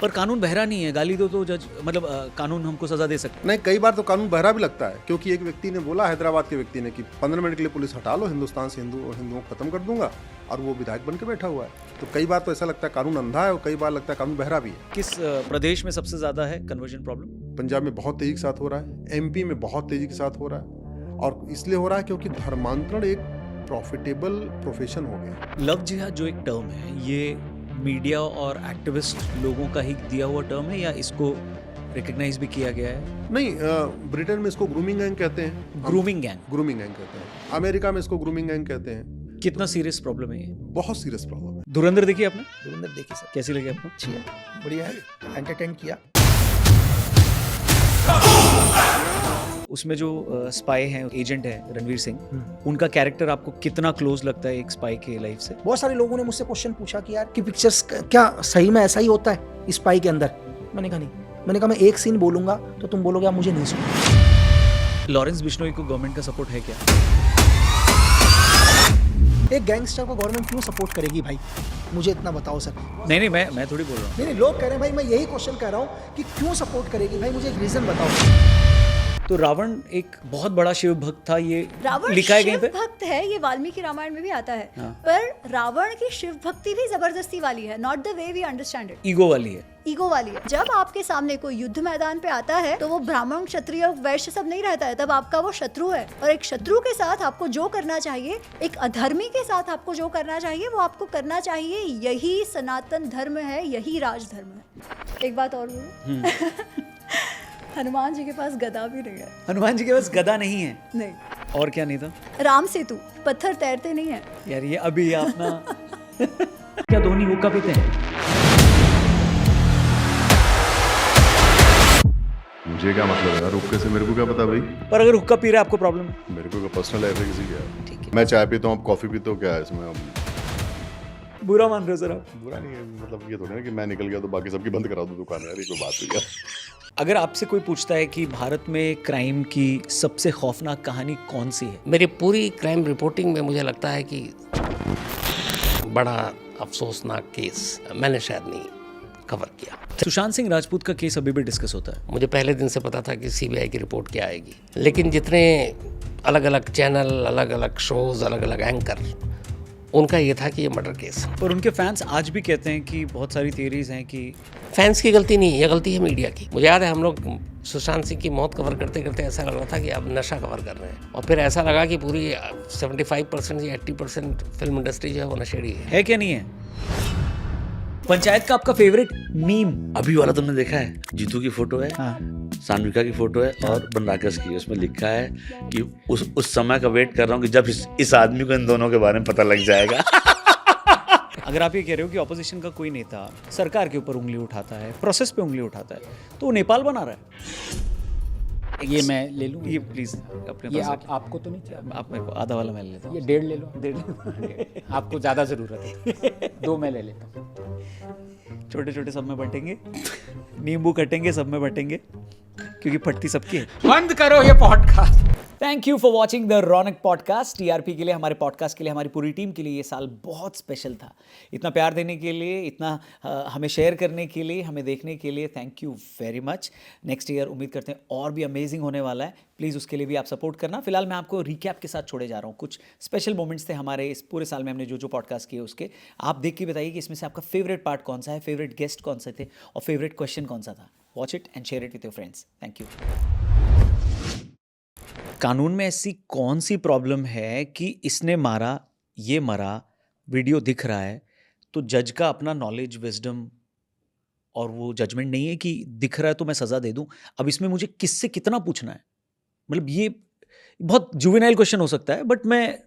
पर कानून बहरा नहीं है, गाली दो तो जज मतलब कानून हमको सजा दे सकता है। नहीं, कई बार तो कानून बहरा भी लगता है, क्योंकि एक व्यक्ति ने बोला, हैदराबाद के व्यक्ति ने, कि 15 मिनट के लिए पुलिस हटा लो, हिंदुस्तान से हिंदुओं को खत्म कर दूंगा, और वो विधायक बन के बैठा हुआ है। तो कई बार तो ऐसा लगता है कानून अंधा है, और कई बार लगता है कानून बहरा भी है। किस प्रदेश में सबसे ज्यादा है कन्वर्जन प्रॉब्लम? पंजाब में बहुत तेजी के साथ हो रहा है, एमपी में बहुत तेजी के साथ हो रहा है, और इसलिए हो रहा है क्योंकि धर्मांतरण एक प्रॉफिटेबल प्रोफेशन हो गया। लव जिहाद जो एक टर्म है, ये मीडिया और एक्टिविस्ट लोगों का ही दिया हुआ टर्म है या इसको रिकग्नाइज भी किया गया है? नहीं, ब्रिटेन में इसको ग्रूमिंग गैंग कहते हैं। Grooming gang? ग्रूमिंग गैंग कहते हैं। अमेरिका में इसको ग्रूमिंग गैंग कहते हैं। कितना सीरियस प्रॉब्लम है ये? बहुत सीरियस प्रॉब्लम है। धुरंधर देखी आपने? धुरंधर देखी सर, कैसी लगी आपको? अच्छी है, बढ़िया है, एंटरटेन किया। उसमें जो स्पाई हैं, एजेंट है रणवीर सिंह, उनका कैरेक्टर आपको कितना क्लोज लगता है एक स्पाई के लाइफ से? बहुत सारे लोगों ने मुझसे क्वेश्चन पूछा कि यार कि पिक्चर्स क्या सही में ऐसा ही होता है स्पाई के अंदर? मैंने कहा नहीं, मैंने कहा मैं एक सीन बोलूंगा तो तुम बोलोगे आप मुझे नहीं सुना। लॉरेंस बिश्नोई को गवर्नमेंट का सपोर्ट है क्या? एक गैंगस्टर को गवर्नमेंट क्यों सपोर्ट करेगी भाई, मुझे इतना बताओ सर। नहीं, मैं थोड़ी बोल रहा हूँ। नहीं, लोग कह रहे हैं भाई, मैं यही क्वेश्चन कह रहा हूँ कि क्यों सपोर्ट करेगी भाई, मुझे एक रीजन बताओ। तो रावण एक बहुत बड़ा शिव भक्त था, ये रावण लिखा है कहीं शिव पे? भक्त है, ये वाल्मीकि रामायण में भी आता है। हाँ। पर रावण की शिव भक्ति भी जबरदस्ती वाली है, not the way we understand it. Ego वाली है। ईगो वाली है। जब आपके सामने कोई युद्ध मैदान पे आता है तो वो ब्राह्मण, क्षत्रिय, वैश्य सब नहीं रहता है, तब आपका वो शत्रु है। और एक शत्रु के साथ आपको जो करना चाहिए, एक अधर्मी के साथ आपको जो करना चाहिए, वो आपको करना चाहिए। यही सनातन धर्म है, यही राजधर्म है। एक बात और बोलूं, हनुमान जी के पास गदा भी नहीं है। हनुमान जी के पास गदा नहीं है? नहीं। और क्या नहीं था? राम सेतु, पत्थर तैरते नहीं है। यार ये अभी अपना क्या धोनी हुक्का पीते हैं? मुझे क्या मतलब है यार हुक्के से, मेरे को क्या पता भाई। पर अगर हुक्का पी रहे आपको प्रॉब्लम है? मेरे को क्या पर्सनल लाइफ है किसी की यार। ठीक है। मैं चाय पीता हूँ, आप कॉफी पीते हो, क्या है इसमें? अब बुरा मान रहे हो सर आप? बुरा नहीं है, मतलब ये थोड़ी ना कि मैं निकल गया तो बाकी सबकी बंद करा दूं दुकान। यार ये कोई बात हुई यार। अगर आपसे कोई पूछता है कि भारत में क्राइम की सबसे खौफनाक कहानी कौन सी है? मेरी पूरी क्राइम रिपोर्टिंग में मुझे लगता है कि बड़ा अफसोसनाक केस मैंने शायद नहीं कवर किया। सुशांत सिंह राजपूत का केस अभी भी डिस्कस होता है। मुझे पहले दिन से पता था कि सीबीआई की रिपोर्ट क्या आएगी, लेकिन जितने अलग अलग चैनल, अलग अलग शोज, अलग अलग एंकर, उनका ये था कि ये मर्डर केस। और उनके फैंस आज भी कहते हैं कि बहुत सारी थियरीज हैं कि फैंस की गलती नहीं है, ये गलती है मीडिया की। मुझे याद है हम लोग सुशांत सिंह की मौत कवर करते करते ऐसा लग रहा था कि अब नशा कवर कर रहे हैं, और फिर ऐसा लगा कि पूरी 75% या 80% फिल्म इंडस्ट्री जो है वो नशेड़ी है। क्या नहीं है? पंचायत का आपका फेवरेट मीम? अभी वाला तुमने देखा है? जीतू की फोटो है, हाँ। सान्विका की फोटो है और बनराकस की। उसमें लिखा है कि उस समय का वेट कर रहा हूँ कि जब इस आदमी को इन दोनों के बारे में पता लग जाएगा। अगर आप ये कह रहे हो कि ऑपोजिशन का कोई नेता सरकार के ऊपर उंगली उठाता है, प्रोसेस पे उंगली उठाता है, तो वो नेपाल बना रहा है। ये मैं ले लूँ? ये प्लीज अपने ये पास आपको तो नहीं चाहिए? आप मेरे को आधा वाला मैं ले लेता हूँ। ये 1.5 ले लो। आपको ज़्यादा ज़रूरत है, 2 मैं ले लेता हूँ। छोटे छोटे सब में बटेंगे, नींबू कटेंगे, सब में बटेंगे, क्योंकि फटती सबकी है। बंद करो ये podcast. Thank you for watching the Raunak podcast. TRP के लिए, हमारे पॉडकास्ट के लिए, हमारी पूरी टीम के लिए ये साल बहुत स्पेशल था। इतना प्यार देने के लिए, इतना हमें शेयर करने के लिए, हमें देखने के लिए thank you very much. Next year उम्मीद करते हैं और भी अमेजिंग होने वाला है। प्लीज़ उसके लिए भी आप सपोर्ट करना। फिलहाल मैं आपको रिकैप के साथ छोड़े जा रहा हूँ। कुछ स्पेशल मोमेंट्स थे हमारे इस पूरे साल में, हमने जो जो पॉडकास्ट किए उसके। आप देख के बताइए कि इसमें से आपका फेवरेट पार्ट कौन सा है, फेवरेट गेस्ट कौन से थे और फेवरेट क्वेश्चन कौन सा था। Watch it and share it with your friends. Thank you. कानून में ऐसी कौन सी प्रॉब्लम है कि इसने मारा, ये मरा, वीडियो दिख रहा है, तो जज का अपना नॉलेज, विजडम और वो जजमेंट नहीं है कि दिख रहा है तो मैं सज़ा दे दूं। अब इसमें मुझे किससे कितना पूछना है? मतलब ये बहुत जुवेनाइल क्वेश्चन हो सकता है, बट मैं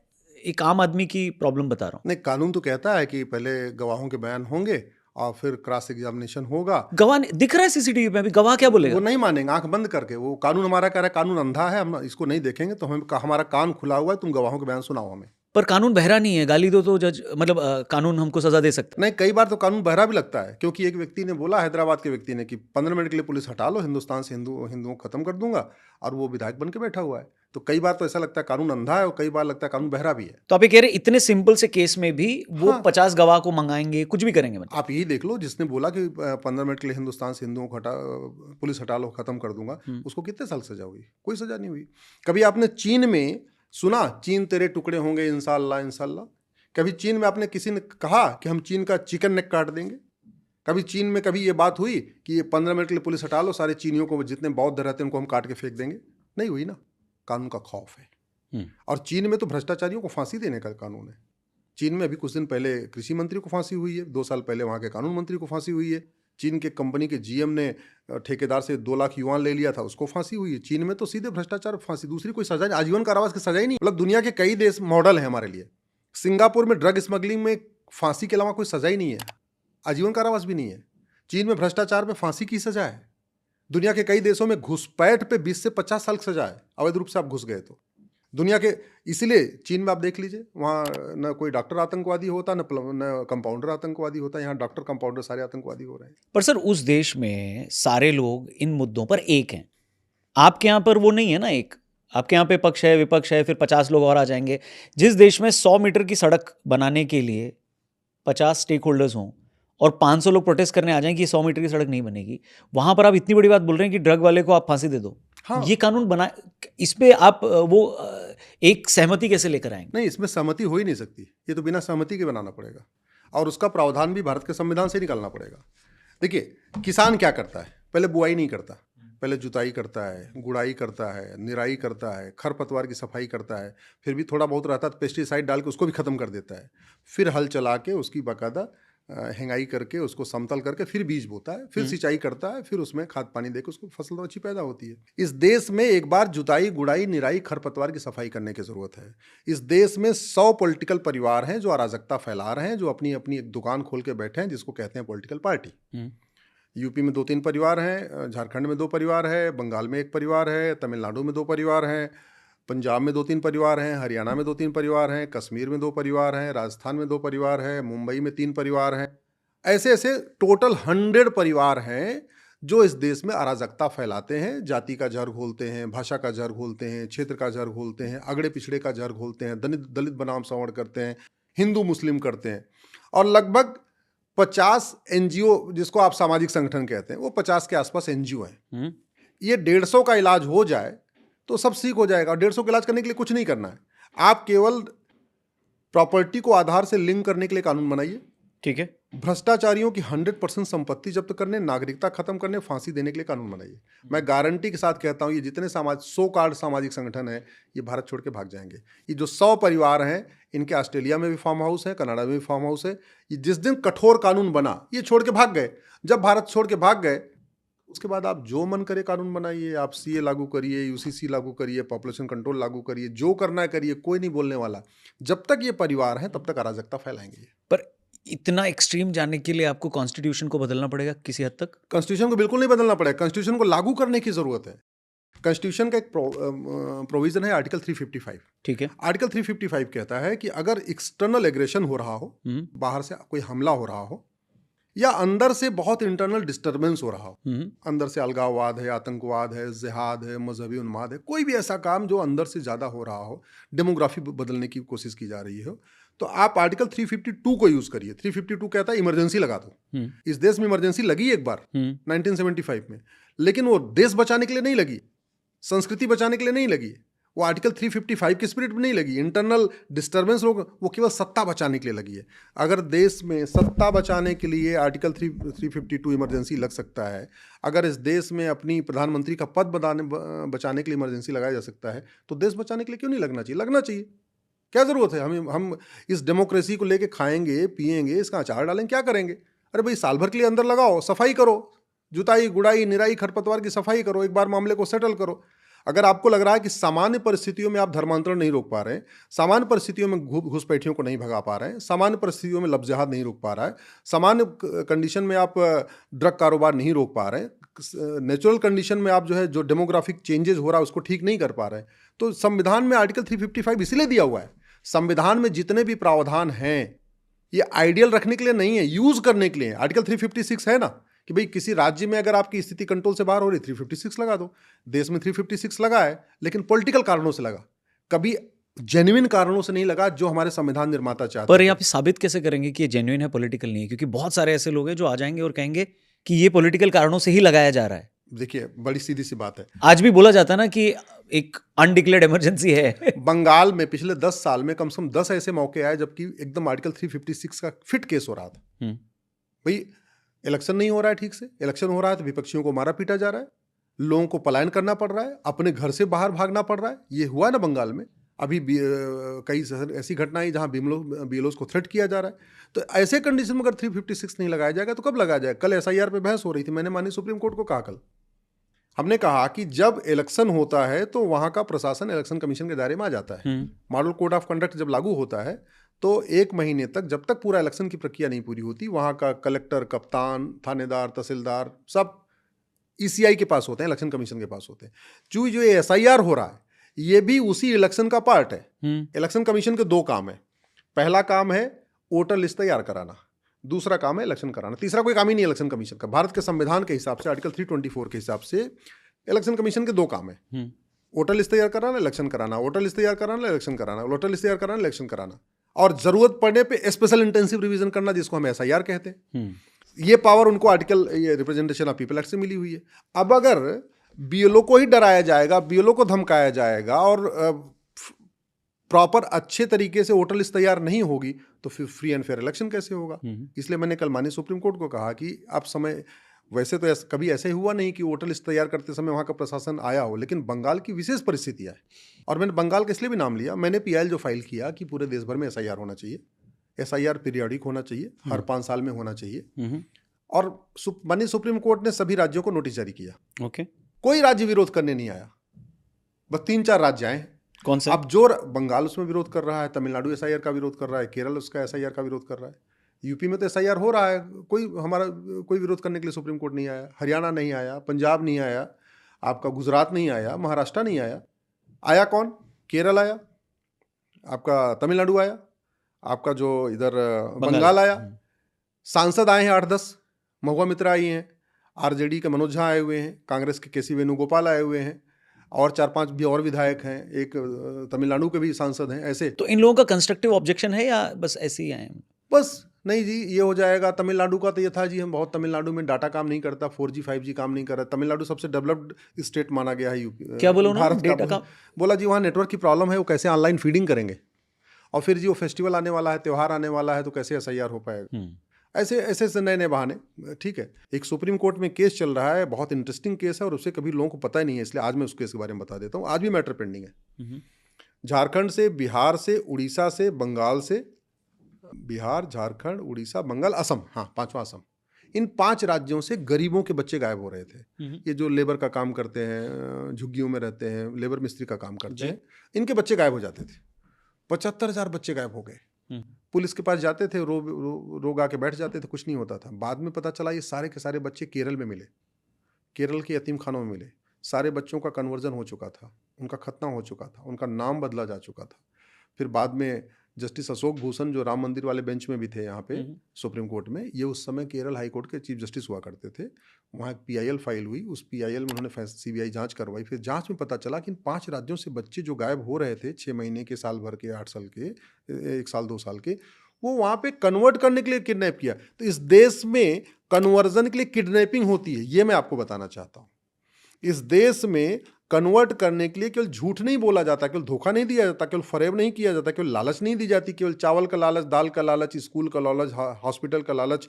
एक आम आदमी की प्रॉब्लम बता रहा हूँ। नहीं, कानून तो कहता है कि पहले गवाहों के बयान होंगे और फिर क्रॉस एग्जामिनेशन होगा। गवाह दिख रहा है सीसीटीवी पे, अभी गवाह क्या बोलेगा? वो नहीं मानेंगे, आंख बंद करके। वो कानून हमारा कह रहा है कानून अंधा है, हम इसको नहीं देखेंगे, तो हमारा कान खुला हुआ है, तुम गवाहों के बयान सुनाओ हमें। पर कानून बहरा नहीं है, गाली दो तो जज मतलब कानून हमको सजा दे सकता है। नहीं, कई बार तो कानून बहरा भी लगता है, क्योंकि एक व्यक्ति ने बोला, हैदराबाद के व्यक्ति ने, कि 15 मिनट के लिए पुलिस हटा लो, हिंदुस्तान से हिंदुओं को खत्म कर दूंगा, और वो विधायक बन के बैठा हुआ है। तो कई बार तो ऐसा लगता है कानून अंधा है और कई बार लगता है कानून बहरा भी है। तो आप ये कह रहे हैं इतने सिंपल से केस में भी वो हाँ। 50 गवाह को मंगाएंगे, कुछ भी करेंगे मतलब। आप यही देख लो, जिसने बोला कि 15 मिनट के लिए हिंदुस्तान से हिंदुओं को पुलिस हटा लो, खत्म कर दूंगा, उसको कितने साल सजा हुई? कोई सजा नहीं हुई। कभी आपने चीन में सुना चीन तेरे टुकड़े होंगे इंशाल्लाह इंशाल्लाह? कभी चीन में आपने किसी ने कहा कि हम चीन का चिकन नेक काट देंगे? कभी चीन में कभी ये बात हुई कि ये 15 मिनट के लिए पुलिस हटा लो, सारे चीनियों को, जितने बौद्ध रहते हैं उनको हम काट के फेंक देंगे? नहीं हुई ना। कानून का खौफ है। और चीन में तो भ्रष्टाचारियों को फांसी देने का कानून है। चीन में अभी कुछ दिन पहले कृषि मंत्री को फांसी हुई है, 2 साल पहले वहाँ के कानून मंत्री को फांसी हुई है। चीन के कंपनी के जीएम ने ठेकेदार से 2 लाख युआन ले लिया था, उसको फांसी हुई है। चीन में तो सीधे भ्रष्टाचार फांसी, दूसरी कोई सजा नहीं, आजीवन कारावास की सजा ही नहीं। मतलब दुनिया के कई देश मॉडल है हमारे लिए। सिंगापुर में ड्रग स्मगलिंग में फांसी के अलावा कोई सजा ही नहीं है, आजीवन कारावास भी नहीं है। चीन में भ्रष्टाचार में फांसी की सजा है। दुनिया के कई देशों में घुसपैठ पे 20 से 50 साल की सजा है, अवैध रूप से आप घुस गए तो। दुनिया के, इसीलिए चीन में आप देख लीजिए, वहाँ न कोई डॉक्टर आतंकवादी होता, न कंपाउंडर आतंकवादी होता। यहाँ डॉक्टर कंपाउंडर सारे आतंकवादी हो रहे हैं। पर सर उस देश में सारे लोग इन मुद्दों पर एक हैं, आपके यहाँ पर वो नहीं है ना एक। आपके यहाँ पे पक्ष है, विपक्ष है, फिर 50 लोग और आ जाएंगे। जिस देश में 100 मीटर की सड़क बनाने के लिए 50 स्टेक होल्डर्स हों और 500 लोग प्रोटेस्ट करने आ जाएं कि 100 मीटर की सड़क नहीं बनेगी, वहां पर आप इतनी बड़ी बात बोल रहे हैं कि ड्रग वाले को आप फांसी दे दो। हाँ। ये कानून बना, इस पे आप वो एक सहमति कैसे लेकर आएंगे? नहीं, इसमें सहमति हो ही नहीं सकती। ये तो बिना सहमति के बनाना पड़ेगा और उसका प्रावधान भी भारत के संविधान से निकालना पड़ेगा। देखिए, किसान क्या करता है? पहले बुआई नहीं करता, पहले जुताई करता है, गुड़ाई करता है, निराई करता है, खरपतवार की सफाई करता है, फिर भी थोड़ा बहुत रहता है तो पेस्टिसाइड डाल के उसको भी ख़त्म कर देता है। फिर हल चला के उसकी बाकायदा हेंगाई करके उसको समतल करके फिर बीज बोता है, फिर सिंचाई करता है, फिर उसमें खाद पानी देकर उसको फसल तो अच्छी पैदा होती है। इस देश में एक बार जुताई, गुड़ाई, निराई, खरपतवार की सफाई करने की ज़रूरत है। इस देश में 100 पॉलिटिकल परिवार हैं जो अराजकता फैला रहे हैं, जो अपनी अपनी एक दुकान खोल के बैठे हैं जिसको कहते हैं पॉलिटिकल पार्टी। यूपी में 2-3 परिवार हैं, झारखंड में 2 परिवार है, बंगाल में 1 परिवार है, तमिलनाडु में 2 परिवार हैं, पंजाब में 2-3 परिवार हैं, हरियाणा में 2-3 परिवार हैं, कश्मीर में 2 परिवार हैं, राजस्थान में 2 परिवार हैं, मुंबई में 3 परिवार हैं। ऐसे ऐसे टोटल 100 परिवार हैं जो इस देश में अराजकता फैलाते हैं, जाति का जहर घोलते हैं, भाषा का जहर घोलते हैं, क्षेत्र का जहर घोलते हैं, अगड़े पिछड़े का जहर घोलते हैं, दलित बनाम संवरण करते हैं, हिंदू मुस्लिम करते हैं। और लगभग 50 एनजीओ, जिसको आप सामाजिक संगठन कहते हैं, वो 50 के आसपास एनजीओ हैं। ये 150 का इलाज हो जाए तो सब ठीक हो जाएगा। और 150 का इलाज करने के लिए कुछ नहीं करना है, आप केवल प्रॉपर्टी को आधार से लिंक करने के लिए कानून बनाइए। ठीक है। भ्रष्टाचारियों की 100% संपत्ति जब्त करने, नागरिकता खत्म करने, फांसी देने के लिए कानून बनाइए। मैं गारंटी के साथ कहता हूँ, ये जितने सामाजिक संगठन हैं, ये भारत छोड़ के भाग जाएंगे। ये जो 100 परिवार हैं, इनके ऑस्ट्रेलिया में भी फार्म हाउस है, कनाडा में भी फार्म हाउस है। ये जिस दिन कठोर कानून बना, ये छोड़ के भाग गए। जब भारत छोड़ के भाग गए, उसके बाद आप जो मन करे कानून बनाइए, आप सीए लागू करिए, यूसीसी लागू करिए, पॉपुलेशन कंट्रोल लागू करिए, जो करना है करिए, कोई नहीं बोलने वाला। जब तक ये परिवार हैं तब तक अराजकता फैलाएंगे। पर इतना एक्सट्रीम जाने के लिए आपको कॉन्स्टिट्यूशन को बदलना पड़ेगा किसी हद तक? कॉन्स्टिट्यूशन को बिल्कुल नहीं बदलना पड़ेगा, कॉन्स्टिट्यूशन को लागू करने की जरूरत है। कॉन्स्टिट्यूशन का एक प्रोविजन है आर्टिकल 355। ठीक है। आर्टिकल 355 कहता है कि अगर एक्सटर्नल एग्रेशन हो रहा हो, बाहर से कोई हमला हो रहा हो, या अंदर से बहुत इंटरनल डिस्टर्बेंस हो रहा हो, अंदर से अलगाववाद है, आतंकवाद है, जिहाद है, मजहबी उन्माद है, कोई भी ऐसा काम जो अंदर से ज़्यादा हो रहा हो, डेमोग्राफी बदलने की कोशिश की जा रही हो, तो आप आर्टिकल 352 को यूज़ करिए। 352 कहता है इमरजेंसी लगा दो। इस देश में इमरजेंसी लगी एक बार 1975 में, लेकिन वो देश बचाने के लिए नहीं लगी, संस्कृति बचाने के लिए नहीं लगी, वो आर्टिकल 355 की स्पिरिट में नहीं लगी। इंटरनल डिस्टर्बेंस वो केवल सत्ता बचाने के लिए लगी है। अगर देश में सत्ता बचाने के लिए आर्टिकल 352 इमरजेंसी लग सकता है, अगर इस देश में अपनी प्रधानमंत्री का पद बचाने के लिए इमरजेंसी लगाया जा सकता है, तो देश बचाने के लिए क्यों नहीं लगना चाहिए? लगना चाहिए। क्या ज़रूरत है? हम इस डेमोक्रेसी को लेके खाएंगे पिएंगे, इसका अचार डालेंगे, क्या करेंगे? अरे भाई, साल भर के लिए अंदर लगाओ, सफाई करो, जुताई गुड़ाई निराई खरपतवार की सफाई करो, एक बार मामले को सेटल करो। अगर आपको लग रहा है कि सामान्य परिस्थितियों में आप धर्मांतरण नहीं रोक पा रहे हैं, सामान्य परिस्थितियों में घुसपैठियों को नहीं भगा पा रहे हैं, सामान्य परिस्थितियों में लफ्ज़-ए-जिहाद नहीं रोक पा रहा है, सामान्य कंडीशन में आप ड्रग कारोबार नहीं रोक पा रहे हैं, नेचुरल कंडीशन में आप जो डेमोग्राफिक चेंजेस हो रहा है उसको ठीक नहीं कर पा रहे हैं, तो संविधान में आर्टिकल 355 इसीलिए दिया हुआ है। संविधान में जितने भी प्रावधान हैं, ये आइडियल रखने के लिए नहीं है, यूज़ करने के लिए। आर्टिकल 356 है ना, कि भाई किसी राज्य में अगर आपकी स्थिति कंट्रोल से बाहर हो रही 356 लगा दो। देश में 356 लगा है, लेकिन पॉलिटिकल कारणों से लगा, कभी जेन्युइन कारणों से नहीं लगा जो हमारे संविधान निर्माता चाहते पर थे। यहाँ पे साबित कैसे करेंगे कि ये जेन्युइन है, पॉलिटिकल नहीं है? क्योंकि बहुत सारे ऐसे लोग हैं जो आ जाएंगे और कहेंगे कि ये पॉलिटिकल कारणों से ही लगाया जा रहा है। देखिए, बड़ी सीधी सी बात है, आज भी बोला जाता है ना कि एक अनडिक्लेयर्ड इमरजेंसी है। बंगाल में पिछले 10 साल में कम से कम 10 ऐसे मौके आए जबकि एकदम आर्टिकल 356 का फिट केस हो रहा था। भाई इलेक्शन नहीं हो रहा है ठीक से, इलेक्शन हो रहा है तो विपक्षियों को मारा पीटा जा रहा है, लोगों को पलायन करना पड़ रहा है, अपने घर से बाहर भागना पड़ रहा है। ये हुआ ना बंगाल में, अभी कई ऐसी घटनाएं जहां बीएलओस को थ्रेट किया जा रहा है। तो ऐसे कंडीशन में अगर 356 नहीं लगाया जाएगा तो कब लगाया जाएगा? कल एसआईआर पे बहस हो रही थी, मैंने माननीय सुप्रीम कोर्ट को कहा, कल हमने कहा कि जब इलेक्शन होता है तो वहां का प्रशासन इलेक्शन कमीशन के दायरे में आ जाता है। मॉडल कोड ऑफ कंडक्ट जब लागू होता है तो 1 महीने तक, जब तक पूरा इलेक्शन की प्रक्रिया नहीं पूरी होती, वहां का कलेक्टर, कप्तान, थानेदार, तहसीलदार सब ईसीआई के पास होते हैं, इलेक्शन कमीशन के पास होते हैं। जो ये एसआईआर हो रहा है ये भी उसी इलेक्शन का पार्ट है। इलेक्शन कमीशन के 2 काम है। पहला काम है वोटर लिस्ट तैयार कराना, दूसरा काम है इलेक्शन कराना। तीसरा कोई काम ही नहीं है इलेक्शन कमीशन का। भारत के संविधान के हिसाब से आर्टिकल 324 के हिसाब से इलेक्शन कमीशन के 2 काम है, वोटर लिस्ट तैयार कराना, इलेक्शन कराना, वोटर लिस्ट तैयार कराना, इलेक्शन कराना, वोटर लिस्ट तैयार कराना, इलेक्शन कराना, और जरूरत पड़ने पे स्पेशल इंटेंसिव रिवीजन करना, जिसको हम एसआईआर कहते हैं। ये पावर उनको article representation of people act से मिली हुई है। अब अगर बीएलओ को ही डराया जाएगा, बीएलओ को धमकाया जाएगा और प्रॉपर अच्छे तरीके से वोटर लिस्ट तैयार नहीं होगी तो फिर फ्री एंड फेयर इलेक्शन कैसे होगा? इसलिए मैंने कल माननीय सुप्रीम कोर्ट को कहा कि अब समय, वैसे तो कभी ऐसे हुआ नहीं कि वोटर लिस्ट तैयार करते समय वहाँ का प्रशासन आया हो, लेकिन बंगाल की विशेष परिस्थितियाँ है। और मैंने बंगाल का इसलिए भी नाम लिया, मैंने पीआईएल जो फाइल किया कि पूरे देश भर में एसआईआर होना चाहिए, एसआईआर पीरियडिक होना चाहिए, हर 5 साल में होना चाहिए। और माननीय सुप्रीम कोर्ट ने सभी राज्यों को नोटिस जारी किया। ओके, कोई राज्य विरोध करने नहीं आया, बस 3-4 राज्य आए। कौन से? अब जो बंगाल उसमें विरोध कर रहा है, तमिलनाडु एसआईआर का विरोध कर रहा है, केरल उसका एसआईआर का विरोध कर रहा है, यूपी में तो एसआईआर हो रहा है, कोई विरोध करने के लिए सुप्रीम कोर्ट नहीं आया। हरियाणा नहीं आया, पंजाब नहीं आया, आपका गुजरात नहीं आया, महाराष्ट्र नहीं आया। आया कौन? केरल आया, आपका तमिलनाडु आया, आपका जो इधर बंगाल आया। सांसद आए हैं 8-10, महुआ मित्रा आई हैं, आरजेडी के मनोज झा आए हुए हैं, कांग्रेस के केसी वेणुगोपाल आए हुए हैं, और 4-5 भी और विधायक हैं, एक तमिलनाडु के भी सांसद हैं। ऐसे तो इन लोगों का कंस्ट्रक्टिव ऑब्जेक्शन है या बस ऐसे ही आए हैं? बस नहीं जी, ये हो जाएगा। तमिलनाडु का तो ये था जी, हम बहुत, तमिलनाडु में डाटा काम नहीं करता, 4G 5G काम नहीं कर रहा। तमिलनाडु सबसे डेवलप्ड स्टेट माना गया है यूपी, क्या बोला उन्होंने? भारत डेटा का बोला जी, वहाँ नेटवर्क की प्रॉब्लम है, वो कैसे ऑनलाइन फीडिंग करेंगे, और फिर जी वो फेस्टिवल आने वाला है, त्यौहार आने वाला है, तो कैसे एसआईआर हो पाएगा? ऐसे ऐसे नए बहाने। ठीक है, एक सुप्रीम कोर्ट में केस चल रहा है, बहुत इंटरेस्टिंग केस है और उसे कभी लोगों को पता ही नहीं है, इसलिए आज मैं उस केस के बारे में बता देता हूँ। आज भी मैटर पेंडिंग है। झारखंड से, बिहार से, उड़ीसा से, बंगाल से, बिहार, झारखंड, उड़ीसा, बंगाल, असम, हाँ 5वां असम, इन 5 राज्यों से गरीबों के बच्चे गायब हो रहे थे। ये जो लेबर का काम करते हैं, झुग्गियों में रहते हैं, लेबर मिस्त्री का काम करते हैं, इनके बच्चे गायब हो जाते थे। 75,000 बच्चे गायब हो गए। पुलिस के पास जाते थे, रोग आके बैठ जाते थे, कुछ नहीं होता था। बाद में पता चला ये सारे के सारे बच्चे केरल में मिले, केरल के यतीम खानों में मिले। सारे बच्चों का कन्वर्जन हो चुका था, उनका खतना हो चुका था, उनका नाम बदला जा चुका था। फिर बाद में जस्टिस अशोक भूषण, जो राम मंदिर वाले बेंच में भी थे यहाँ पे सुप्रीम कोर्ट में, ये उस समय केरल हाई कोर्ट के चीफ जस्टिस हुआ करते थे। वहाँ एक पीआईएल फाइल हुई, उस पीआईएल में उन्होंने सीबीआई जांच करवाई। फिर जांच में पता चला कि इन 5 राज्यों से बच्चे जो गायब हो रहे थे, 6 महीने के, साल भर के, 8 साल के, 1 साल 2 साल के, वो वहाँ पे कन्वर्ट करने के लिए किडनैप किया। तो इस देश में कन्वर्जन के लिए किडनैपिंग होती है, ये मैं आपको बताना चाहता हूँ। इस देश में कन्वर्ट करने के लिए केवल झूठ नहीं बोला जाता, केवल धोखा नहीं दिया जाता, केवल फरेब नहीं किया जाता, केवल लालच नहीं दी जाती, केवल चावल का लालच, दाल का लालच, स्कूल का लालच, हॉस्पिटल का लालच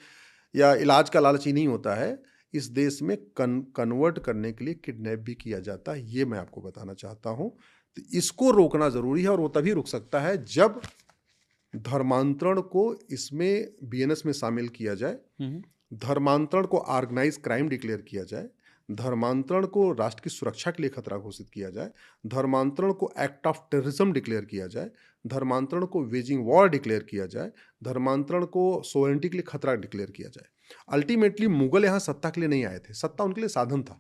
या इलाज का लालच ही नहीं होता है। इस देश में कन्वर्ट करने के लिए किडनैप भी किया जाता है, ये मैं आपको बताना चाहता हूँ। तो इसको रोकना ज़रूरी है, और वो तभी रुक सकता है जब धर्मांतरण को इसमें बीएनएस में शामिल किया जाए, धर्मांतरण को ऑर्गेनाइज क्राइम डिक्लेयर किया जाए, धर्मांतरण को राष्ट्र की सुरक्षा के लिए खतरा घोषित किया जाए, धर्मांतरण को एक्ट ऑफ टेररिज्म डिक्लेयर किया जाए, धर्मांतरण को वेजिंग वॉर डिक्लेयर किया जाए, धर्मांतरण को सोवरेनिटी के लिए खतरा डिक्लेयर किया जाए। अल्टीमेटली मुगल यहाँ सत्ता के लिए नहीं आए थे, सत्ता उनके लिए साधन था।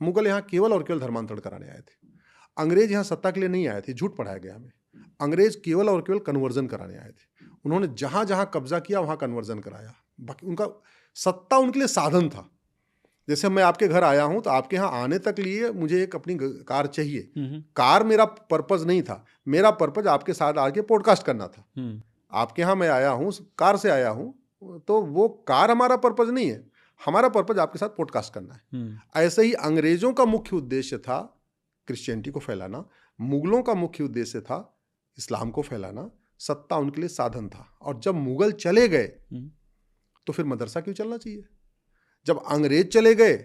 मुगल यहाँ केवल और केवल धर्मांतरण कराने आए थे। अंग्रेज यहाँ सत्ता के लिए नहीं आए थे, झूठ पढ़ाया गया हमें। अंग्रेज केवल और केवल कन्वर्जन कराने आए थे। उन्होंने जहाँ जहाँ कब्जा किया वहाँ कन्वर्जन कराया, बाकी उनका सत्ता उनके लिए साधन था। जैसे मैं आपके घर आया हूं तो आपके यहाँ आने तक लिए मुझे एक अपनी कार चाहिए। कार मेरा पर्पज नहीं था, मेरा पर्पज आपके साथ आके पॉडकास्ट करना था। आपके यहाँ मैं आया हूँ, कार से आया हूँ, तो वो कार हमारा पर्पज नहीं है, हमारा पर्पज आपके साथ पॉडकास्ट करना है। ऐसे ही अंग्रेजों का मुख्य उद्देश्य था क्रिश्चियनिटी को फैलाना, मुगलों का मुख्य उद्देश्य था इस्लाम को फैलाना, सत्ता उनके लिए साधन था। और जब मुगल चले गए तो फिर मदरसा क्यों चलना चाहिए? जब अंग्रेज चले गए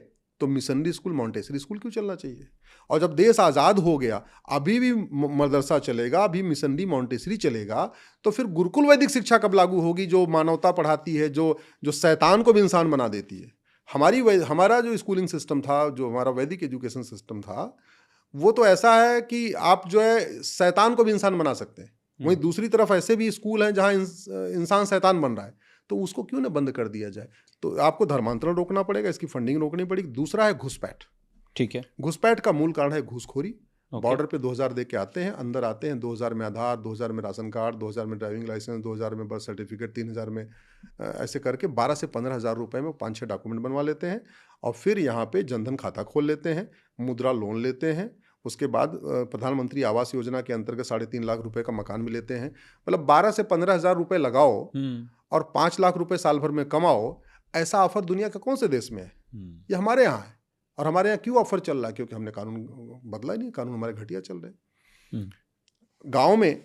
तो मिशनरी स्कूल, मॉन्टेसरी स्कूल क्यों चलना चाहिए? और जब देश आज़ाद हो गया अभी भी मदरसा चलेगा, अभी मिशनरी मॉन्टेसरी चलेगा, तो फिर गुरुकुल वैदिक शिक्षा कब लागू होगी जो मानवता पढ़ाती है, जो शैतान को भी इंसान बना देती है? हमारा जो स्कूलिंग सिस्टम था, जो हमारा वैदिक एजुकेशन सिस्टम था, वो तो ऐसा है कि आप जो है शैतान को भी इंसान बना सकते हैं। वहीं दूसरी तरफ ऐसे भी स्कूल हैं जहाँ इंसान शैतान बन रहा है, तो उसको क्यों ना बंद कर दिया जाए? तो आपको धर्मांतरण रोकना पड़ेगा, इसकी फंडिंग रोकनी पड़ेगी। दूसरा है घुसपैठ। ठीक है, घुसपैठ का मूल कारण है घूसखोरी। बॉर्डर पे 2000 दे के आते हैं, अंदर आते हैं, 2000 में आधार, 2000 में राशन कार्ड, 2000 में ड्राइविंग लाइसेंस, 2000 में बर्थ सर्टिफिकेट, 3000 में ऐसे करके 12 से 15 हज़ार रुपये में 5-6 डॉक्यूमेंट बनवा लेते हैं और फिर यहाँ पे जनधन खाता खोल लेते हैं, मुद्रा लोन लेते हैं। उसके बाद प्रधानमंत्री आवास योजना के अंतर्गत 3.5 लाख रुपए का मकान भी लेते हैं। मतलब 12 से 15 हज़ार रुपये लगाओ और 5 लाख रुपए साल भर में कमाओ, ऐसा ऑफर दुनिया के कौन से देश में है? ये हमारे यहाँ है। और हमारे यहाँ क्यों ऑफर चल रहा है? क्योंकि हमने कानून बदला ही नहीं, कानून हमारे घटिया चल रहे हैं। गाँव में,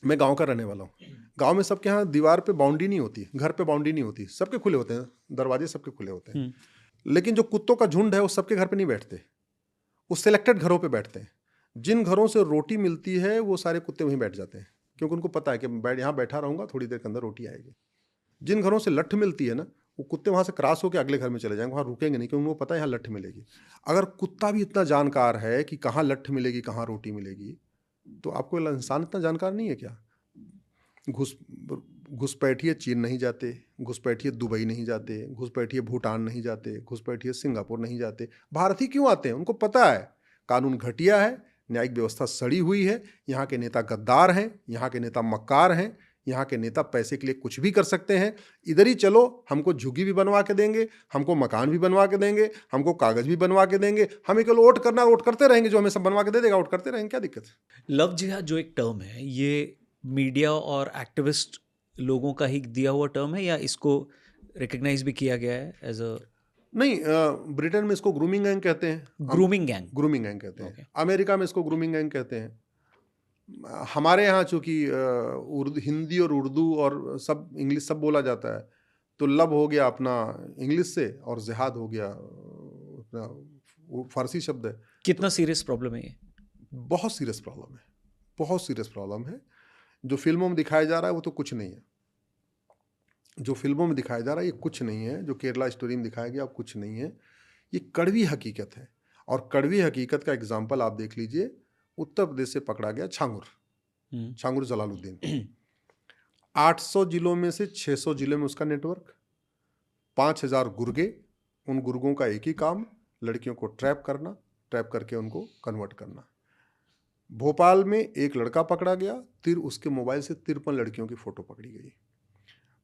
मैं गाँव का रहने वाला हूँ, गाँव में सबके यहाँ दीवार पे बाउंड्री नहीं होती, घर पे बाउंड्री नहीं होती, सबके खुले होते हैं दरवाजे, सबके खुले होते हैं। लेकिन जो कुत्तों का झुंड है वो सबके घर पे नहीं बैठते, वो सिलेक्टेड घरों पे बैठते हैं। जिन घरों से रोटी मिलती है वो सारे कुत्ते वहीं बैठ जाते हैं, क्योंकि उनको पता है कि यहाँ बैठा रहूँगा, थोड़ी देर के अंदर रोटी आएगी। जिन घरों से लठ मिलती है ना, वो कुत्ते वहाँ से क्रॉस होकर अगले घर में चले जाएंगे, वहाँ रुकेंगे नहीं, क्योंकि उनको पता है यहाँ लठ मिलेगी। अगर कुत्ता भी इतना जानकार है कि कहाँ लठ मिलेगी, कहाँ रोटी मिलेगी, तो आपको इंसान इतना जानकार नहीं है क्या? घुसपैठिए चीन नहीं जाते, घुसपैठिए दुबई नहीं जाते, घुसपैठिए भूटान नहीं जाते, घुसपैठिए सिंगापुर नहीं जाते, भारत ही क्यों आते हैं? उनको पता है कानून घटिया है, न्यायिक व्यवस्था सड़ी हुई है, यहाँ के नेता गद्दार हैं, यहाँ के नेता मक्कार हैं, यहाँ के नेता पैसे के लिए कुछ भी कर सकते हैं। इधर ही चलो, हमको झुग्गी भी बनवा के देंगे, हमको मकान भी बनवा के देंगे, हमको कागज भी बनवा के देंगे, हमें केवल वोट करना, वोट करते रहेंगे, जो हमें सब बनवा के दे देगा वोट करते रहेंगे, क्या दिक्कत है? लव जिहाद जो एक टर्म है, ये मीडिया और एक्टिविस्ट लोगों का ही दिया हुआ टर्म है या इसको रिकग्नाइज भी किया गया है एज अ? नहीं, ब्रिटेन में इसको ग्रूमिंग गैंग कहते हैं। ग्रूमिंग गैंग, ग्रूमिंग गैंग कहते हैं। अमेरिका में इसको ग्रूमिंग गैंग कहते हैं। हमारे यहाँ चूँकि हिंदी और उर्दू और सब इंग्लिश सब बोला जाता है, तो लब हो गया अपना इंग्लिश से और जिहाद हो गया अपना फारसी शब्द है। कितना सीरियस प्रॉब्लम है ये? बहुत सीरियस प्रॉब्लम है, बहुत सीरियस प्रॉब्लम है। जो फिल्मों में दिखाया जा रहा है वो तो कुछ नहीं है, जो फिल्मों में दिखाया जा रहा है ये कुछ नहीं है, जो केरला स्टोरी में दिखाया गया कुछ नहीं है, ये कड़वी हकीकत है। और कड़वी हकीकत का एग्जाम्पल आप देख लीजिए, उत्तर प्रदेश से पकड़ा गया छांगुर जलालुद्दीन। 800 जिलों में से 600 जिलों में उसका नेटवर्क, 5000 गुर्गे, उन गुर्गों का एक ही काम, लड़कियों को ट्रैप करना, ट्रैप करके उनको कन्वर्ट करना। भोपाल में एक लड़का पकड़ा गया, फिर उसके मोबाइल से 53 लड़कियों की फ़ोटो पकड़ी गई।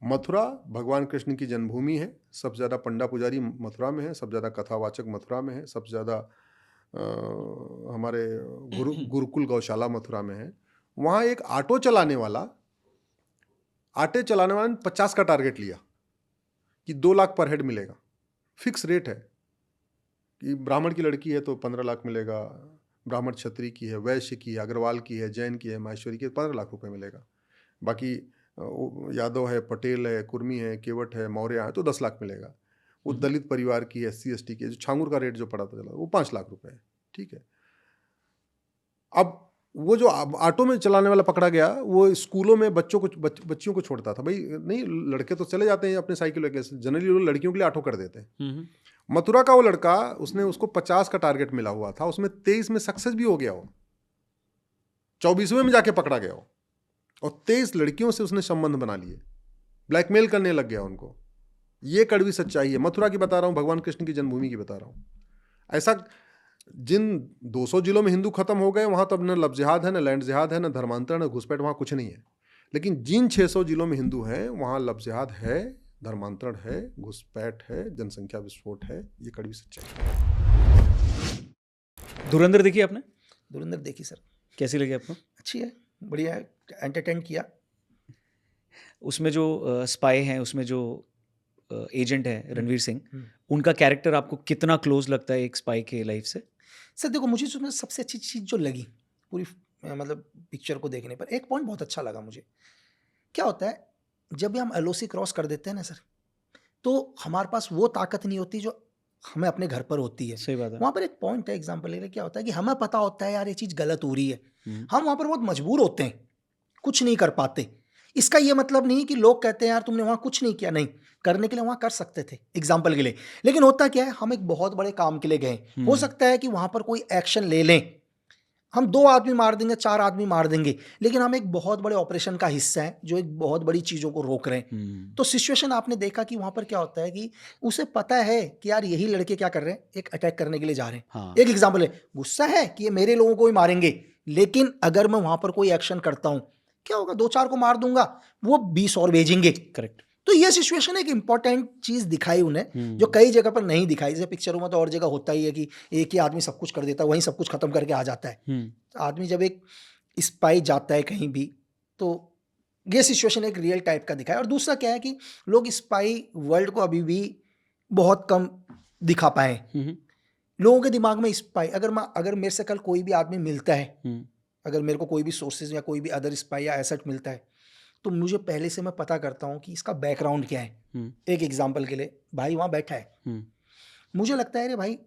मथुरा भगवान कृष्ण की जन्मभूमि है, सबसे ज़्यादा पंडा पुजारी मथुरा में है, सबसे ज़्यादा कथावाचक मथुरा में है, सबसे ज़्यादा हमारे गुरुकुल गौशाला मथुरा में है। वहाँ एक आटे चलाने वाला ने 50 का टारगेट लिया कि 2 लाख पर हेड मिलेगा, फिक्स रेट है कि ब्राह्मण की लड़की है तो 15 लाख मिलेगा, ब्राह्मण क्षत्रिय की है, वैश्य की है, अग्रवाल की है, जैन की है, माहेश्वरी की है, 15 लाख रुपए मिलेगा। बाकी यादव है, पटेल है, कुर्मी है, केवट है, मौर्य है तो 10 लाख मिलेगा। वो दलित परिवार की, SC ST की, जो छांगुर का रेट जो पड़ा था चला वो 5 लाख रुपए है, ठीक है। अब वो जो ऑटो में चलाने वाला पकड़ा गया, वो स्कूलों में बच्चियों को छोड़ता था। भाई नहीं, लड़के तो चले जाते हैं अपने साइकिल लेके, जनरली लोग लड़कियों के लिए ऑटो कर देते हैं। मथुरा का वो लड़का, उसको 50 का टारगेट मिला हुआ था, उसमें 23 में सक्सेस भी हो गया हो, 24वें में जाके पकड़ा गया हो, और 23 लड़कियों से उसने संबंध बना लिए, ब्लैकमेल करने लग गया उनको। ये कड़वी सच्चाई है, मथुरा की बता रहा हूँ, भगवान कृष्ण की जन्मभूमि की बता रहा हूँ। ऐसा जिन 200 जिलों में हिंदू खत्म हो गए, वहाँ तो अब न लव जिहाद है, न लैंड जिहाद है, न धर्मांतरण, न घुसपैठ, वहाँ कुछ नहीं है। लेकिन जिन 600 जिलों में हिंदू हैं वहाँ लव जिहाद है, धर्मांतरण है, घुसपैठ है, जनसंख्या विस्फोट है, ये कड़वी सच्चाई है। धुरंधर देखी आपने? धुरंधर देखी सर, कैसी लगी आपको? अच्छी है, बढ़िया है, एंटरटेन किया। उसमें जो स्पाई हैं, उसमें जो एजेंट है रणवीर सिंह, हम्म। उनका कैरेक्टर आपको कितना क्लोज लगता है एक स्पाई के लाइफ से? सर देखो, मुझे उसमें सबसे अच्छी चीज़ जो लगी पूरी मतलब पिक्चर को देखने पर, एक पॉइंट बहुत अच्छा लगा मुझे। क्या होता है, जब भी हम एलओसी क्रॉस कर देते हैं ना सर, तो हमारे पास वो ताकत नहीं होती जो हमें अपने घर पर होती है। सही बात है। वहाँ पर एक पॉइंट है, एग्जाम्पल ले रहे, क्या होता है कि हमें पता होता है यार ये चीज़ गलत हो रही है, हम्म। हम वहाँ पर बहुत मजबूर होते हैं, कुछ नहीं कर पाते। इसका ये मतलब नहीं कि लोग कहते हैं यार तुमने वहाँ कुछ नहीं किया, नहीं, करने के लिए वहाँ कर सकते थे एग्जाम्पल के लिए। लेकिन होता क्या है, हम एक बहुत बड़े काम के लिए गए, हो सकता है कि वहाँ पर कोई एक्शन ले लें, हम 2 आदमी मार देंगे, 4 आदमी मार देंगे, लेकिन हम एक बहुत बड़े ऑपरेशन का हिस्सा हैं जो एक बहुत बड़ी चीज़ों को रोक रहे हैं। तो सिचुएशन आपने देखा कि वहाँ पर क्या होता है कि उसे पता है कि यार यही लड़के क्या कर रहे हैं, एक अटैक करने के लिए जा रहे हैं। हाँ। एक एग्जाम्पल है, गुस्सा है कि ये मेरे लोगों को ही मारेंगे, लेकिन अगर मैं वहाँ पर कोई एक्शन करता हूँ, क्या होगा, 2-4 को मार दूंगा, वो 20 और भेजेंगे। करेक्ट। तो ये सिचुएशन एक इंपॉर्टेंट चीज दिखाई उन्हें, जो कई जगह पर नहीं दिखाई। जैसे पिक्चरों में तो और जगह होता ही है कि एक ही आदमी सब कुछ कर देता है, वहीं सब कुछ खत्म करके आ जाता है। आदमी जब एक स्पाई जाता है कहीं भी, तो ये सिचुएशन एक रियल टाइप का दिखाया। और दूसरा क्या है कि लोग स्पाई वर्ल्ड को अभी भी बहुत कम दिखा पाए। लोगों के दिमाग में स्पाई, अगर मेरे से कल कोई भी आदमी मिलता है, अगर मेरे को कोई भी सोर्सेज या कोई भी अदर स्पाई या एसेट मिलता है, तो मुझे पहले से मैं पता करता हूँ कि इसका बैकग्राउंड क्या है। एक एग्जांपल के लिए, भाई वहाँ बैठा है, मुझे लगता है अरे भाई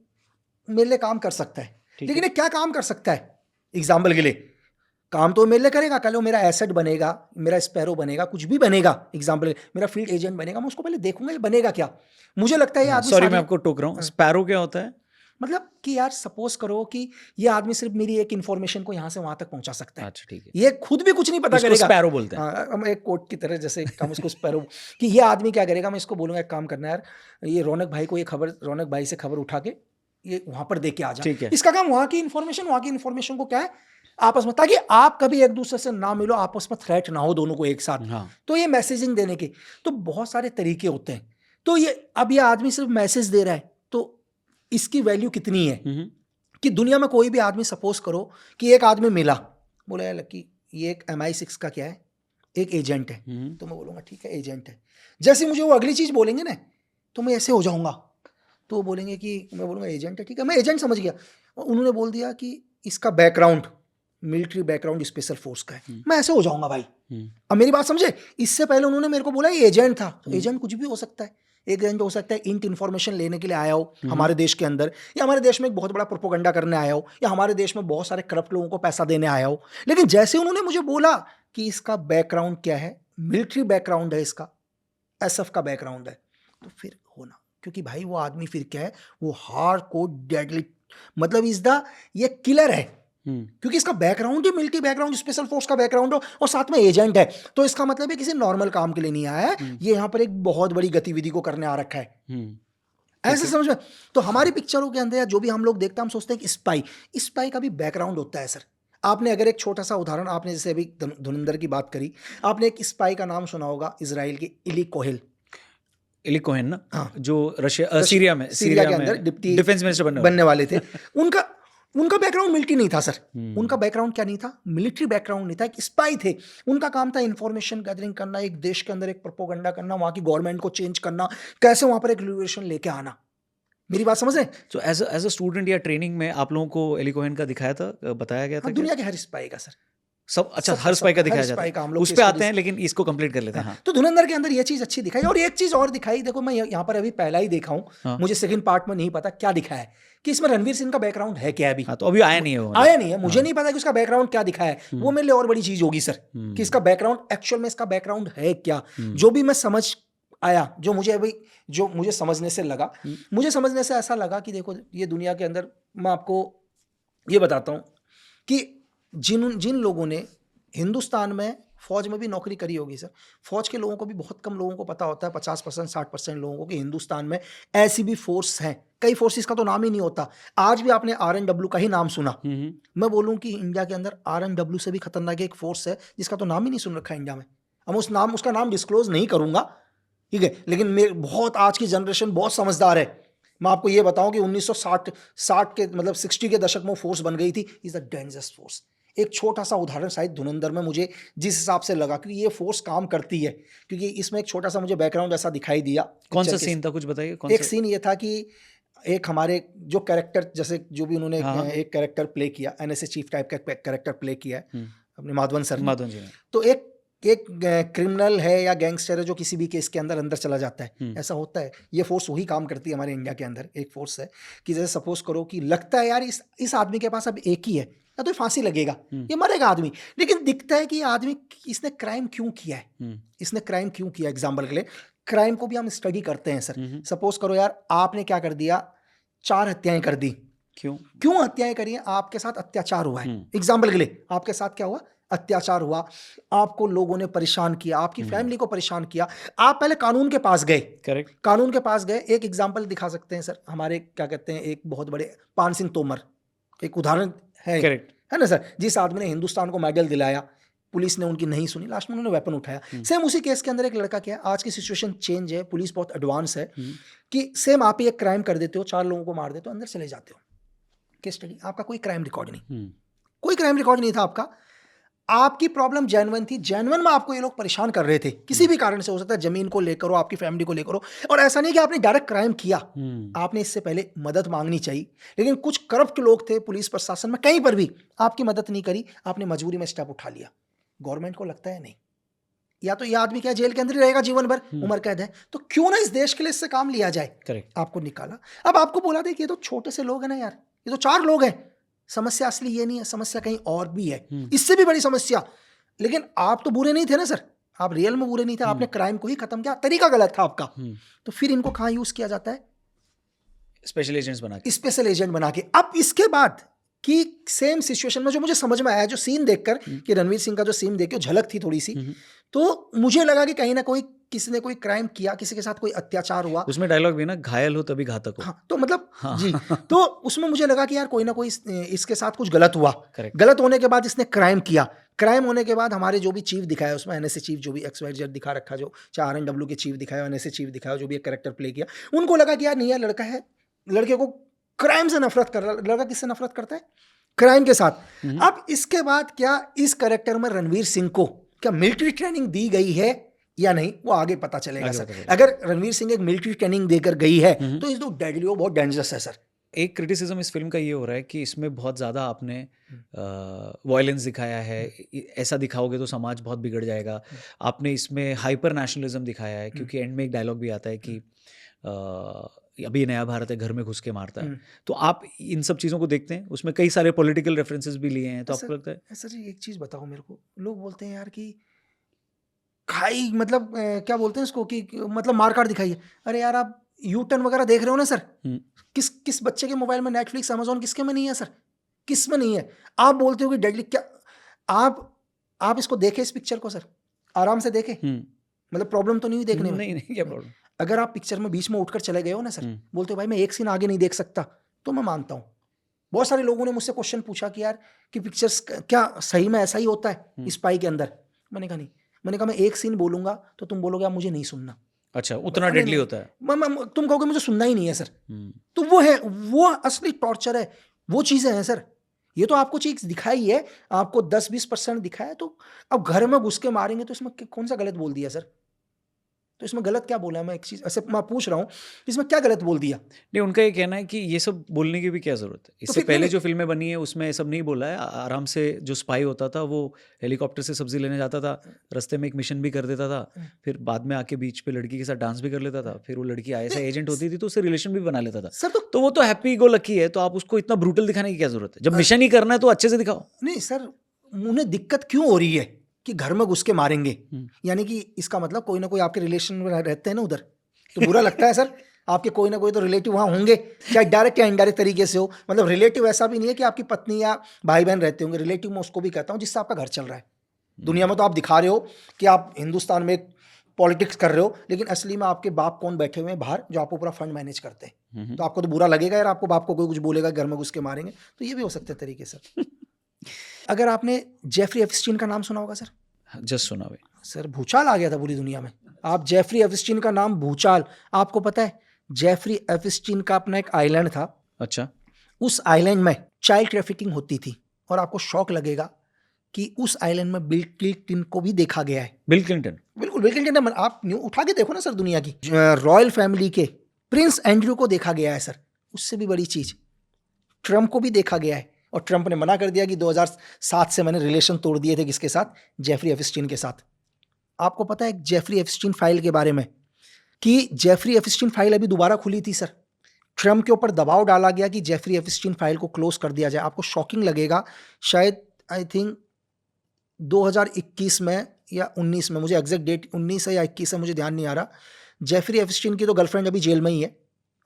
मेरे लिए काम कर सकता है, लेकिन ये क्या काम कर सकता है, एग्जांपल के लिए काम तो मेरे लिए करेगा, कल वो मेरा एसेट बनेगा, मेरा स्पैरो बनेगा, कुछ भी बनेगा, एग्जांपल मेरा फील्ड एजेंट बनेगा, मैं उसको पहले देखूंगा ये बनेगा क्या। मुझे लगता है ये आदमी, सॉरी मैं आपको टोक रहा हूँ, स्पैरो क्या होता है? मतलब कि यार सपोज करो कि ये आदमी सिर्फ मेरी एक इन्फॉर्मेशन को यहाँ से वहां तक पहुंचा सकता है। अच्छा, ठीक है। ये खुद भी कुछ नहीं पता करेगा। स्पैरो बोलते हैं। हाँ, हम एक कोट की तरह, जैसे हम उसको स्पैरो कि ये आदमी क्या करेगा, मैं इसको बोलूंगा एक काम करना यार, ये रौनक भाई को रौनक भाई से खबर उठा के ये वहां पर दे के आ जा। ठीक है। इसका काम वहां की इन्फॉर्मेशन को क्या है आपस में, ताकि आप कभी एक दूसरे से ना मिलो, आपस में थ्रेट ना हो दोनों को एक साथ। हाँ। तो ये मैसेजिंग देने के तो बहुत सारे तरीके होते हैं। तो ये अब ये आदमी सिर्फ मैसेज दे रहा है, तो इसकी वैल्यू कितनी है कि दुनिया में कोई भी आदमी, सपोज करो कि एक आदमी मिला, बोला यार लक्की ये एक MI6 का क्या है, एक एजेंट है, तो मैं बोलूँगा ठीक है एजेंट है। जैसे मुझे वो अगली चीज़ बोलेंगे ना, तो मैं ऐसे हो जाऊँगा, तो वो बोलेंगे कि, मैं बोलूँगा एजेंट है, ठीक है मैं एजेंट समझ गया। उन्होंने बोल दिया कि इसका background military background special force का है, मैं ऐसे हो जाऊँगा भाई। अब मेरी बात समझे, इससे पहले उन्होंने मेरे को बोला ये एजेंट था, तो एजेंट कुछ भी हो सकता है। एक एजेंट हो सकता है इंट इन्फॉर्मेशन लेने के लिए आया हो हमारे देश के अंदर, या हमारे देश में एक बहुत बड़ा प्रोपोगंडा करने आया हो, या हमारे देश में बहुत सारे करप्ट लोगों को पैसा देने आया हो। लेकिन जैसे उन्होंने मुझे बोला कि इसका बैकग्राउंड क्या है, मिलिट्री बैकग्राउंड है, इसका SF का बैकग्राउंड है, तो फिर होना, क्योंकि भाई वो आदमी फिर क्या है, वो हार्डकोर डेडली, मतलब ये किलर है, क्योंकि इसका बैकग्राउंड ही मिलिट्री बैकग्राउंड स्पेशल फोर्स का बैकग्राउंड हो और साथ में एजेंट है। तो इसका मतलब है किसी नॉर्मल काम के लिए नहीं आया है, ये यहाँ पर एक बहुत बड़ी गतिविधि को करने आ रखा है। ऐसे समझ में। तो हमारी पिक्चरों के अंदर जो भी हम लोग देखते हैं, हम सोचते हैं कि स्पाई का भी बैकग्राउंड होता है सर। आपने अगर एक छोटा सा उदाहरण, आपने जैसे अभी धुरंधर की बात करी, आपने एक स्पाई का नाम सुना होगा, इजराइल के इली कोहेन ना, हाँ, जो सीरिया के अंदर डिप्टी डिफेंस मिनिस्टर बनने वाले थे। उनका बैकग्राउंड मिलिट्री नहीं था सर। उनका बैकग्राउंड क्या नहीं था, मिलिट्री बैकग्राउंड नहीं था, एक स्पाई थे। उनका काम था इन्फॉर्मेशन गैदरिंग करना, एक देश के अंदर एक प्रोपोगंडा करना, वहाँ की गवर्नमेंट को चेंज करना, कैसे वहाँ पर एक रिवोल्यूशन लेके आना। मेरी बात समझ रहे हैं? तो एज अ स्टूडेंट या ट्रेनिंग में आप लोगों को एली कोहेन का दिखाया था, बताया गया था? दुनिया के हर स्पाई का सर, सब अच्छा, हर स्पाई का दिखाया जाता है, उस पे आते हैं, लेकिन इसको कंप्लीट कर लेते हैं। हाँ। तो धुरंधर के अंदर ये चीज अच्छी दिखाई, और एक चीज और दिखाई, देखो मैं यहाँ पर अभी पहला ही देखा हूँ, हाँ। मुझे सेकंड पार्ट में नहीं पता क्या दिखाया है कि इसमें रणवीर सिंह का बैकग्राउंड है क्या। अभी हाँ, तो अभी आया नहीं है, आया नहीं है, मुझे नहीं पता कि उसका बैकग्राउंड क्या दिखाया है। वो मेरे लिए और बड़ी चीज होगी सर, कि इसका बैकग्राउंड एक्चुअल में इसका बैकग्राउंड है क्या। जो भी मैं समझ आया, जो मुझे समझने से लगा, मुझे समझने से ऐसा लगा कि देखो ये दुनिया के अंदर, मैं आपको ये बताता हूँ कि जिन लोगों ने हिंदुस्तान में फौज में भी नौकरी करी होगी सर, फौज के लोगों को भी बहुत कम लोगों को पता होता है, 50% 60% लोगों को, कि हिंदुस्तान में ऐसी भी फोर्स हैं। कई फोर्सेस का तो नाम ही नहीं होता। आज भी आपने RNW का ही नाम सुना। मैं बोलूं कि इंडिया के अंदर RNW से भी खतरनाक एक फोर्स है जिसका तो नाम ही नहीं सुन रखा है इंडिया में। हम उसका नाम डिस्क्लोज नहीं करूंगा, ठीक है, लेकिन मेरे बहुत आज की जनरेशन बहुत समझदार है। मैं आपको ये बताऊं कि 1960 के मतलब 60 के दशक में फोर्स बन गई थी, इज द डेंजरस फोर्स। एक छोटा सा उदाहरण शायद धुरंधर में मुझे जिस हिसाब से लगा कि ये फोर्स काम करती है, क्योंकि इसमें एक छोटा सा मुझे बैकग्राउंड ऐसा दिखाई दिया। कौन सा सीन था, कुछ बताइए। एक सीन ये था कि एक हमारे जो कैरेक्टर, जैसे जो भी उन्होंने एक कैरेक्टर प्ले किया, एनएसए चीफ टाइप का कैरेक्टर प्ले किया है अपने माधवन सर ने। माधवन जी ने। तो एक क्रिमिनल है या गैंगस्टर है जो किसी भी केस के अंदर चला जाता है, ऐसा होता है। ये फोर्स वही काम करती है हमारे इंडिया के अंदर। एक फोर्स है कि जैसे सपोज करो कि लगता है यार इस आदमी के पास अब एक ही है, या तो फांसी लगेगा, ये मरेगा आदमी, लेकिन दिखता है कि ये आदमी इसने क्राइम क्यों किया है, इसने क्राइम क्यों किया। एग्जाम्पल के लिए क्राइम को भी हम स्टडी करते हैं सर। सपोज करो यार आपने क्या कर दिया, 4 हत्याएं कर दी। क्यों हत्याएं करी हैं? आपके साथ अत्याचार हुआ है। एग्जाम्पल के लिए आपके साथ क्या हुआ, अत्याचार हुआ, आपको लोगों ने परेशान किया, आपकी फैमिली को परेशान किया, आप पहले कानून के पास गए। करेक्ट। कानून के पास गए। एक एग्जाम्पल दिखा सकते हैं सर, हमारे क्या कहते हैं, एक बहुत बड़े पान सिंह तोमर एक उदाहरण है। करेक्ट है ना सर, जिस आदमी ने हिंदुस्तान को मेडल दिलाया, पुलिस ने उनकी नहीं सुनी, लास्ट में उन्होंने वेपन उठाया। सेम उसी केस के अंदर एक लड़का क्या है, आज की सिचुएशन चेंज है, पुलिस बहुत एडवांस है कि सेम आप ही एक क्राइम कर देते हो, 4 लोगों को मार देते हो, अंदर चले जाते हो। केस स्टडी, आपका कोई क्राइम रिकॉर्ड नहीं, कोई क्राइम रिकॉर्ड नहीं था आपका। आपकी प्रॉब्लम जेन्युइन थी, जेन्युइन में आपको ये लोग परेशान कर रहे थे, किसी भी कारण से हो सकता है, जमीन को लेकर हो, आपकी फैमिली को लेकर हो। और ऐसा नहीं कि आपने डायरेक्ट क्राइम किया, आपने इससे पहले मदद मांगनी चाहिए, लेकिन कुछ करप्ट लोग थे पुलिस प्रशासन में, कहीं पर भी आपकी मदद नहीं करी, आपने मजबूरी में स्टेप उठा लिया। गवर्नमेंट को लगता है नहीं, या तो ये आदमी क्या जेल के अंदर ही रहेगा जीवन भर, उम्र कैद है, तो क्यों ना इस देश के लिए इससे काम लिया जाए। करेक्ट। आपको निकाला, अब आपको बोला दे कि ये तो छोटे से लोग हैं ना यार, ये तो 4 लोग हैं। समस्या असली ये नहीं है, समस्या कहीं और भी है, इससे भी बड़ी समस्या। लेकिन आप तो बुरे नहीं थे ना सर, आप रियल में बुरे नहीं थे, आपने क्राइम को ही खत्म किया, तरीका गलत था आपका। तो फिर इनको कहाँ यूज किया जाता है, स्पेशल एजेंट्स बना के। स्पेशल एजेंट बना के। अब इसके बाद कि सेम सिचुएशन में जो मुझे समझ में आया, जो सीन देखकर कि रणवीर सिंह का जो सीन देख के झलक थी थोड़ी सी, तो मुझे लगा कि कहीं ना कोई किसी ने कोई क्राइम किया, किसी के साथ कोई अत्याचार हुआ। उसमें डायलॉग भी ना, घायल हो तभी घातक हो। हाँ, तो मतलब जी, तो उसमें मुझे लगा कि यार कोई ना कोई इसके साथ कुछ गलत हुआ। गलत होने के बाद इसने क्राइम किया, क्राइम होने के बाद हमारे जो भी चीफ दिखाया उसमें, एनएसए चीफ जो भी XYZ दिखा रखा, जो चाहे RNW के चीफ दिखाया, एनएसए चीफ दिखाया, जो भी एक कैरेक्टर प्ले किया, उनको लगा कि यार नहीं यार लड़का है, लड़के को क्राइम से नफरत कर रहा। लड़का किससे नफरत करता है, क्राइम के साथ। अब इसके बाद क्या इस कैरेक्टर में रणवीर सिंह को क्या मिलिट्री ट्रेनिंग दी गई है या नहीं, वो आगे पता चलेगा सर। अगर रणवीर सिंह एक मिलिट्री ट्रेनिंग देकर गई है तो इस तो डेडली, वो बहुत डेंजरस है सर। एक क्रिटिसिज्म इस फिल्म का ये हो रहा है कि इसमें बहुत ज़्यादा आपने वायलेंस दिखाया है, ऐसा दिखाओगे तो समाज बहुत बिगड़ जाएगा। आपने इसमें हाइपर नेशनलिज्म दिखाया है, क्योंकि एंड में एक डायलॉग भी आता है कि अभी नया भारत है, घर में घुस के मारता है। तो आप इन सब चीज़ों को देखते हैं, उसमें कई सारे पॉलिटिकल रेफरेंसेस भी लिए हैं, तो आपको लगता है? सर जी एक चीज़ बताओ मेरे को, लोग बोलते हैं यार कि खाई मतलब क्या बोलते हैं इसको, कि मतलब मारकाट दिखाइए। अरे यार आप U-turn वगैरह देख रहे हो ना सर, किस बच्चे के मोबाइल में नेटफ्लिक्स, अमेजोन, किसके में नहीं है सर, किस में नहीं है? आप बोलते हो कि डेडली, क्या आप इसको देखे, इस पिक्चर को सर आराम से देखे, मतलब प्रॉब्लम तो नहीं हुई देखने में? नहीं, क्या प्रॉब्लम? अगर आप पिक्चर में बीच में उठकर चले गए हो ना सर, बोलते हो भाई मैं एक सीन आगे नहीं देख सकता, तो मैं मानता हूँ। बहुत सारे लोगों ने मुझसे क्वेश्चन पूछा कि यार कि पिक्चर्स क्या सही में ऐसा ही होता है स्पाई के अंदर? मैंने कहा नहीं, मैंने कहा मैं एक सीन बोलूंगा तो तुम बोलोगे आप मुझे नहीं सुनना। अच्छा, उतना डेडली होता है? तुम कहोगे मुझे सुनना ही नहीं है सर। तो वो है, वो असली टॉर्चर है, वो चीज़ें हैं सर। ये तो आपको चीज दिखाई है, आपको 10-20% दिखाया है, तो अब घर में घुस के मारेंगे तो इसमें कौन सा गलत बोल दिया सर? तो इसमें गलत क्या बोला है? मैं एक चीज ऐसे मैं पूछ रहा हूँ, इसमें क्या गलत बोल दिया? नहीं, उनका ये कहना है कि ये सब बोलने की भी क्या जरूरत है, इससे पहले जो फिल्में बनी है उसमें सब नहीं बोला है। आराम से जो स्पाई होता था वो हेलीकॉप्टर से सब्जी लेने जाता था, रास्ते में एक मिशन भी कर देता था, फिर बाद में आके बीच पे लड़की के साथ डांस भी कर लेता था, फिर वो लड़की ISI एजेंट होती थी तो उससे रिलेशन भी बना लेता था सर। तो वो तो हैप्पी गो लकी है, तो आप उसको इतना ब्रूटल दिखाने की क्या जरूरत है? जब मिशन ही करना है तो अच्छे से दिखाओ। नहीं सर, उन्हें दिक्कत क्यों हो रही है कि घर में घुस के मारेंगे? यानी कि इसका मतलब कोई ना कोई आपके रिलेशन में रहते हैं ना उधर, तो बुरा लगता है सर। आपके कोई ना कोई तो रिलेटिव वहाँ होंगे, चाहे डायरेक्ट या इनडायरेक्ट तरीके से हो। मतलब रिलेटिव ऐसा भी नहीं है कि आपकी पत्नी या भाई बहन रहते होंगे, रिलेटिव में उसको भी कहता हूँ जिससे आपका घर चल रहा है। दुनिया में तो आप दिखा रहे हो कि आप हिंदुस्तान में पॉलिटिक्स कर रहे हो, लेकिन असली में आपके बाप कौन बैठे हुए हैं बाहर जो आपको पूरा फंड मैनेज करते हैं। तो आपको तो बुरा लगेगा यार, आपको बाप को कोई कुछ बोलेगा घर में घुस के मारेंगे, तो ये भी हो सकते हैं तरीके से। अगर आपने जेफरी एप्स्टीन का नाम सुना होगा सर? जस्ट सुना भाई सर, भूचाल आ गया था पूरी दुनिया में। आप जेफरी एफस्टीन का नाम भूचाल, आपको पता है जेफरी एफस्टीन का अपना एक आइलैंड था, अच्छा, उस आइलैंड में चाइल्ड ट्रैफिकिंग होती थी, और आपको शौक लगेगा कि उस आइलैंड में बिल क्लिंटन को भी देखा गया है। Bill Clinton? बिल्कुल, बिल क्लिंटन, आप न्यू उठा के देखो ना सर, दुनिया की रॉयल फैमिली के प्रिंस एंड्रयू को देखा गया है सर। उससे भी बड़ी चीज, ट्रम्प को भी देखा गया है, और ट्रम्प ने मना कर दिया कि 2007 से मैंने रिलेशन तोड़ दिए थे, किसके साथ? जेफरी एफस्टीन के साथ। आपको पता है जेफरी एफस्टीन फाइल के बारे में कि जेफरी एफस्टीन फाइल अभी दोबारा खुली थी सर। ट्रम्प के ऊपर दबाव डाला गया कि जेफरी एफस्टीन फाइल को क्लोज कर दिया जाए। आपको शॉकिंग लगेगा, शायद आई थिंक 2021 में या 19 में, मुझे एग्जैक्ट डेट 19 है या 21 है, मुझे ध्यान नहीं आ रहा। जेफरी एफस्टीन की तो गर्लफ्रेंड अभी जेल में ही है,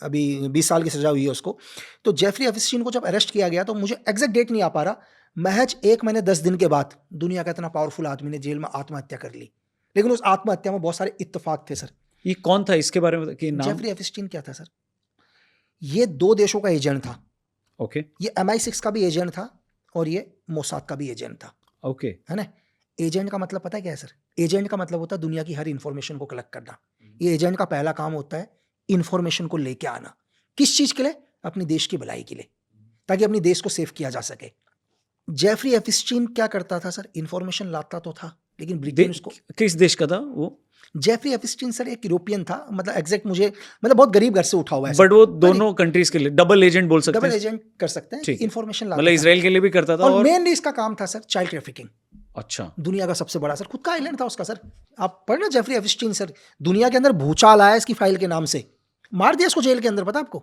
अभी 20 साल की सजा हुई है उसको। तो जेफरी एफस्टीन को जब अरेस्ट किया गया, तो मुझे एग्जैक्ट डेट नहीं आ पा रहा, महज 1 महीने 10 दिन के बाद दुनिया का इतना पावरफुल आदमी ने जेल में आत्महत्या कर ली। लेकिन उस आत्महत्या में बहुत सारे इत्तेफाक थे सर। ये कौन था, इसके बारे में कि नाम? जेफरी एफस्टीन क्या था सर? ये 2 देशों का एजेंट था। ओके, ये MI6 का भी एजेंट था और ये मोसाद का भी एजेंट था। ओके, है ना? एजेंट का मतलब पता है क्या है सर? एजेंट का मतलब होता है दुनिया की हर इंफॉर्मेशन को कलेक्ट करना। ये एजेंट का पहला काम होता है इंफॉर्मेशन को लेके आना। किस चीज के लिए? अपनी देश की भलाई के लिए, ताकि अपनी देश को सेव किया जा सके। जेफरी एफस्टीन क्या करता था सर? इंफॉर्मेशन लाता तो था, लेकिन ब्रिटेन उसको। किस देश का था वो? जेफरी एफस्टीन सर एक यूरोपियन था, मतलब एग्जैक्ट मुझे, मतलब बहुत गरीब घर से उठा हुआ है, बट वो दोनों कंट्रीज के लिए डबल एजेंट बोल सकते डबल हैं। एजेंट कर सकते हैं, ठीक। इंफॉर्मेशन लाता मतलब था। इसराइल के लिए भी करता था, और और मेनली इसका काम था सर चाइल्ड ट्रैफिकिंग। अच्छा, दुनिया का सबसे बड़ा सर, खुद का आइलैंड था उसका सर। आप पढ़ना जेफरी एफस्टीन सर, दुनिया के अंदर भूचाल आया इसकी फाइल के नाम से, मार दिया इसको जेल के अंदर, पता आपको?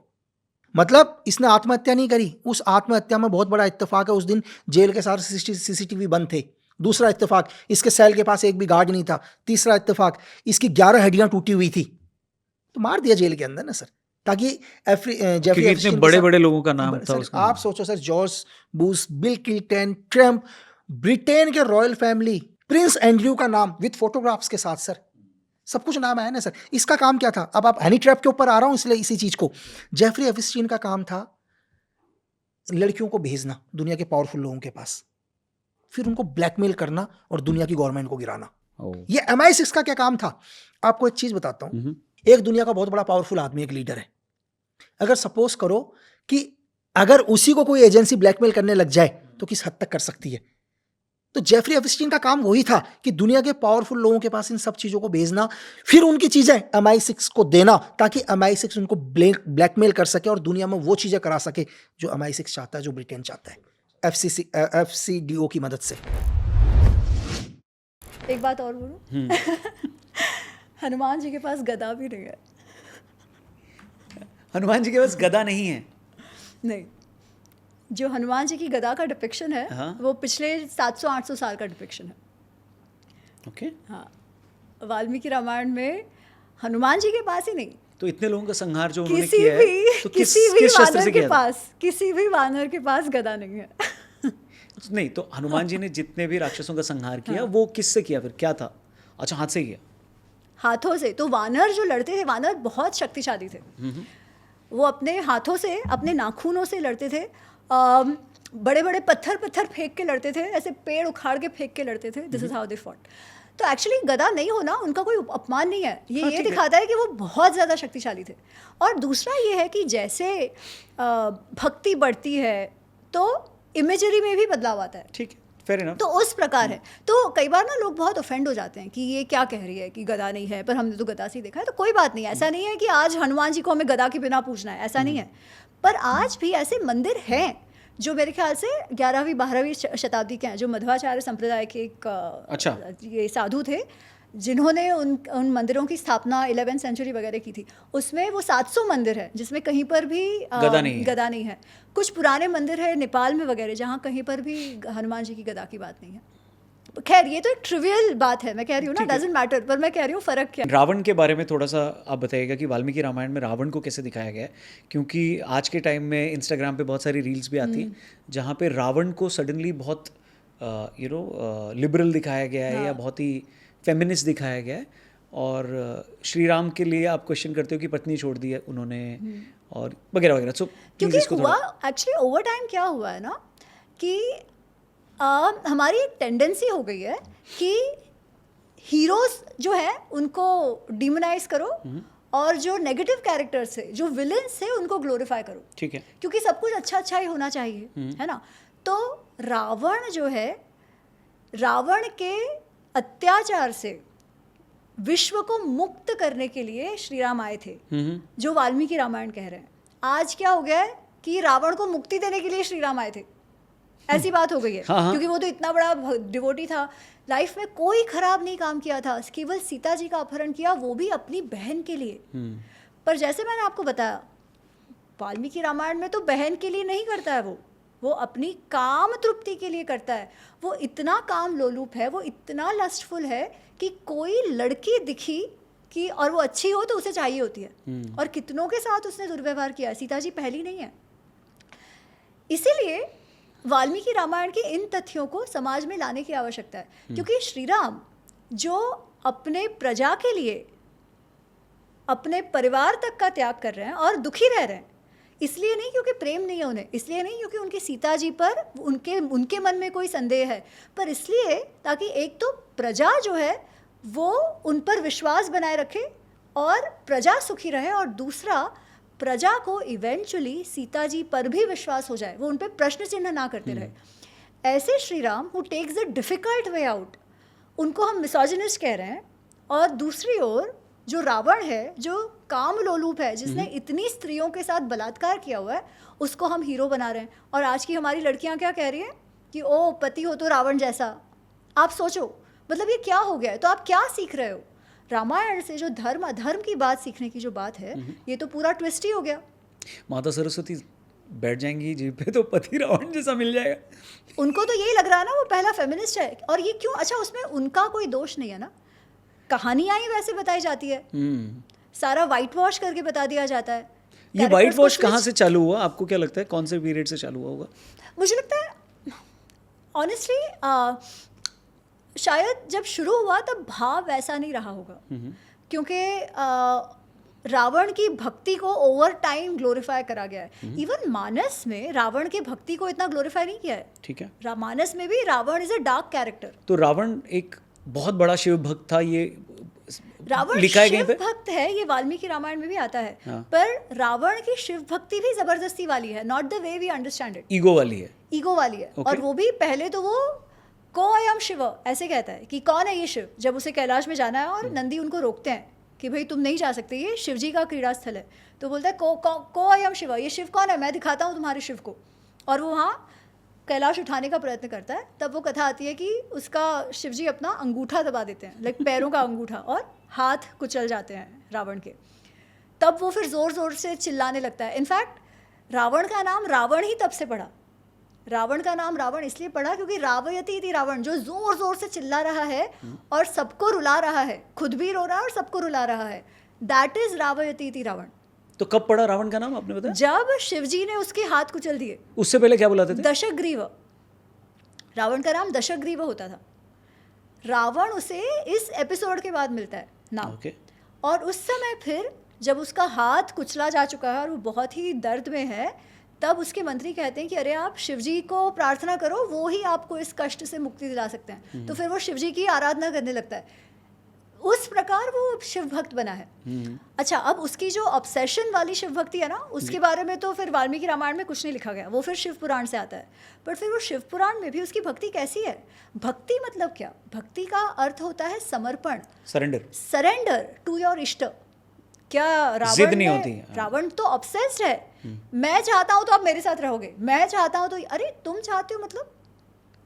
मतलब इसने आत्महत्या नहीं करी, उस आत्महत्या में बहुत बड़ा इत्तेफाक है, उस दिन जेल के सारे CCTV बंद थे। दूसरा इत्तेफाक, इसके सेल के पास एक भी गार्ड नहीं था। तीसरा इत्तेफाक, इसकी 11 हड्डियां टूटी हुई थी, तो मार दिया जेल के अंदर ना सर, ताकि जेफरी इतने बड़े बड़े लोगों का नाम था उसका। आप सोचो sir, George Bush, bill Clinton, Trump, Britain के रॉयल फैमिली, प्रिंस एंड्रयू का नाम विद फोटोग्राफ्स के साथ सर, सब कुछ नाम है ना सर। इसका काम क्या था? अब आप हनी ट्रैप के ऊपर आ रहा हूं इसलिए इसी चीज को। जेफरी एफस्टीन का काम था लड़कियों को भेजना दुनिया के पावरफुल लोगों के पास, फिर उनको ब्लैकमेल करना और दुनिया की गवर्नमेंट को गिराना। ये MI6 का क्या काम था? आपको एक चीज बताता हूं। एक दुनिया का बहुत बड़ा पावरफुल आदमी, एक लीडर है, अगर सपोज करो कि अगर उसी को कोई एजेंसी ब्लैकमेल करने लग जाए तो किस हद तक कर सकती है। तो जेफरी एफस्टीन का काम वही था कि दुनिया के पावरफुल लोगों के पास इन सब चीजों को भेजना, फिर उनकी चीजें MI6 को देना, ताकि MI6 उनको ब्लैकमेल कर सके और दुनिया में वो चीजें करा सके जो MI6 चाहता है, जो ब्रिटेन चाहता है, FCDO की मदद से। एक बात और बोलूं, हनुमान जी के पास गदा भी नहीं है। हनुमान जी के पास गदा नहीं है? नहीं, जो हनुमान जी की गदा का डिपिक्शन है, हाँ। वो पिछले 700-800 साल का डिपिक्शन है। ओके, हाँ, वाल्मीकि रामायण में हनुमान जी के पास ही नहीं, तो इतने लोगों का संहार जो उन्होंने किसी किया है, भी तो किसी भी किस शस्त्र वानर से के किया था? पास, किसी भी वानर के पास गदा नहीं है। नहीं, तो हनुमान जी ने जितने भी राक्षसों का संहार किया, वो किससे किया फिर? क्या था? अच्छा, हाथ से किया? हाथों से। तो वानर जो लड़ते थे, वानर बहुत शक्तिशाली थे। वो अपने हाथों से, अपने नाखूनों से लड़ते थे। बड़े बड़े पत्थर फेंक के लड़ते थे, ऐसे पेड़ उखाड़ के फेंक के लड़ते थे। This is how they fought. तो एक्चुअली गदा नहीं होना उनका कोई अपमान नहीं है, ये दिखाता है कि वो बहुत ज़्यादा शक्तिशाली थे। और दूसरा ये है कि जैसे भक्ति बढ़ती है तो इमेजरी में भी बदलाव आता है। ठीक है, फेयर इनफ। तो उस प्रकार है। तो कई बार ना लोग बहुत ऑफेंड हो जाते हैं कि ये क्या कह रही है कि गदा नहीं है, पर हमने तो गदा से ही देखा है। तो कोई बात नहीं, ऐसा नहीं है कि आज हनुमान जी को हमें गदा के बिना पूछना है, ऐसा नहीं है। पर आज भी ऐसे मंदिर हैं जो मेरे ख्याल से 11वीं 12वीं शताब्दी के हैं, जो मध्वाचार्य संप्रदाय के एक अच्छा, ये साधु थे जिन्होंने उन मंदिरों की स्थापना 11th सेंचुरी वगैरह की थी। उसमें वो 700 मंदिर है जिसमें कहीं पर भी गदा नहीं है। कुछ पुराने मंदिर है नेपाल में वगैरह जहाँ कहीं पर भी हनुमान जी की गदा की बात नहीं है। खैर ये तो एक ट्रिवियल बात है, मैं कह रही हूँ ना, डजंट मैटर, पर मैं कह रही हूँ फर्क क्या। रावण के बारे में थोड़ा सा आप बताइएगा कि वाल्मीकि रामायण में रावण को कैसे दिखाया गया है, क्योंकि आज के टाइम में इंस्टाग्राम पे बहुत सारी रील्स भी आती हैं जहाँ पे रावण को सडनली बहुत लिबरल दिखाया गया है, या बहुत ही फेमिनिस्ट दिखाया गया है। और श्री राम के लिए आप क्वेश्चन करते हो कि पत्नी छोड़ दी है उन्होंने, और वगैरह वगैरह। सो क्योंकि हुआ एक्चुअली ओवर टाइम क्या हुआ है ना कि हमारी एक टेंडेंसी हो गई है कि हीरोज जो है उनको डिमोनाइज करो और जो नेगेटिव कैरेक्टर्स है, जो विलेंस है, उनको ग्लोरीफाई करो, ठीक है। क्योंकि सब कुछ अच्छा अच्छा ही होना चाहिए, है ना। तो रावण जो है, रावण के अत्याचार से विश्व को मुक्त करने के लिए श्री राम आए थे, जो वाल्मीकि रामायण कह रहे हैं। आज क्या हो गया है कि रावण को मुक्ति देने के लिए श्री राम आए थे, ऐसी बात हो गई है। हाँ, हाँ। क्योंकि वो तो इतना बड़ा डिवोटी था, लाइफ में कोई खराब नहीं काम किया था, केवल सीता जी का अपहरण किया, वो भी अपनी बहन के लिए। पर जैसे मैंने आपको बताया, वाल्मीकि रामायण में तो बहन के लिए नहीं करता है, वो अपनी काम तृप्ति के लिए करता है। वो इतना काम लोलुप है, वो इतना लस्टफुल है कि कोई लड़की दिखी कि और वो अच्छी हो तो उसे चाहिए होती है, और कितनों के साथ उसने दुर्व्यवहार किया। सीता जी पहली नहीं है। इसीलिए वाल्मीकि रामायण के इन तथ्यों को समाज में लाने की आवश्यकता है, क्योंकि श्री राम जो अपने प्रजा के लिए अपने परिवार तक का त्याग कर रहे हैं और दुखी रह रहे हैं, इसलिए नहीं क्योंकि प्रेम नहीं है उन्हें, इसलिए नहीं क्योंकि उनकी सीता जी पर उनके मन में कोई संदेह है, पर इसलिए ताकि एक तो प्रजा जो है वो उन पर विश्वास बनाए रखे और प्रजा सुखी रहे, और दूसरा प्रजा को इवेंचुअली सीता जी पर भी विश्वास हो जाए, वो उन पर प्रश्न चिन्ह ना करते रहे। ऐसे Shri Ram who takes the difficult way out, उनको हम मिसोजिनिस्ट कह रहे हैं। और दूसरी ओर जो रावण है, जो काम लोलूप है, जिसने इतनी स्त्रियों के साथ बलात्कार किया हुआ है, उसको हम हीरो बना रहे हैं। और आज की हमारी लड़कियां क्या कह रही हैं कि ओ पति हो तो रावण जैसा। आप सोचो, मतलब ये क्या हो गया है? तो आप क्या सीख रहे हो? रामायण से जो धर्म अधर्म की बात सीखने की जो बात है, ये तो पूरा ट्विस्ट ही हो गया। माता सरस्वती बैठ जाएंगी जीप पे तो पति रावण जैसा मिल जाएगा। उनको तो यही लग रहा है ना, वो पहला फेमिनिस्ट है। और ये क्यों? अच्छा, उसमें उनका कोई दोष नहीं है ना, कहानियां ही वैसे बताई जाती है, सारा वाइट वॉश करके बता दिया जाता है। ये वाइट वॉश कहाँ से चालू हुआ? आपको क्या लगता है कौन से पीरियड से चालू हुआ होगा? मुझे लगता है ऑनेस्टली शायद जब शुरू हुआ तब भाव वैसा नहीं रहा होगा, क्योंकि रावण की भक्ति को ओवर टाइम ग्लोरीफाई करा गया है। इवन मानस में रावण की भक्ति को इतना ग्लोरीफाई नहीं किया है। ठीक है। मानस में भी Ravan is a dark character. तो रावण एक बहुत बड़ा शिव भक्त था, ये रावण लिखा है कहीं शिव पे? भक्त है, ये वाल्मीकि रामायण में भी आता है। हाँ। पर रावण की शिव भक्ति भी जबरदस्ती वाली है, not the way we understand it. Ego वाली है। ईगो वाली है। Okay. और वो भी पहले तो वो को अयम शिव ऐसे कहता है कि कौन है ये शिव, जब उसे कैलाश में जाना है और नंदी उनको रोकते हैं कि भाई तुम नहीं जा सकते, ये शिव जी का क्रीड़ा स्थल है। तो बोलता है को अयम शिव, ये शिव कौन है, मैं दिखाता हूँ तुम्हारे शिव को। और वो वहाँ कैलाश उठाने का प्रयत्न करता है। तब वो कथा आती है कि उसका शिवजी अपना अंगूठा दबा देते हैं, लाइक पैरों का अंगूठा, और हाथ कुचल जाते हैं रावण के। तब वो फिर ज़ोर ज़ोर से चिल्लाने लगता है। इनफैक्ट रावण का नाम रावण ही तब से पड़ा। रावण का नाम रावण इसलिए पड़ा क्योंकि रावयती थी रावण, जो ज़ोर ज़ोर से चिल्ला रहा है और सबको रुला रहा है, खुद भी रो रहा है और सबको रुला रहा है। दैट इज़ रावयती थी रावण। तो कब पड़ा रावण का नाम, आपने बताया? जब शिवजी ने उसके हाथ कुचल दिए। उससे पहले क्या बुलाते थे? दशग्रीव। रावण का नाम दशग्रीव होता था। रावण उसे इस एपिसोड के बाद मिलता है नाम। ओके। और उस समय फिर जब उसका हाथ कुचला जा चुका है और वो बहुत ही दर्द में है, तब उसके मंत्री कहते हैं कि अरे आप शिवजी को प्रार्थना करो, वो ही आपको इस कष्ट से मुक्ति दिला सकते हैं। तो फिर वो शिवजी की आराधना करने लगता है। उस प्रकार वो शिव भक्त बना है। अच्छा, अब उसकी जो ऑब्सेशन वाली शिव भक्ति है ना, उसके बारे में तो फिर वाल्मीकि रामायण में कुछ नहीं लिखा गया, वो फिर शिव पुराण से आता है। पर फिर वो शिव पुराण में भी उसकी भक्ति कैसी है? भक्ति मतलब क्या? भक्ति का अर्थ होता है समर्पण, सरेंडर टू योर इष्ट। क्या जिद रावण नहीं होती। रावण तो ऑब्सेस्ड है। मैं चाहता हूं तो आप मेरे साथ रहोगे, मैं चाहता हूं तो, अरे तुम चाहते हो मतलब।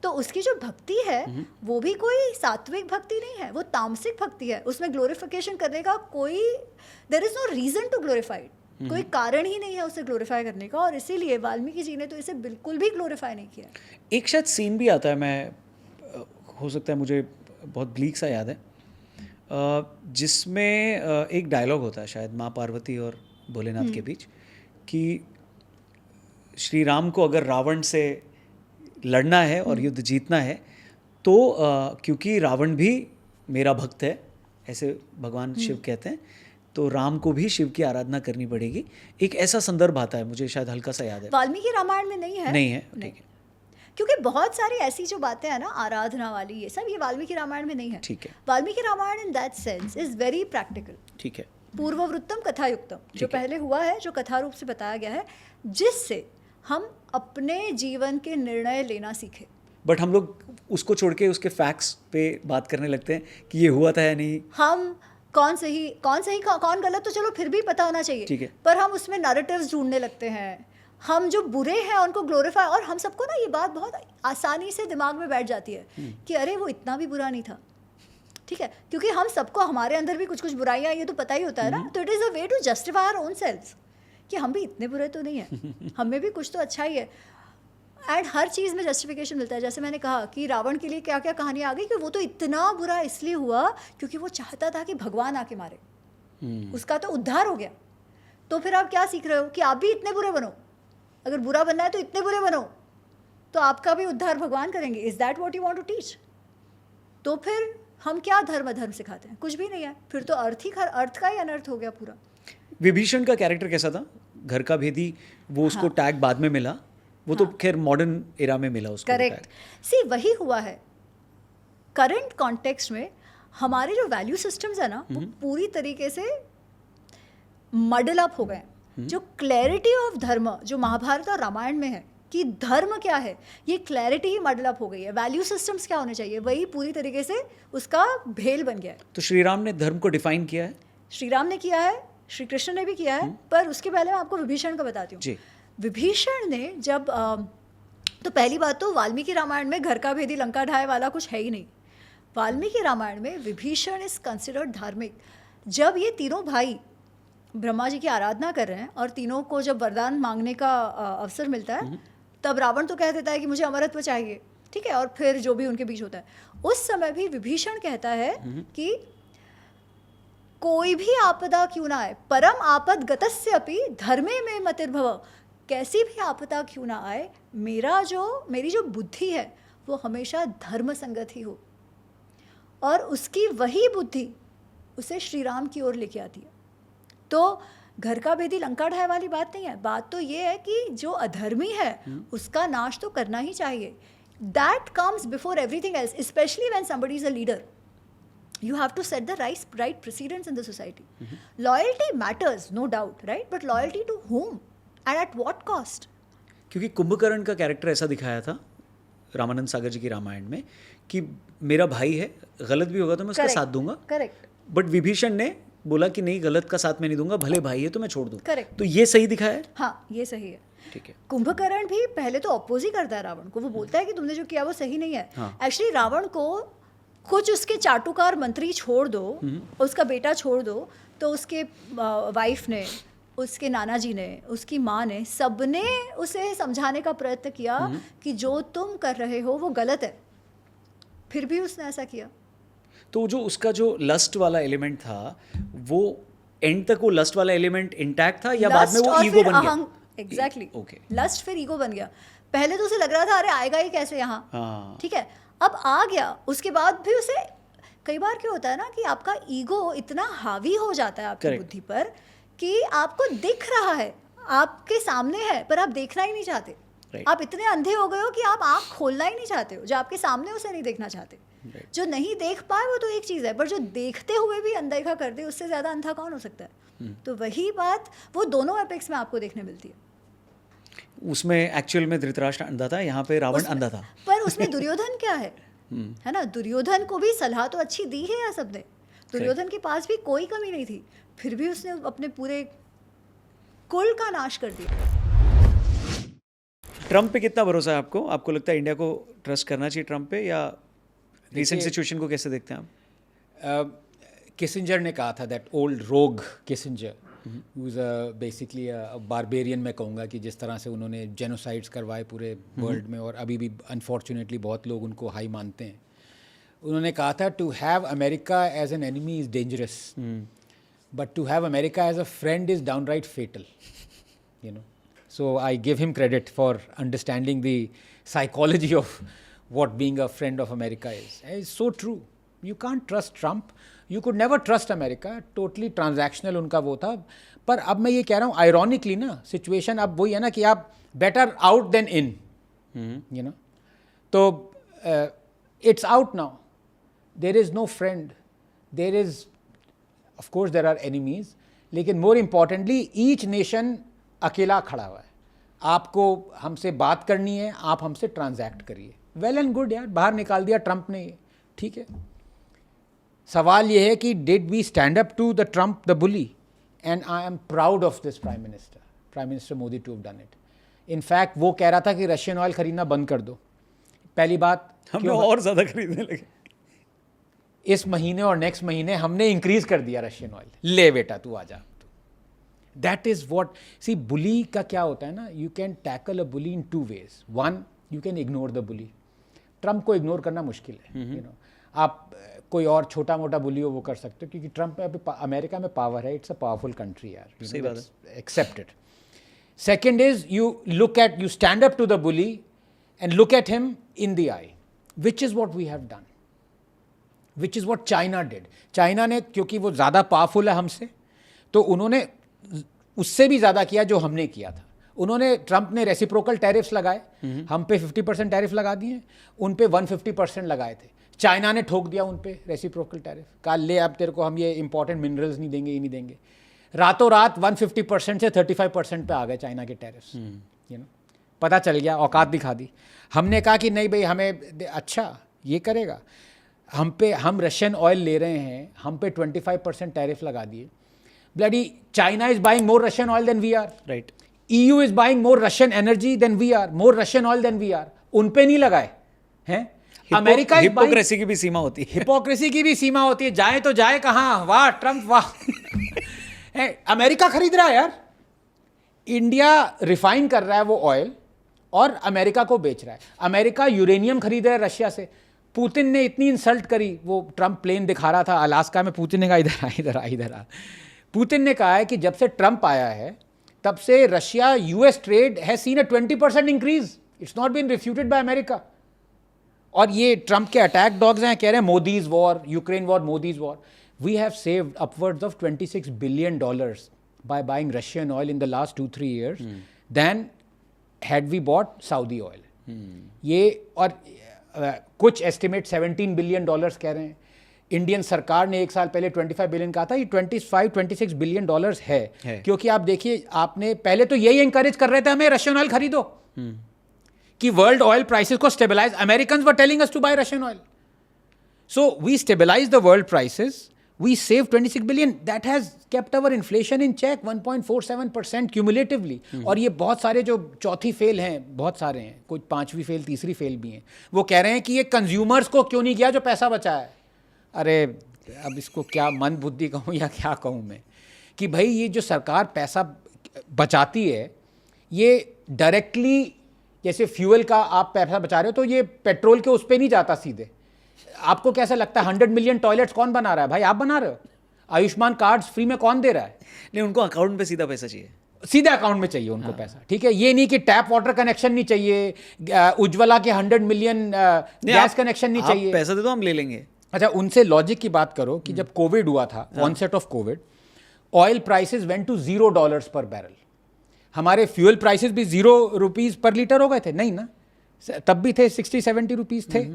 तो उसकी जो भक्ति है वो भी कोई सात्विक भक्ति नहीं है, वो तामसिक भक्ति है। उसमें ग्लोरिफिकेशन करने का कोई, there is no reason to glorify, कोई कारण ही नहीं है उसे ग्लोरीफाई करने का। और इसीलिए वाल्मीकि जी ने तो इसे बिल्कुल भी ग्लोरीफाई नहीं किया। एक शायद सीन भी आता है, मैं हो सकता है मुझे बहुत ब्लीक सा याद है, जिसमें एक डायलॉग होता है शायद माँ पार्वती और भोलेनाथ के बीच, कि श्री राम को अगर रावण से लड़ना है और युद्ध जीतना है तो क्योंकि रावण भी मेरा भक्त है, ऐसे भगवान शिव कहते हैं, तो राम को भी शिव की आराधना करनी पड़ेगी। एक ऐसा संदर्भ आता है, मुझे शायद हल्का सा याद है। वाल्मीकि रामायण में नहीं है। नहीं है, ठीक है। क्योंकि बहुत सारी ऐसी जो बातें हैं ना, आराधना वाली, ये सब, ये वाल्मीकि रामायण में नहीं है. ठीक है. Valmiki Ramayan in that sense is very practical. ठीक है. पूर्ववृत्तम कथायुक्तम, जो पहले हुआ है, जो कथा रूप से बताया गया है, जिससे हम अपने जीवन के निर्णय लेना सीखें. बट हम लोग उसको छोड़ के उसके फैक्ट्स पे बात करने लगते हैं कि ये हुआ था या नहीं. हम कौन सही कौन गलत तो चलो फिर भी पता होना चाहिए. ठीक है. पर हम उसमें नैरेटिव्स ढूंढने लगते हैं. हम जो बुरे हैं उनको ग्लोरीफाई, और हम सबको ना ये बात बहुत आसानी से दिमाग में बैठ जाती है कि अरे वो इतना भी बुरा नहीं था. ठीक है, क्योंकि हम सबको हमारे अंदर भी कुछ कुछ बुराइयां, ये तो पता ही होता है ना. तो it is a way to justify our own selves कि हम भी इतने बुरे तो नहीं हैं, हमें भी कुछ तो अच्छा ही है. एंड हर चीज़ में जस्टिफिकेशन मिलता है. जैसे मैंने कहा कि रावण के लिए क्या क्या कहानी आ गई कि वो तो इतना बुरा इसलिए हुआ क्योंकि वो चाहता था कि भगवान आके मारे. उसका तो उद्धार हो गया. तो फिर आप क्या सीख रहे हो कि आप भी इतने बुरे बनो. अगर बुरा बनना है तो इतने बुरे बनो, तो आपका भी उद्धार भगवान करेंगे. Is that what you want to teach? तो फिर हम क्या धर्म सिखाते हैं? कुछ भी नहीं है. फिर तो अर्थ का ही अनर्थ हो गया पूरा. विभीषण का कैरेक्टर कैसा था? घर का भेदी, वो उसको टैग बाद में मिला, वो तो खैर मॉडर्न एरा में मिला उसको. करेक्ट. सी, वही हुआ है. करंट कॉन्टेक्स्ट में हमारे जो वैल्यू सिस्टम्स है ना, वो पूरी तरीके से मडल अप हो गए. जो क्लैरिटी ऑफ धर्म जो महाभारत और रामायण में है कि धर्म क्या है, ये क्लैरिटी ही मडल अप हो गई है. वैल्यू सिस्टम्स क्या होने चाहिए, वही पूरी तरीके से उसका भेल बन गया है. तो श्री राम ने धर्म को डिफाइन किया है. श्री राम ने किया है, श्री कृष्ण ने भी किया है. पर उसके पहले मैं आपको विभीषण का बताती हूँ. विभीषण ने जब तो पहली बात तो वाल्मीकि रामायण में घर का भेदी लंका ढाए वाला कुछ है ही नहीं. वाल्मीकि रामायण में विभीषण इज कंसिडर्ड धार्मिक. जब ये तीनों भाई ब्रह्मा जी की आराधना कर रहे हैं और तीनों को जब वरदान मांगने का अवसर मिलता है, तब रावण तो कह देता है कि मुझे अमरत्व चाहिए. ठीक है, और फिर जो भी उनके बीच होता है, उस समय भी विभीषण कहता है कि कोई भी आपदा क्यों ना आए, परम आपद गतस्य अपि धर्मे में मतिर्भव. कैसी भी आपदा क्यों ना आए, मेरी जो बुद्धि है वो हमेशा धर्म संगत ही हो. और उसकी वही बुद्धि उसे श्री राम की ओर लेके आती है. तो घर का भेदी लंका ढाए वाली बात नहीं है. बात तो ये है कि जो अधर्मी है उसका नाश तो करना ही चाहिए. That comes before everything else, specially when somebody is a leader. You have to set the right precedents in the society. Loyalty matters, no doubt, right? But loyalty to whom and at what cost? क्योंकि कुंभकर्ण का character ऐसा दिखाया था रामानंद सागर जी की रामायण में कि मेरा भाई है, गलत भी होगा तो मैं उसका साथ दूंगा. करेक्ट. बट विभीषण ने बोला कि नहीं, गलत का साथ मैं नहीं दूंगा, भले भाई है तो मैं छोड़ दूँ. करेक्ट. तो ये सही दिखाया है. हाँ, ये सही है. ठीक है. कुंभकर्ण भी पहले तो अपोज ही करता है रावण को. वो बोलता है कि तुमने जो किया वो सही नहीं है. एक्चुअली रावण को कुछ उसके चाटुकार मंत्री छोड़ दो, उसका बेटा छोड़ दो, तो उसके वाइफ ने, उसके नाना जी ने, उसकी माँ ने, सबने उसे समझाने का प्रयत्न किया कि जो तुम कर रहे हो वो गलत है. फिर भी उसने ऐसा किया. तो जो उसका जो लस्ट वाला एलिमेंट था, वो एंड तक वो लस्ट वाला एलिमेंट इंटैक्ट था या बाद में वो ईगो बन गया? एग्जैक्टली. ओके. लस्ट फिर ईगो बन गया. पहले तो उसे लग रहा था अरे आएगा ही कैसे यहाँ. ठीक है, अब आ गया. उसके बाद भी उसे, कई बार क्या होता है ना कि आपका ईगो इतना हावी हो जाता है आपकी बुद्धि पर कि आपको दिख रहा है, आपके सामने है, पर आप देखना ही नहीं चाहते. आप इतने अंधे हो गए हो कि आप आँख खोलना ही नहीं चाहते हो. जो आपके सामने उसे नहीं देखना चाहते. जो नहीं देख पाए वो तो एक चीज़ है, पर जो देखते हुए भी अनदेखा कर दे, उससे ज़्यादा अंधा कौन हो सकता है. तो वही बात वो दोनों एपिक्स में आपको देखने मिलती है. उसमें एक्चुअल में धृतराष्ट्र अंधा था, यहाँ पे रावण अंधा था. पर उसमें दुर्योधन क्या है ना. दुर्योधन को भी सलाह तो अच्छी दी है यार सबने. दुर्योधन के पास भी कोई कमी नहीं थी, फिर भी उसने अपने पूरे कुल का नाश कर दिया. ट्रम्प पे कितना भरोसा है आपको? आपको लगता है इंडिया को ट्रस्ट करना चाहिए ट्रम्प पे, या रिसेंट सिचुएशन को कैसे देखते हैं आप? किसिंजर ने कहा था, दैट ओल्ड रोग किसिंजर, who's बेसिकली बारबेरियन मैं कहूँगा, कि जिस तरह से उन्होंने जेनोसाइड्स करवाए पूरे वर्ल्ड में, और अभी भी अनफॉर्चुनेटली बहुत लोग उनको हाई मानते हैं. उन्होंने कहा था to have America as an enemy is dangerous, but to have America as a friend is downright fatal. You know, so I give him credit for understanding the psychology of what being a friend of America is. It's so true. You can't trust Trump. You could never trust America. Totally transactional उनका वो था. पर अब मैं ये कह रहा हूँ, ironically ना, situation अब वही है ना कि आप better out than in. You know, तो it's out now, there is no friend, there is of course there are enemies, लेकिन मोर इम्पॉर्टेंटली ईच नेशन अकेला खड़ा हुआ है। आपको हमसे बात करनी है, आप हमसे ट्रांजैक्ट करिए, वेल एंड गुड यार, बाहर निकाल दिया ट्रंप ने, ये ठीक है। सवाल ये है कि did we stand up to the Trump the bully, and I am proud of this prime minister Modi to have done it. In fact वो कह रहा था कि रशियन ऑयल खरीदना बंद कर दो। पहली बात, हम लोग और ज़्यादा खरीदने लगे। इस महीने और नेक्स्ट महीने हमने इंक्रीज कर दिया रशियन ऑयल, ले बेटा तू आ जा। दैट इज वॉट, सी बुली का क्या होता है ना, you can tackle a bully in 2 ways। One, you can ignore the bully. Trump को इग्नोर करना मुश्किल है, यू नो, आप कोई और छोटा मोटा बुली हो वो कर सकते हो, क्योंकि ट्रंप अभी अमेरिका में पावर है, इट्स अ पावरफुल कंट्री यार, सही बात है, accepted. Second is you stand up to the bully and look at him in the eye, which is what we have done, which is what China did. China ने, क्योंकि वो ज़्यादा powerful है हमसे, तो उन्होंने उससे भी ज़्यादा किया जो हमने किया था। उन्होंने, ट्रंप ने रेसिप्रोकल टैरिफ्स लगाए, हम पे 50% टैरिफ लगा दिए, उन पे 150% लगाए थे। चाइना ने ठोक दिया उन पे रेसिप्रोकल टैरिफ, कहा ले अब तेरे को हम ये इंपॉर्टेंट मिनरल्स नहीं देंगे, ये नहीं देंगे। रातों रात 150% से 35% पे आ गए चाइना के टैरिफ्स, यू नो, पता चल गया, औकात दिखा दी। हमने कहा कि नहीं भाई हमें, अच्छा ये करेगा, हम रशियन ऑयल ले रहे हैं, हम पे 25% टैरिफ लगा दिए। Bloody China is buying more Russian oil than we are, right. EU is buying more Russian energy than we are, more Russian oil than we are, उन पे नहीं लगाए हैं। अमेरिका इज बाइंग, हिपोक्रेसी की भी सीमा होती है, हिपोक्रेसी की भी सीमा होती है, जाए तो जाए कहाँ, वाह ट्रंप वाह। अमेरिका खरीद रहा है यार, इंडिया रिफाइन कर रहा है वो ऑयल और अमेरिका को बेच रहा है। अमेरिका यूरेनियम खरीद रहा है रशिया से। पुतिन ने इतनी इंसल्ट करी, वो ट्रंप प्लेन दिखा रहा था अलास्का में, पुतिन ने कहा इधर आ। पुतिन ने कहा है कि जब से ट्रंप आया है तब से Russia US trade has seen a 20% increase, it's not been refuted by America. और ये ट्रंप के अटैक डॉग्स हैं, कह रहे हैं Modi's war, Ukraine war, Modi's war. We have saved upwards of $26 billion by buying Russian oil in the last 2-3 years than had we bought Saudi oil. ये और कुछ एस्टिमेट $17 billion कह रहे हैं। इंडियन सरकार ने एक साल पहले 25 बिलियन कहा था, ये 25-26 बिलियन डॉलर्स है। क्योंकि आप देखिए, आपने पहले तो यही इंकरेज कर रहे थे हमें रशियन ऑयल खरीदो, कि वर्ल्ड ऑयल प्राइसेस को stabilise, American were telling us to buy Russian oil, so we stabilise the world prices, we saved 26 billion, that has kept our inflation in check, 1.47% cumulatively। और ये बहुत सारे जो चौथी fail हैं, बहुत सारे हैं, कुछ 5वीं फेल, तीसरी फेल भी हैं, वो कह रहे हैं कि ये कंज्यूमर्स को क्यों नहीं किया जो पैसा बचा है। अरे अब इसको क्या मंद बुद्धि कहूँ या क्या कहूँ मैं, कि भाई ये जो सरकार पैसा बचाती है, ये डायरेक्टली, जैसे फ्यूल का आप पैसा बचा रहे हो तो ये पेट्रोल के उस पर नहीं जाता सीधे। आपको कैसा लगता है 100 मिलियन टॉयलेट्स कौन बना रहा है भाई? आप बना रहे हो। आयुष्मान कार्ड्स फ्री में कौन दे रहा है? नहीं, उनको अकाउंट में सीधा पैसा चाहिए, सीधा अकाउंट में चाहिए उनको पैसा, ठीक है। ये नहीं कि टैप वाटर कनेक्शन नहीं चाहिए, उज्ज्वला के 100 मिलियन गैस कनेक्शन नहीं चाहिए, पैसा दे दो हम ले लेंगे। अच्छा, उनसे लॉजिक की बात करो कि जब कोविड हुआ था, onset of Covid, oil prices went to $0 per barrel. हमारे फ्यूल प्राइसेस भी ₹0 पर लीटर हो गए थे, नहीं ना, तब भी थे 60-70 रुपीज़ थे,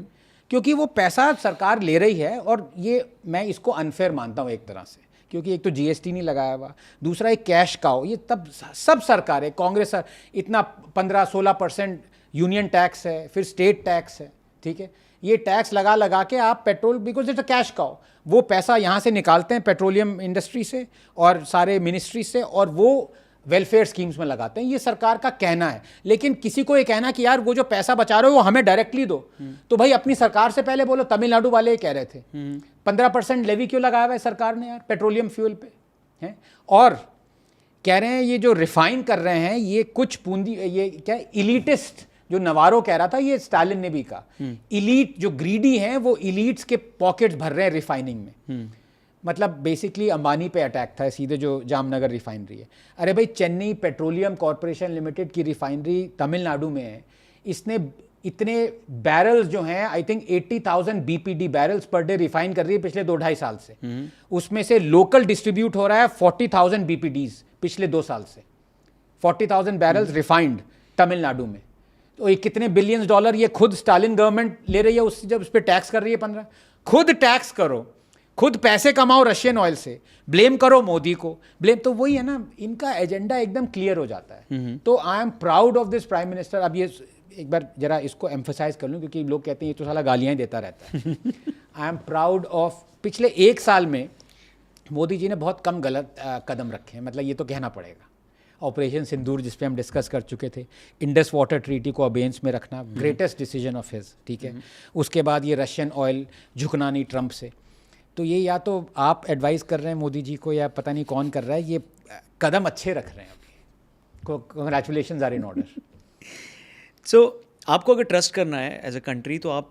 क्योंकि वो पैसा सरकार ले रही है। और ये मैं इसको अनफेयर मानता हूँ एक तरह से, क्योंकि एक तो GST नहीं लगाया हुआ, दूसरा एक कैश काउ, ये तब सब सरकारें, कांग्रेस इतना 15-16% यूनियन टैक्स है, फिर स्टेट टैक्स है, ठीक है, ये टैक्स लगा के आप petrol, because it's a cash cow, वो पैसा यहाँ से निकालते हैं पेट्रोलियम इंडस्ट्री से और सारे मिनिस्ट्री से, और वो वेलफेयर स्कीम्स में लगाते हैं। ये सरकार का कहना है, लेकिन किसी को ये कहना कि यार वो जो पैसा बचा रहे हो वो हमें डायरेक्टली दो, तो भाई अपनी सरकार से पहले बोलो। तमिलनाडु वाले ये कह रहे थे 15% लेवी क्यों लगाया हुआ है सरकार ने यार पेट्रोलियम फ्यूल पे, हैं? और कह रहे हैं ये जो रिफाइन कर रहे हैं, ये कुछ पूंजी, ये क्या इलीटिस्ट, जो नवारो कह रहा था, ये स्टालिन ने भी कहा, इलीट जो ग्रीडी हैं वो इलीट्स के पॉकेट्स भर रहे हैं रिफाइनिंग में। मतलब बेसिकली अंबानी पे अटैक था सीधे, जो जामनगर रिफाइनरी है। अरे भाई, चेन्नई पेट्रोलियम कॉरपोरेशन लिमिटेड की रिफाइनरी तमिलनाडु में है, इसने इतने बैरल्स जो हैं, I think 80,000 BPD barrels per day refine कर रही है पिछले 2-2.5 साल से। उसमें से लोकल डिस्ट्रीब्यूट हो रहा है 40,000 BPDs पिछले 2 साल से, 40,000 बैरल्स रिफाइंड तमिलनाडु में। तो ये कितने बिलियंस डॉलर ये खुद स्टालिन गवर्नमेंट ले रही है उससे, जब उस पर टैक्स कर रही है 15। खुद टैक्स करो, खुद पैसे कमाओ रशियन ऑयल से, ब्लेम करो मोदी को, ब्लेम। तो वही है ना, इनका एजेंडा एकदम क्लियर हो जाता है। तो आई am proud of this prime minister. अब ये एक बार जरा इसको एम्फोसाइज कर लूँ, क्योंकि लोग कहते हैं ये तो साला गालियाँ ही देता रहता है। आई एम प्राउड ऑफ पिछले 1 साल में मोदी जी ने बहुत कम गलत कदम रखे हैं, मतलब ये तो कहना पड़ेगा। ऑपरेशन सिंदूर जिस पे हम डिस्कस कर चुके थे, इंडस वाटर ट्रीटी को अबेंस में रखना, ग्रेटेस्ट डिसीजन ऑफ हिज, ठीक है। उसके बाद ये रशियन ऑयल झुकना नहीं ट्रंप से, तो ये या तो आप एडवाइस कर रहे हैं मोदी जी को या पता नहीं कौन कर रहा है, ये कदम अच्छे रख रहे हैं अभी। Congratulations are in order. So आपको अगर ट्रस्ट करना है एज अ कंट्री तो आप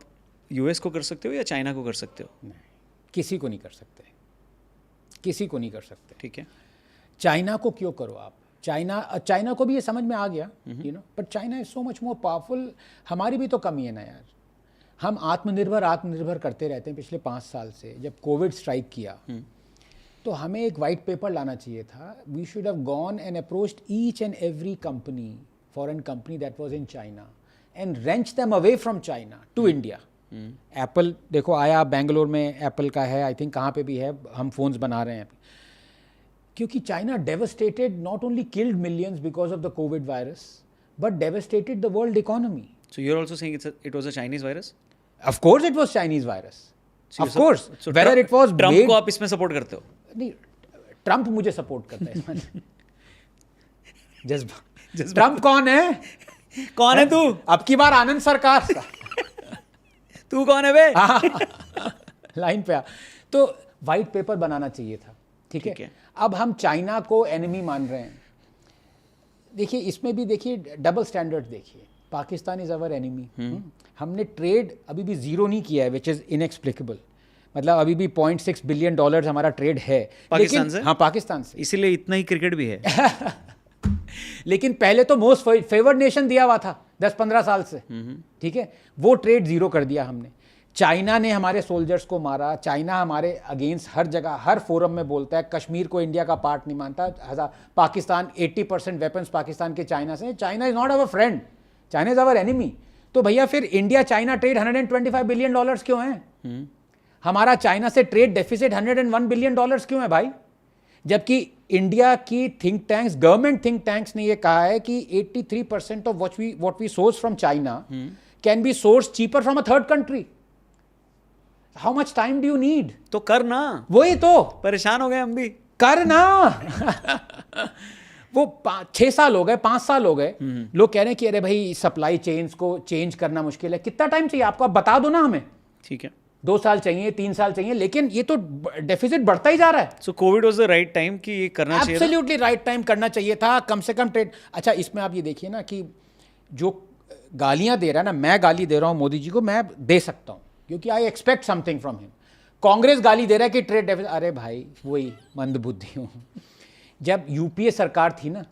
यूएस को कर सकते हो या चाइना को कर सकते हो? नहीं, किसी को नहीं कर सकते, किसी को नहीं कर सकते। ठीक है। चाइना को क्यों करो आप? चाइना को भी ये समझ में आ गया, you know, but China is so much more powerful. हमारी भी तो कमी है ना यार, हम आत्मनिर्भर करते रहते हैं पिछले 5 साल से। जब कोविड स्ट्राइक किया तो हमें एक वाइट पेपर लाना चाहिए था। We should have gone and approached each and every company, foreign company that was in China, and wrench them away from China to India. Apple देखो आया, बेंगलोर में एप्पल का है, आई थिंक कहाँ पे भी है, हम फोन्स बना रहे हैं। क्योंकि China devastated, not only killed millions because of the Covid virus, but devastated the world economy. So you're also saying it was a Chinese virus? Of course it was Chinese virus. So Of course. So Whether it was Trump made... को आप इसमें support करते हो? नहीं, Trump मुझे support करता है इसमें। जज्बा। ट्रंप कौन है? कौन है तू? अब की बार आनंद सरकार। तू कौन है बे? लाइन पे आ। तो वाइट पेपर बनाना चाहिए था, ठीक है। अब हम चाइना को एनिमी मान रहे हैं। देखिए इसमें भी देखिए डबल स्टैंडर्ड देखिए। Pakistan is our enemy. हमने ट्रेड अभी भी जीरो नहीं किया है, विच इज इनएक्सप्लिकेबल। मतलब अभी भी $0.6 बिलियन हमारा ट्रेड है पाकिस्तान से। हाँ, पाकिस्तान से। इसीलिए इतना ही क्रिकेट भी है। लेकिन पहले तो मोस्ट फेवर्ड नेशन दिया हुआ था 10-15 साल से, ठीक है। वो ट्रेड जीरो कर दिया हमने। चाइना ने हमारे सोल्जर्स को मारा। चाइना हमारे अगेंस्ट हर जगह, हर फोरम में बोलता है। कश्मीर को इंडिया का पार्ट नहीं मानता। पाकिस्तान 80% वेपन्स पाकिस्तान के चाइना से। China is not our friend, China is our enemy. तो भैया फिर इंडिया चाइना ट्रेड $125 बिलियन क्यों है? हमारा चाइना से ट्रेड डेफिसिट $101 बिलियन क्यों है भाई? जबकि इंडिया की think tanks, government think tanks ने यह कहा है कि 83% of what we source from China can be source cheaper from a third country. How much time do you need? तो करना। वही तो परेशान हो गए हम भी। करना। वो 6 साल हो गए, 5 साल हो गए, लोग कह रहे हैं कि अरे भाई सप्लाई चेन्स को चेंज करना मुश्किल है। कितना टाइम चाहिए आपको? आप बता दो ना हमें। ठीक है, 2 साल चाहिए, 3 साल चाहिए, लेकिन ये तो डेफिसिट बढ़ता ही जा रहा है। So Covid was the right time कि ये करना चाहिए। एब्सोल्युटली राइट टाइम करना चाहिए था, कम से कम ट्रेड। अच्छा, इसमें आप ये देखिए ना कि जो गालियां दे रहा है ना, मैं गाली दे रहा हूं मोदी जी को, मैं दे सकता हूं क्योंकि I expect something from him. Congress गाली दे रहा है कि ट्रेड डेफिसिट। अरे भाई वही मंद बुद्धि हूं। जब यूपीए सरकार थी ना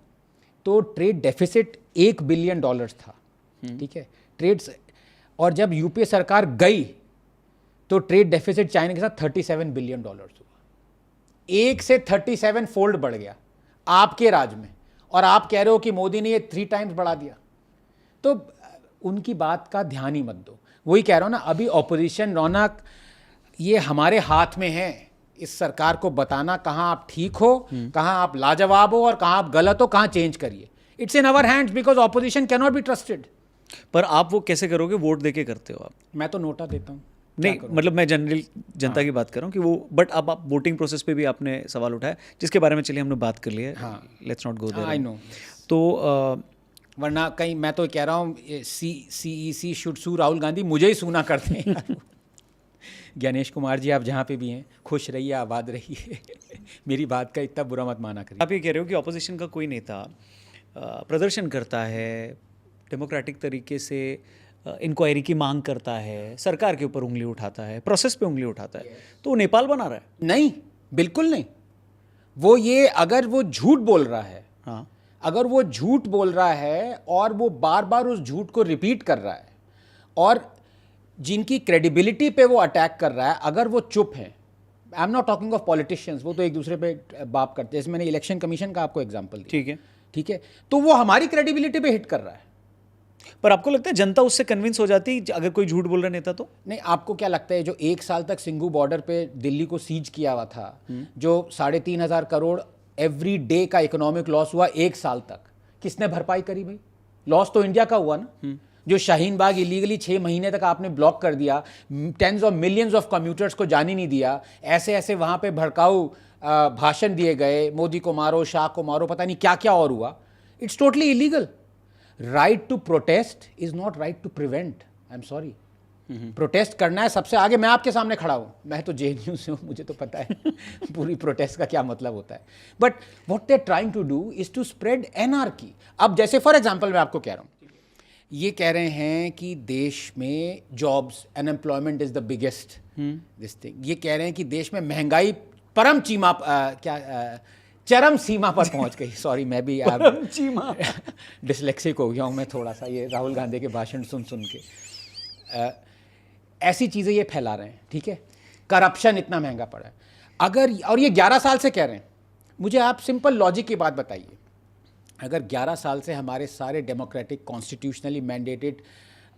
तो ट्रेड डेफिसिट $1 बिलियन था, ठीक है, ट्रेड। और जब यूपीए सरकार गई तो ट्रेड डेफिसिट चाइना के साथ $37 बिलियन हुआ। 1 से 37 फोल्ड बढ़ गया आपके राज में, और आप कह रहे हो कि मोदी ने ये 3 टाइम्स बढ़ा दिया। तो उनकी बात का ध्यान ही मत दो। वही कह रहा हूं ना, अभी ऑपोजिशन रौनक ये हमारे हाथ में है, इस सरकार को बताना कहां आप ठीक हो, कहां आप लाजवाब हो और कहां आप गलत हो, कहां चेंज करिए। It's in our hands because opposition can not be trusted. पर आप वो कैसे करोगे? वोट देके करते हो आप? मैं तो नोटा देता हूं। नहीं, मतलब मैं जनरल जनता की बात कर रहा हूँ कि वो, बट अब आप वोटिंग प्रोसेस पे भी आपने सवाल उठाया, जिसके बारे में चलिए हमने बात कर ली है। Let's not go there. I know. तो वरना कहीं मैं तो कह रहा हूँ CEC should sue Rahul Gandhi, मुझे ही सूना करते हैं। ज्ञानेश कुमार जी, आप जहाँ पे भी हैं खुश रहिए, आबाद रहिए। मेरी बात का इतना बुरा मत माना करिए। आप ये कह रहे हो कि ऑपोजिशन का कोई नेता प्रदर्शन करता है, डेमोक्रेटिक तरीके से इंक्वायरी की मांग करता है, सरकार के ऊपर उंगली उठाता है, प्रोसेस पे उंगली उठाता है, तो वो नेपाल बना रहा है? नहीं, बिल्कुल नहीं। वो ये अगर वो झूठ बोल रहा है, हाँ, अगर वो झूठ बोल रहा है और वो बार बार उस झूठ को रिपीट कर रहा है और जिनकी क्रेडिबिलिटी पे वो अटैक कर रहा है, अगर वो चुप हैं, I am not talking of politicians, वो तो एक दूसरे पे बात करते हैं, जैसे मैंने इलेक्शन कमीशन का आपको एग्जांपल दिया, ठीक है, ठीक है, तो वो हमारी क्रेडिबिलिटी पे हिट कर रहा है। पर आपको लगता है जनता उससे कन्विंस हो जाती अगर कोई झूठ बोल रहा नेता तो? नहीं, आपको क्या लगता है जो 1 साल तक सिंघू बॉर्डर पे दिल्ली को सीज किया हुआ था, जो 3,500 करोड़ एवरी डे का इकोनॉमिक लॉस हुआ 1 साल तक, किसने भरपाई करी भाई? लॉस तो इंडिया का हुआ ना। जो शाहीन बाग इलीगली 6 महीने तक आपने ब्लॉक कर दिया, tens of millions of commuters को जाने नहीं दिया, ऐसे ऐसे वहाँ पे भड़काऊ भाषण दिए गए, मोदी को मारो, शाह को मारो, पता नहीं क्या क्या और हुआ। It's totally illegal. Right to protest is not right to prevent. I am sorry, protest करना है सबसे आगे। मैं आपके सामने खड़ा हूँ, मैं तो JNU से हूँ, मुझे तो पता है पूरी प्रोटेस्ट का क्या मतलब होता है। But what they are trying to do is to spread anarchy. अब जैसे फॉर एग्जांपल मैं आपको कह रहा हूँ, ये कह रहे हैं कि देश में jobs, unemployment is the biggest this thing. ये कह रहे हैं कि देश में महंगाई परम चीमा चरम सीमा पर पहुंच गई। सॉरी, मैं भी डिसलेक्सिक हो गया हूँ मैं थोड़ा सा, ये राहुल गांधी के भाषण सुन सुन के। ऐसी चीज़ें ये फैला रहे हैं, ठीक है। करप्शन इतना महंगा पड़ा है अगर, और ये 11 साल से कह रहे हैं। मुझे आप सिंपल लॉजिक की बात बताइए, अगर 11 साल से हमारे सारे डेमोक्रेटिक कॉन्स्टिट्यूशनली मैंडेटेड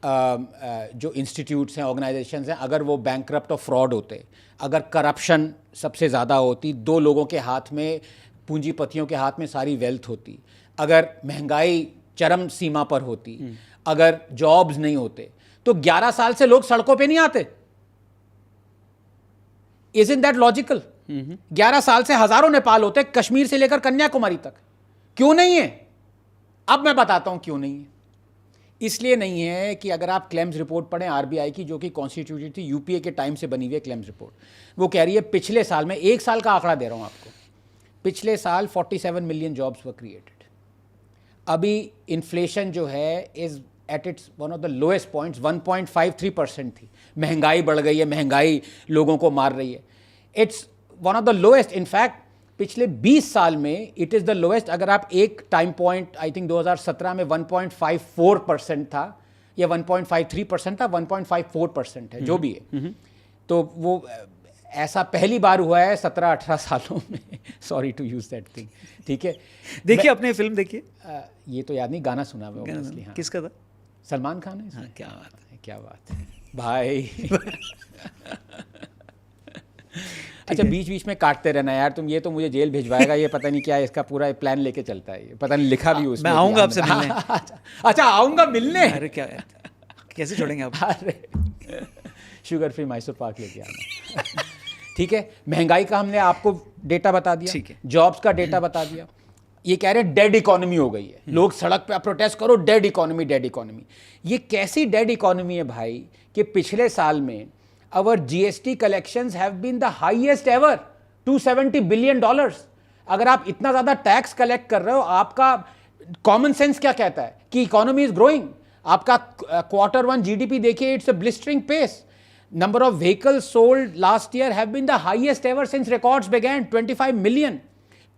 जो इंस्टीट्यूट्स हैं, ऑर्गेनाइजेशंस हैं, अगर वो बैंकरप्ट और फ्रॉड होते, अगर करप्शन सबसे ज़्यादा होती, 2 लोगों के हाथ में, पूंजीपतियों के हाथ में सारी वेल्थ होती, अगर महंगाई चरम सीमा पर होती, अगर जॉब्स नहीं होते, तो 11 साल से लोग सड़कों पे नहीं आते। Isn't that logical? 11 साल से हजारों नेपाल होते, कश्मीर से लेकर कन्याकुमारी तक। क्यों नहीं है? अब मैं बताता हूं क्यों नहीं है। इसलिए नहीं है कि अगर आप क्लेम्स रिपोर्ट पढ़ें RBI की, जो कि कॉन्स्टिट्यूटेड थी, UPA के टाइम से बनी हुई है क्लेम्स रिपोर्ट, वो कह रही है पिछले साल में, 1 साल का आंकड़ा दे रहा हूं आपको, पिछले साल 47 मिलियन जॉब्स वर क्रिएटेड। अभी इन्फ्लेशन जो है is at its one of the lowest points, 1.53% थी। महंगाई बढ़ गई है, महंगाई लोगों को मार रही है। It's one of the lowest, in fact पिछले 20 साल में इट इज़ द लोएस्ट। अगर आप एक टाइम पॉइंट, आई थिंक 2017 में 1.54% था, या 1.53% था, 1.54% है, जो भी है। तो वो ऐसा पहली बार हुआ है 17-18 सालों में। Sorry to use that thing, ठीक है। देखिए अपने फिल्म देखिए। ये तो याद नहीं, गाना सुना हुआ है। हाँ। किसका था? सलमान खान है। हाँ, क्या बात है, क्या बात है भाई। अच्छा, बीच बीच में काटते रहना यार तुम, ये तो मुझे जेल भिजवाएगा, ये पता नहीं क्या इसका पूरा प्लान लेके चलता है, ये पता नहीं लिखा भी उसमें। मैं आऊंगा आपसे मिलने। अच्छा, आऊंगा मिलने। अरे क्या, कैसे छोड़ेंगे आप? अरे शुगर फ्री मैसूर पाक लेके आना। ठीक है, महंगाई का हमने आपको डेटा बता दिया, ठीक है, जॉब्स का डेटा बता दिया। ये कह रहे हैं डेड इकोनॉमी हो गई है, लोग सड़क पे प्रोटेस्ट करो, डेड इकोनॉमी, डेड इकोनॉमी। ये कैसी डेड इकोनॉमी है भाई कि पिछले साल में our GST collections have been the highest ever, $270 billion। अगर आप इतना ज़्यादा टैक्स कलेक्ट कर रहे हो, आपका कॉमन सेंस क्या कहता है कि इकोनॉमी इज ग्रोइंग। आपका Q1 GDP देखिए, it's a blistering pace. Number of vehicles sold last year have been the highest ever since records began, 25 million.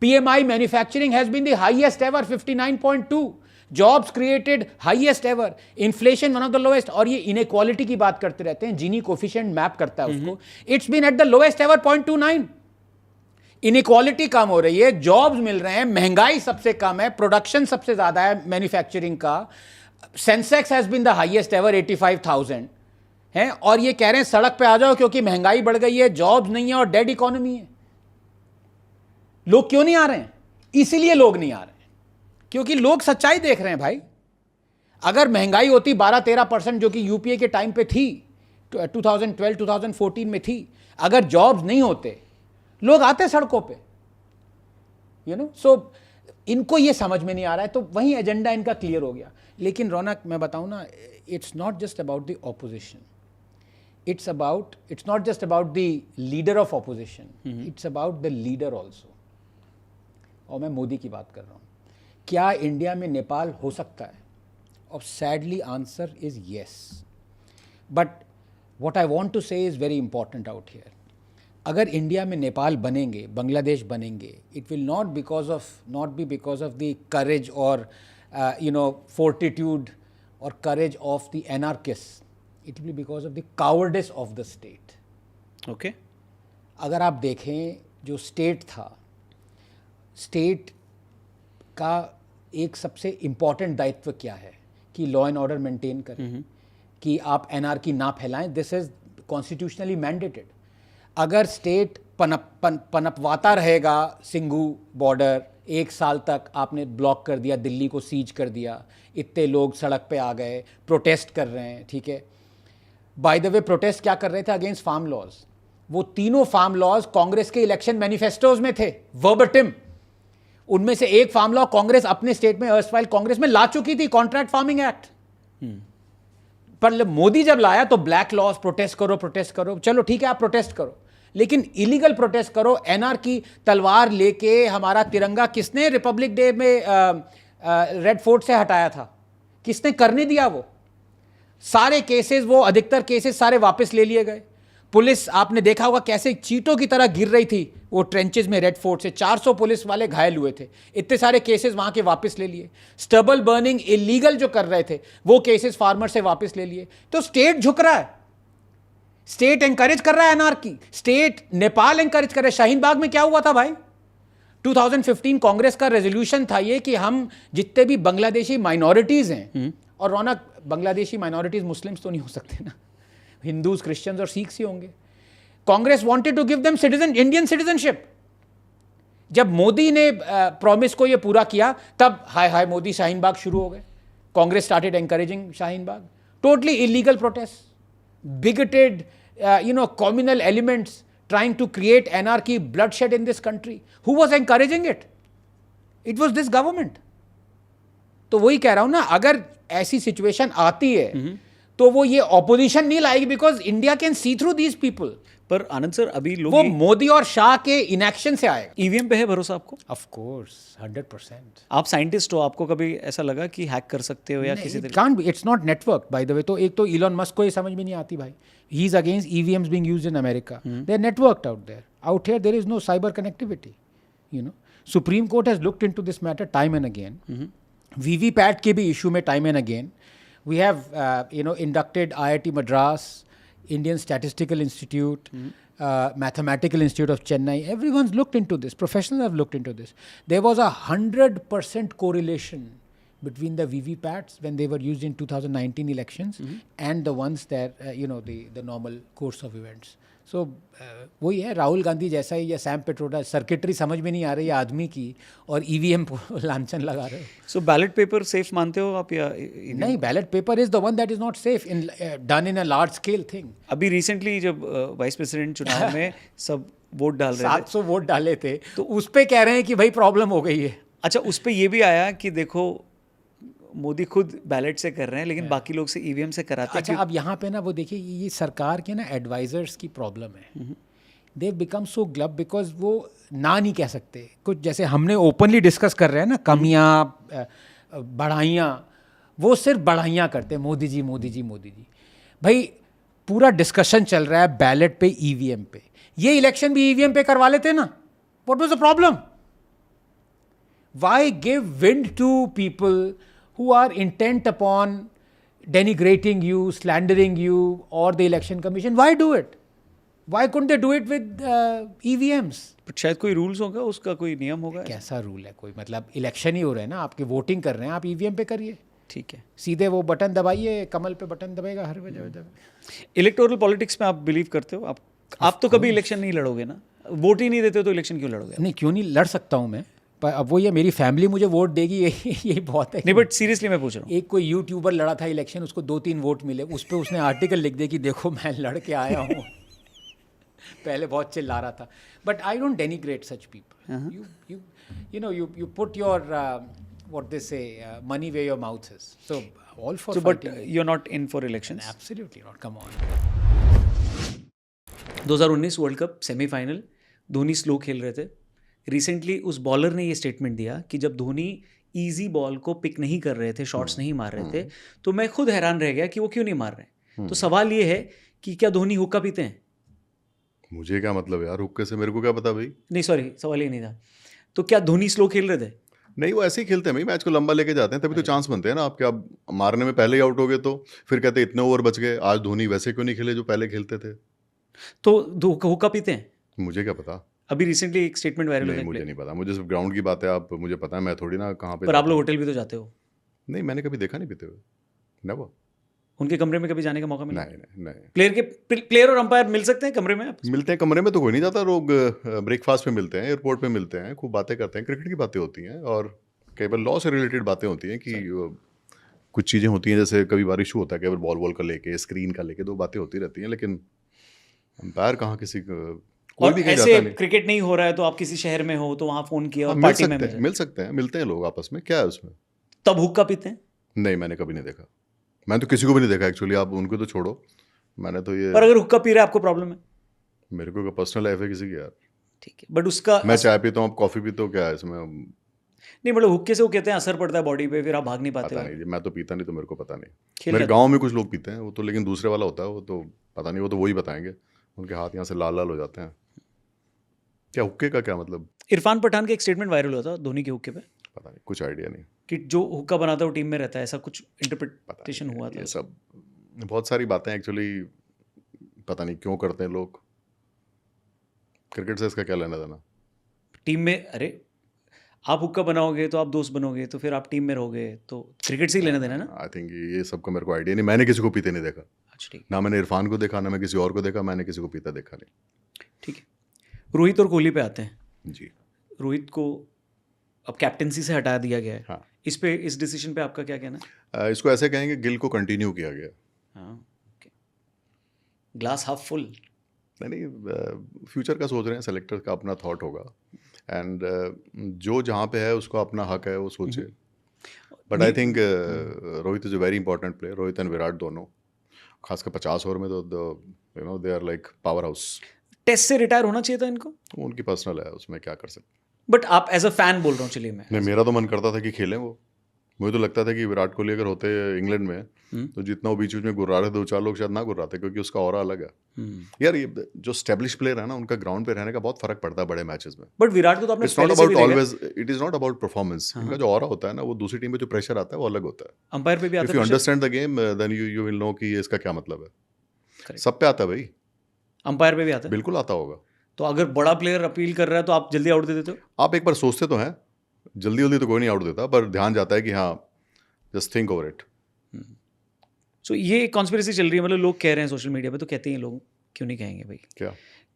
PMI manufacturing has been the highest ever, 59.2। Jobs created highest ever, inflation one of the lowest. और ये inequality की बात करते रहते हैं, जीनी coefficient map करता है उसको, it's been at the lowest ever, 0.29। Inequality कम हो रही है, जॉब्स मिल रहे हैं, महंगाई सबसे कम है, प्रोडक्शन सबसे ज्यादा है मैन्युफैक्चरिंग का। Sensex has been the highest ever, 85,000 है। और ये कह रहे हैं सड़क पे आ जाओ क्योंकि महंगाई बढ़ गई है, जॉब्स नहीं है और डेड इकोनॉमी है। लोग क्यों नहीं आ रहे हैं? इसीलिए लोग नहीं आ रहे हैं क्योंकि लोग सच्चाई देख रहे हैं भाई। अगर महंगाई होती 12-13%, जो कि UPA के टाइम पे थी, 2012-2014 में थी, अगर जॉब्स नहीं होते, लोग आते सड़कों पे, यू नो। सो इनको ये समझ में नहीं आ रहा है, तो वही एजेंडा इनका क्लियर हो गया। लेकिन रौनक, मैं बताऊं ना, it's not just about the opposition, it's not just about the leader of opposition, it's about the leader also. और मैं मोदी की बात कर रहा हूं। क्या इंडिया में नेपाल हो सकता है? और sadly answer is yes. But what I want to say is very important out here. अगर इंडिया में नेपाल बनेंगे, बांग्लादेश बनेंगे, it will not be because of the courage और फोर्टिट्यूड और courage of the anarchist, it will be because of the cowardice of the state. Okay, अगर आप देखें जो स्टेट था, स्टेट का एक सबसे इम्पॉर्टेंट दायित्व क्या है कि लॉ एंड ऑर्डर मेंटेन करें, कि आप एनआरकी ना फैलाएं. This is constitutionally mandated. अगर स्टेट पनपवाता रहेगा सिंघू बॉर्डर, 1 साल तक आपने ब्लॉक कर दिया, दिल्ली को सीज कर दिया, इतने लोग सड़क पे आ गए, प्रोटेस्ट कर रहे हैं, ठीक है. बाय द वे प्रोटेस्ट क्या कर रहे थे? Against farm laws. वो तीनों फार्म लॉज कांग्रेस के इलेक्शन मैनिफेस्टोज में थे, वर्बटिम. उनमें से एक फार्म लॉ कांग्रेस अपने स्टेट में, अर्स्टवाइल कांग्रेस में ला चुकी थी, कॉन्ट्रैक्ट फार्मिंग एक्ट. पर मोदी जब लाया तो ब्लैक लॉज, प्रोटेस्ट करो, चलो ठीक है आप प्रोटेस्ट करो, लेकिन इलीगल प्रोटेस्ट करो. एनआरकी तलवार लेके हमारा तिरंगा किसने रिपब्लिक डे में रेड फोर्ट से हटाया था? किसने करने दिया? वो सारे केसेस, वो अधिकतर केसेस सारे वापस ले लिए गए. पुलिस आपने देखा होगा कैसे चींटों की तरह गिर रही थी वो ट्रेंचेस में रेड फोर्ट से. 400 पुलिस वाले घायल हुए थे. इतने सारे केसेस वहां के वापस ले लिए. स्टबल बर्निंग इलीगल जो कर रहे थे वो केसेस फार्मर से वापस ले लिए. तो स्टेट झुक रहा है, स्टेट एनकरेज कर रहा है एनआरकी. स्टेट नेपाल एनकरेज कर रहा है. शाहीन बाग में क्या हुआ था भाई? 2015 कांग्रेस का रेजोल्यूशन था ये कि हम जितने भी बांग्लादेशी माइनॉरिटीज हैं, और रौनक बांग्लादेशी माइनॉरिटीज मुस्लिम्स तो नहीं हो सकते ना, हिंदूज, क्रिश्चियंस और सिख्स ही होंगे. Congress wanted to give them Indian citizenship. जब मोदी ने प्रॉमिस को ये पूरा किया तब हाय हाय मोदी, शाहीन बाग शुरू हो गए. Congress started encouraging Shaheen Bagh. Totally illegal protest, bigoted, communal elements trying to create anarchy, bloodshed in this country. Who was encouraging it? It was this government. तो वही कह रहा हूं ना, अगर ऐसी सिचुएशन आती है तो वो ये ऑपोजिशन नहीं लाएगी, because India can see through these people. पर आनंद सर, अभी लोग वो मोदी और शाह के इनएक्शन से आएगा. ईवीएम पे है भरोसा आपको? Of course 100%. आप साइंटिस्ट हो, आपको कभी ऐसा लगा कि हैक कर सकते हो या किसी तरीके? Can't be, it's not network by the way. तो एक तो इलॉन मस्क को ये समझ में नहीं आती भाई. He is against EVMs being used in America. They are networked out there. Out here there is no cyber connectivity. Supreme Court has looked into this matter time and again. VVPAT के भी issue में time and again we have inducted IIT Madras, Indian Statistical Institute, Mathematical Institute of Chennai. Everyone's looked into this. Professionals have looked into this. There was 100% correlation between the VVPATs when they were used in 2019 elections and the ones that the normal course of events. So वही है, राहुल गांधी जैसा ही या Sam Pitroda, circuitry समझ में नहीं आ रही है आदमी की और ईवीएम लांछन लगा रहे हो. सो बैलेट पेपर सेफ मानते हो आप या नहीं? Ballot paper is the one that is not safe in done in a large scale thing. अभी रिसेंटली जब वाइस प्रेसिडेंट चुनाव में सब वोट डाल रहे थे, 700 वोट डाले थे, तो उस पे कह रहे हैं कि भाई प्रॉब्लम हो गई है. अच्छा, उस पे ये भी आया कि देखो मोदी खुद बैलेट से कर रहे हैं लेकिन बाकी लोग से ईवीएम से कराते हैं. अच्छा, अब यहाँ पे ना वो देखिए, ये सरकार के ना एडवाइजर्स की प्रॉब्लम है. They become so glove because वो ना नहीं कह सकते कुछ. जैसे हमने ओपनली डिस्कस कर रहे हैं ना, कमियाँ, बढ़ाइयाँ, वो सिर्फ बढ़ाइयाँ करते हैं. मोदी जी मोदी जी मोदी जी. भाई पूरा डिस्कशन चल रहा है बैलेट पे, ईवीएम पे. ये इलेक्शन भी ईवीएम पे करवा लेते ना. What was the problem? Why give wind to people who are intent upon denigrating you, slandering you or the election commission? Why do it? Why couldn't they do it with EVMs? But शायद कोई rules होगा, उसका कोई नियम होगा. कैसा rule है? कोई मतलब इलेक्शन ही हो रहा है ना, आपकी वोटिंग कर रहे हैं, आप ईवीएम पे करिए. ठीक है, सीधे वो बटन दबाइए, कमल पे बटन दबाएगा हर वजह. इलेक्टोरल पॉलिटिक्स में आप बिलीव करते हो? आप तो कभी इलेक्शन नहीं लड़ोगे ना, वोट ही नहीं देते हो तो इलेक्शन क्यों लड़ोगे? नहीं, क्यों नहीं लड़ सकता हूँ मैं, पर अब वो ये मेरी फैमिली मुझे वोट देगी, यही बहुत है. नहीं, बट सीरियसली मैं पूछ रहा हूँ. एक कोई यूट्यूबर लड़ा था इलेक्शन, उसको 2-3 वोट मिले, उस पर उसने आर्टिकल लिख दिया कि देखो मैं लड़ के आया हूँ. पहले बहुत चिल्ला रहा था. But I don't denigrate such people. You put your what they say money where your mouth is. So all for but you're not in for elections? Absolutely not. Come on. 2019 world cup semifinal, Dhoni slow खेल रहे थे. Recently उस bowler ने ये statement दिया कि जब Dhoni easy ball को पिक नहीं कर रहे थे, शॉट्स नहीं मार रहे थे, तो मैं खुद हैरान रह गया कि वो क्यों नहीं मार रहे. तो सवाल ये है कि क्या धोनी हुक्का पीते हैं? मुझे क्या मतलब यार हुक्के से, मेरे को क्या पता भाई. नहीं सॉरी, सवाल ये नहीं था. तो क्या धोनी स्लो खेल रहे थे? नहीं, वो ऐसे ही खेलते हैं भाई, मैच को लंबा लेके जाते हैं, तभी तो चांस बनते हैं ना आपके. आप मारने में पहले ही आउट हो गए तो फिर कहते इतने ओवर बच गए. आज धोनी वैसे क्यों नहीं खेले जो पहले खेलते थे? तो हुक्का पीते हैं? मुझे क्या पता. अभी रिसेंटली एक स्टेटमेंट वायरल नहीं, मुझे नहीं पता. मुझे सिर्फ ग्राउंड की बात है. आप मुझे पता है, मैं थोड़ी ना कहाँ पे. पर आप लोग होटल भी तो जाते हो? नहीं, मैंने कभी देखा नहीं पीते हुए. नेवर। उनके कमरे में कभी जाने का मौका मिला? नहीं। प्लेयर और अंपायर मिल सकते हैं कमरे में? मिलते हैं कमरे में तो कोई नहीं जाता, लोग ब्रेकफास्ट पे मिलते हैं, एयरपोर्ट पे मिलते हैं, खूब बातें करते हैं, क्रिकेट की बातें होती हैं और कई बार लॉ से रिलेटेड बातें होती हैं कि कुछ चीज़ें होती हैं, जैसे कभी बार इशू होता है, कई बार बॉल का लेके, स्क्रीन का लेके, 2 बातें होती रहती हैं, लेकिन अंपायर कहाँ किसी कोई और भी कहीं ऐसे जाता नहीं। क्रिकेट नहीं हो रहा है तो आप किसी शहर में हो तो वहाँ फोन किया और मिल पार्टी में सकते हैं, मिलते हैं लोग आपस में, क्या है उसमें? तब हुक्का पीते हैं? नहीं, मैंने कभी नहीं देखा, मैंने तो किसी को भी नहीं देखा एक्चुअली। आप उनको तो छोड़ो, मैंने तो ये, पर अगर हुक्का पी रहा है आपको प्रॉब्लम है? मेरे को पर्सनल लाइफ है किसी की यार। ठीक है, बट उसका मैं चाय पीता हूँ, आप कॉफी पीते हो, क्या है इसमें? नहीं, मतलब हुक्के से वो कहते हैं असर पड़ता है बॉडी पे, फिर आप भाग नहीं पाते पता हो। नहीं जी, मैं तो पीता नहीं, तो मेरे को पता नहीं। खेल मेरे करते गांव में कुछ लोग पीते हैं वो तो, लेकिन दूसरे वाला होता है वो तो पता नहीं, वो तो वही बताएंगे, उनके हाथ यहाँ से लाल लाल हो जाते हैं। क्या हुक्के का क्या मतलब? इरफान पठान का एक स्टेटमेंट वायरल हुआ था धोनी के हुक्के पे पता नहीं, कुछ आइडिया नहीं। कि जो हुक्का बनाता है वो टीम में रहता है, ऐसा कुछ पता इंटरप्रिटेशन नहीं, हुआ था। ये सब बहुत सारी बातें एक्चुअली पता नहीं क्यों करते हैं लोग। क्रिकेट से इसका क्या लेना देना? टीम में, अरे आप हुक्का बनाओगे तो आप दोस्त बनोगे, तो फिर आप टीम में रहोगे, तो क्रिकेट से ही लेना देना ना। आई थिंक ये सब का मेरे को आइडिया नहीं, मैंने किसी को पीते नहीं देखा, अच्छा ठीक ना मैंने इरफान को देखा, ना मैं किसी और को देखा, मैंने किसी को पीता देखा नहीं। ठीक है। रोहित और कोहली पे आते हैं। जी रोहित को अब कैप्टेंसी से हटा दिया गया है। हाँ। इस डिसीजन पे आपका क्या कहना है? इसको ऐसे कहेंगे, गिल को कंटिन्यू किया गया। हाँ, ओके। Glass half full? नहीं, फ्यूचर का सोच रहे हैं, सेलेक्टर का अपना थॉट होगा, एंड जो जहाँ पे है उसको अपना हक है, वो सोचे। But I think Rohit is a very important player, Rohit and Virat दोनों, खासकर 50 ओवर में तो you know they are like power house. Test से रिटायर होना चाहिए था इनको? उनकी पर्सनल है, उसमें क्या कर सकते। बट आप एज अ फैन बोल रहा हूँ, चलिए मैं नहीं, मेरा तो मन करता था कि खेलें वो। मुझे तो लगता था कि विराट कोहली अगर होते इंग्लैंड में तो जितना वो बीच बीच में गुर्रा रहे, 2-4 लोग शायद ना गुर्राते, क्योंकि उसका ऑरा अलग है। यार ये जो स्टैब्लिश प्लेयर है ना, उनका ग्राउंड पे रहने का बहुत फर्क पड़ता है बड़े मैचेस में। बट विराट को तो आपने इट्स नॉट पहले से भी अबाउट देखा है। Always, it is not about performance. इनका जो ऑरा होता है ना, वो दूसरी टीम पे जो प्रेशर आता है वो अलग होता है। अंपायर पे भी आता इफ यू है pressure? Understand the game then you will know कि इसका क्या मतलब है। Correct. सब पे आता है भाई, अंपायर पे भी आता है। बिल्कुल आता होगा। तो अगर बड़ा प्लेयर अपील कर रहा है तो आप जल्दी आउट दे देते हो? आप एक बार सोचते तो हैं, जल्दी जल्दी तो कोई नहीं आउट देता, पर ध्यान जाता है कि हाँ, जस्ट थिंक ओवर इट। सो ये कॉन्स्पिरेसी चल रही है, मतलब लोग कह रहे हैं सोशल मीडिया पे, तो कहते हैं लोग, क्यों नहीं कहेंगे भाई, क्या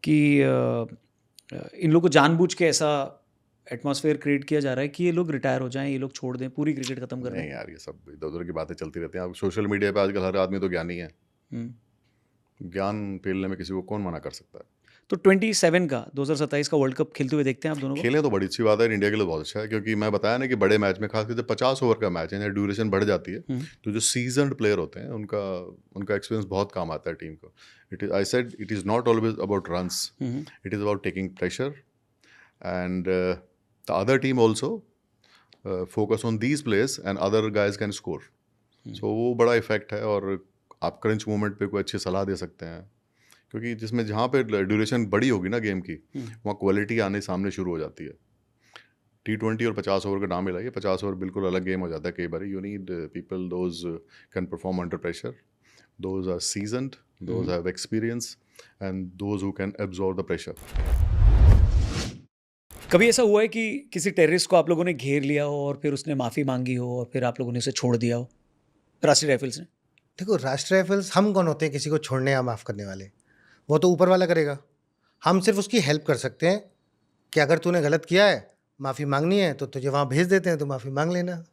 कि इन लोगों को जानबूझ के ऐसा एटमॉस्फेयर क्रिएट किया जा रहा है कि ये लोग रिटायर हो जाएं, ये लोग छोड़ दें, पूरी क्रिकेट खत्म कर नहीं दें। यार, ये सब इधर उधर की बातें चलती रहती हैं। अब सोशल मीडिया पे आजकल हर आदमी तो ज्ञानी है, ज्ञान पेलने में किसी को कौन मना कर सकता है। तो 27 का 2027 का वर्ल्ड कप खेलते हुए देखते हैं आप दोनों को? खेलें तो बड़ी अच्छी बात है, इंडिया के लिए बहुत अच्छा है, क्योंकि मैं बताया ना कि बड़े मैच में, खासकर जब 50 ओवर का मैच है, ड्यूरेशन बढ़ जाती है, तो जो सीजन्ड प्लेयर होते हैं उनका एक्सपीरियंस बहुत काम आता है टीम को। I said it is not always about runs, it is about taking pressure, and the other team also focus on these players and other guys can score. So वो बड़ा इफेक्ट है, और आप क्रंच मोमेंट पे कोई अच्छी सलाह दे सकते हैं, क्योंकि जिसमें जहाँ पे ड्यूरेशन बड़ी होगी ना गेम की, वहाँ क्वालिटी आने सामने शुरू हो जाती है। T20 और 50 ओवर का नाम मिलाइए, 50 ओवर बिल्कुल अलग गेम हो जाता है कई बार। You need people those can perform under pressure, those are seasoned, those have experience, and those who can absorb the pressure. कभी ऐसा हुआ है कि किसी टेररिस्ट को आप लोगों ने घेर लिया हो और फिर उसने माफ़ी मांगी हो और फिर आप लोगों ने उसे छोड़ दिया हो, राष्ट्रीय राइफल्स ने? देखो, राष्ट्रीय राइफल्स, हम कौन होते हैं किसी को छोड़ने या माफ़ करने वाले? वो तो ऊपर वाला करेगा। हम सिर्फ उसकी हेल्प कर सकते हैं कि अगर तूने गलत किया है, माफ़ी मांगनी है, तो तुझे वहाँ भेज देते हैं, तो माफ़ी मांग लेना।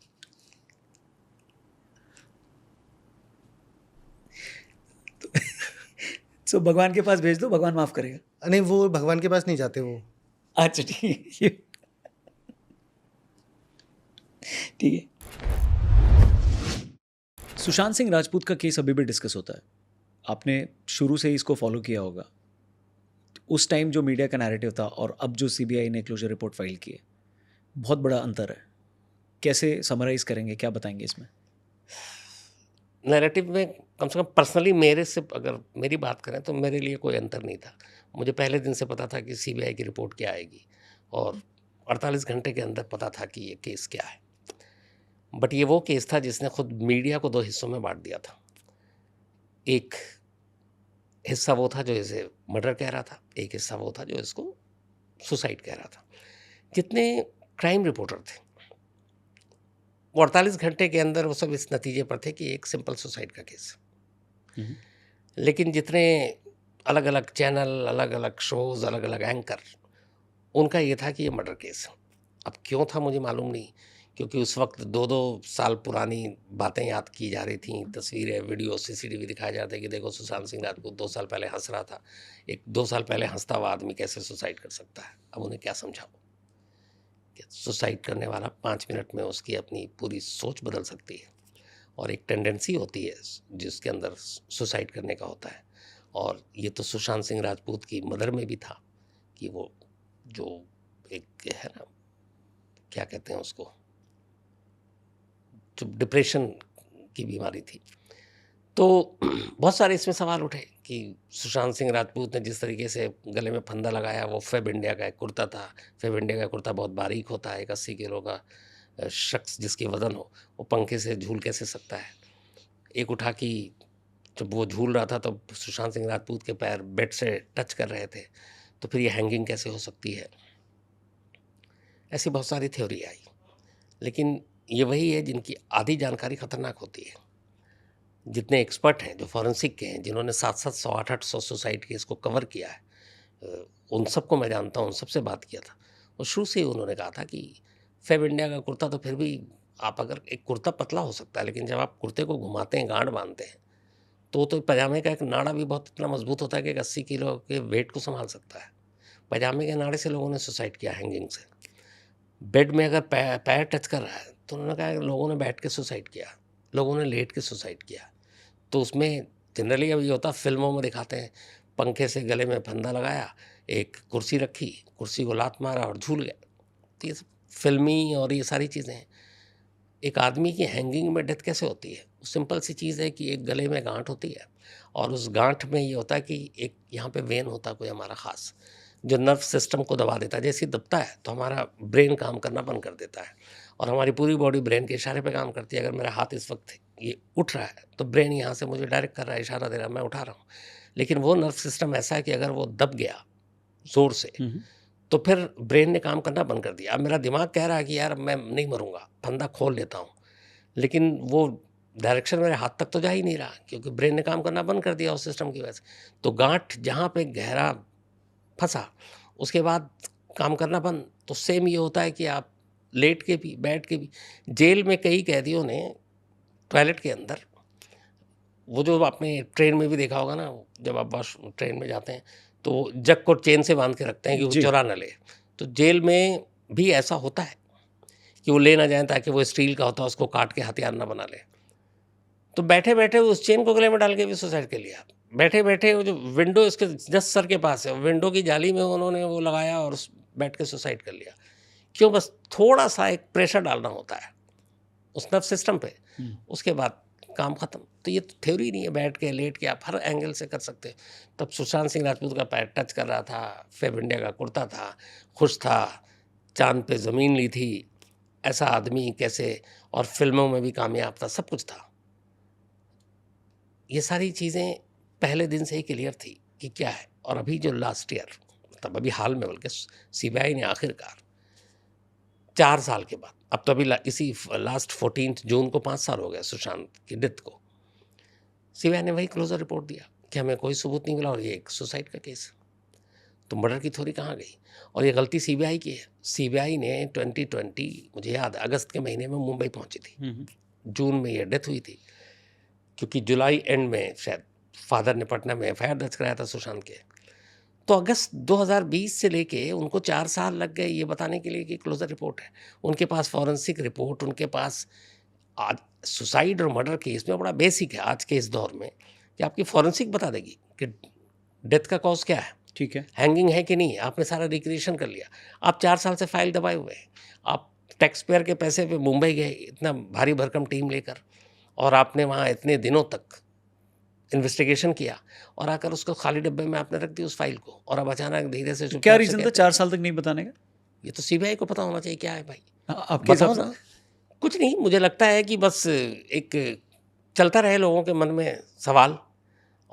सो भगवान के पास भेज दो, भगवान माफ़ करेगा? नहीं, वो भगवान के पास नहीं जाते वो। अच्छा ठीक है, ठीक है। सुशांत सिंह राजपूत का केस अभी भी डिस्कस होता है। आपने शुरू से ही इसको फॉलो किया होगा। उस टाइम जो मीडिया का नैरेटिव था और अब जो सीबीआई ने क्लोजर रिपोर्ट फाइल की है, बहुत बड़ा अंतर है। कैसे समराइज करेंगे, क्या बताएंगे इसमें? नैरेटिव में कम से कम पर्सनली मेरे से अगर मेरी बात करें तो मेरे लिए कोई अंतर नहीं था। मुझे पहले दिन से पता था कि सीबीआई की रिपोर्ट क्या आएगी, और 48 घंटे के अंदर पता था कि ये केस क्या है। बट ये वो केस था जिसने खुद मीडिया को 2 हिस्सों में बांट दिया था। एक हिस्सा वो था जो इसे मर्डर कह रहा था, एक हिस्सा वो था जो इसको सुसाइड कह रहा था। जितने क्राइम रिपोर्टर थे 48 घंटे के अंदर वो सब इस नतीजे पर थे कि एक सिंपल सुसाइड का केस। लेकिन जितने अलग अलग चैनल, अलग अलग शोज़, अलग अलग एंकर, उनका ये था कि ये मर्डर केस है। अब क्यों था मुझे मालूम नहीं, क्योंकि उस वक्त 2-2 साल पुरानी बातें याद की जा रही थी, तस्वीरें, वीडियो, सीसीटीवी दिखाया जाता है कि देखो सुशांत सिंह राजपूत 2 साल पहले हंस रहा था। एक 2 साल पहले हंसता हुआ आदमी कैसे सुसाइड कर सकता है? अब उन्हें क्या समझाओ कि सुसाइड करने वाला 5 मिनट में उसकी अपनी पूरी सोच बदल सकती है, और एक टेंडेंसी होती है जिसके अंदर सुसाइड करने का होता है। और ये तो सुशांत सिंह राजपूत की मदर में भी था कि वो जो एक है ना, क्या कहते हैं उसको, जो डिप्रेशन की बीमारी थी। तो बहुत सारे इसमें सवाल उठे कि सुशांत सिंह राजपूत ने जिस तरीके से गले में फंदा लगाया, वो फेब इंडिया का एक कुर्ता था। फेब इंडिया का कुर्ता बहुत बारीक होता है, एक 80 किलो का शख्स जिसकी वज़न हो, वो पंखे से झूल कैसे सकता है? एक उठा कि जब वो झूल रहा था तो सुशांत सिंह राजपूत के पैर बेड से टच कर रहे थे, तो फिर ये हैंगिंग कैसे हो सकती है? ऐसी बहुत सारी थ्योरी आई, लेकिन ये वही है जिनकी आधी जानकारी खतरनाक होती है। जितने एक्सपर्ट हैं, जो फॉरेंसिक के हैं, जिन्होंने 700, 800 सुसाइड केस को कवर किया है, उन सबको मैं जानता हूँ, उन सबसे बात किया था। और शुरू से ही उन्होंने कहा था कि फेब इंडिया का कुर्ता तो फिर भी, आप अगर एक कुर्ता पतला हो सकता है, लेकिन जब आप कुर्ते को घुमाते हैं, गांठ बांधते हैं, तो पजामे का एक नाड़ा भी बहुत इतना मजबूत होता है कि 80 किलो के वेट को संभाल सकता है। पजामे के नाड़े से लोगों ने सुसाइड किया, हैंगिंग से। बेड में अगर पैर टच कर रहा है तो उन्होंने कहा लोगों ने बैठ के सुसाइड किया, लोगों ने लेट के सुसाइड किया। तो उसमें जनरली अब ये होता, फिल्मों में दिखाते हैं पंखे से गले में फंदा लगाया, एक कुर्सी रखी, कुर्सी को लात मारा और झूल गया। तो ये सब फिल्मी और ये सारी चीज़ें हैं। एक आदमी की हैंगिंग में डेथ कैसे होती है? सिंपल सी चीज़ है कि एक गले में गांठ होती है, और उस गांठ में ये होता है कि एक यहाँ पे वेन होता है कोई हमारा ख़ास, जो नर्व सिस्टम को दबा देता है। जैसे ही दबता है तो हमारा ब्रेन काम करना बंद कर देता है, और हमारी पूरी बॉडी ब्रेन के इशारे पे काम करती है। अगर मेरा हाथ इस वक्त ये उठ रहा है तो ब्रेन यहाँ से मुझे डायरेक्ट कर रहा है, इशारा दे रहा है, मैं उठा रहा हूँ। लेकिन वो नर्व सिस्टम ऐसा है कि अगर वो दब गया ज़ोर से, तो फिर ब्रेन ने काम करना बंद कर दिया। अब मेरा दिमाग कह रहा है कि यार मैं नहीं मरूंगा, फंदा खोल लेता हूँ, लेकिन वो डायरेक्शन मेरे हाथ तक तो जा ही नहीं रहा, क्योंकि ब्रेन ने काम करना बंद कर दिया उस सिस्टम की वजह से। तो गांठ जहाँ पे गहरा फंसा, उसके बाद काम करना बंद। तो सेम ये होता है कि आप लेट के भी, बैठ के भी। जेल में कई कैदियों ने टॉयलेट के अंदर, वो जो आपने ट्रेन में भी देखा होगा ना, जब आप ट्रेन में जाते हैं तो जग को चेन से बांध के रखते हैं कि वो चुरा ना ले। तो जेल में भी ऐसा होता है कि वो ले ना जाए, ताकि वो स्टील का होता है, उसको काट के हथियार ना बना ले। तो बैठे बैठे उस चेन को गले में डाल के भी सुसाइड कर लिया। बैठे बैठे वो जो विंडो इसके जस्ट सर के पास है, विंडो की जाली में उन्होंने वो लगाया और बैठ के सुसाइड कर लिया। क्यों? बस थोड़ा सा एक प्रेशर डालना होता है उस नर्व सिस्टम पे, उसके बाद काम खत्म। तो ये थ्योरी नहीं है, बैठ के लेट के आप हर एंगल से कर सकते हैं। तब सुशांत सिंह राजपूत का पैर टच कर रहा था, फेब इंडिया का कुर्ता था, खुश था, चांद पे ज़मीन ली थी, ऐसा आदमी कैसे, और फिल्मों में भी कामयाब था, सब कुछ था। ये सारी चीज़ें पहले दिन से ही क्लियर थी कि क्या है। और अभी जो लास्ट ईयर, मतलब अभी हाल में, बल्कि सीबीआई ने आखिरकार 4 साल के बाद, अब तो अभी इसी लास्ट 14 जून को 5 साल हो गए सुशांत की डेथ को, सीबीआई ने वही क्लोजर रिपोर्ट दिया कि हमें कोई सबूत नहीं मिला और ये एक सुसाइड का केस है। तो मर्डर की थ्योरी कहाँ गई? और ये गलती सीबीआई की है। सीबीआई ने 2020, मुझे याद है, अगस्त के महीने में मुंबई पहुंची थी, जून में ये डेथ हुई थी, क्योंकि जुलाई एंड में शायद फादर ने पटना में एफआईआर दर्ज कराया था सुशांत के। तो अगस्त 2020 से लेके उनको 4 साल लग गए ये बताने के लिए कि क्लोजर रिपोर्ट है। उनके पास फॉरेंसिक रिपोर्ट, उनके पास आज सुसाइड और मर्डर केस में बड़ा बेसिक है आज के इस दौर में कि आपकी फॉरेंसिक बता देगी कि डेथ का कॉज क्या है, ठीक है, हैंगिंग है कि नहीं। आपने सारा रिक्रिएशन कर लिया, आप 4 साल से फाइल दबाए हुए हैं, आप टैक्स पेयर के पैसे पे मुंबई गए इतना भारी भरकम टीम लेकर, और आपने वहाँ इतने दिनों तक इन्वेस्टिगेशन किया, और आकर उसको खाली डब्बे में आपने रख दी उस फाइल को, और अब अचानक धीरे से क्या रीजन था 4 साल तक नहीं बताने का? ये तो सीबीआई को पता होना चाहिए क्या है भाई। आपके हिसाब बताओ से? ना। कुछ नहीं, मुझे लगता है कि बस एक चलता रहे लोगों के मन में सवाल,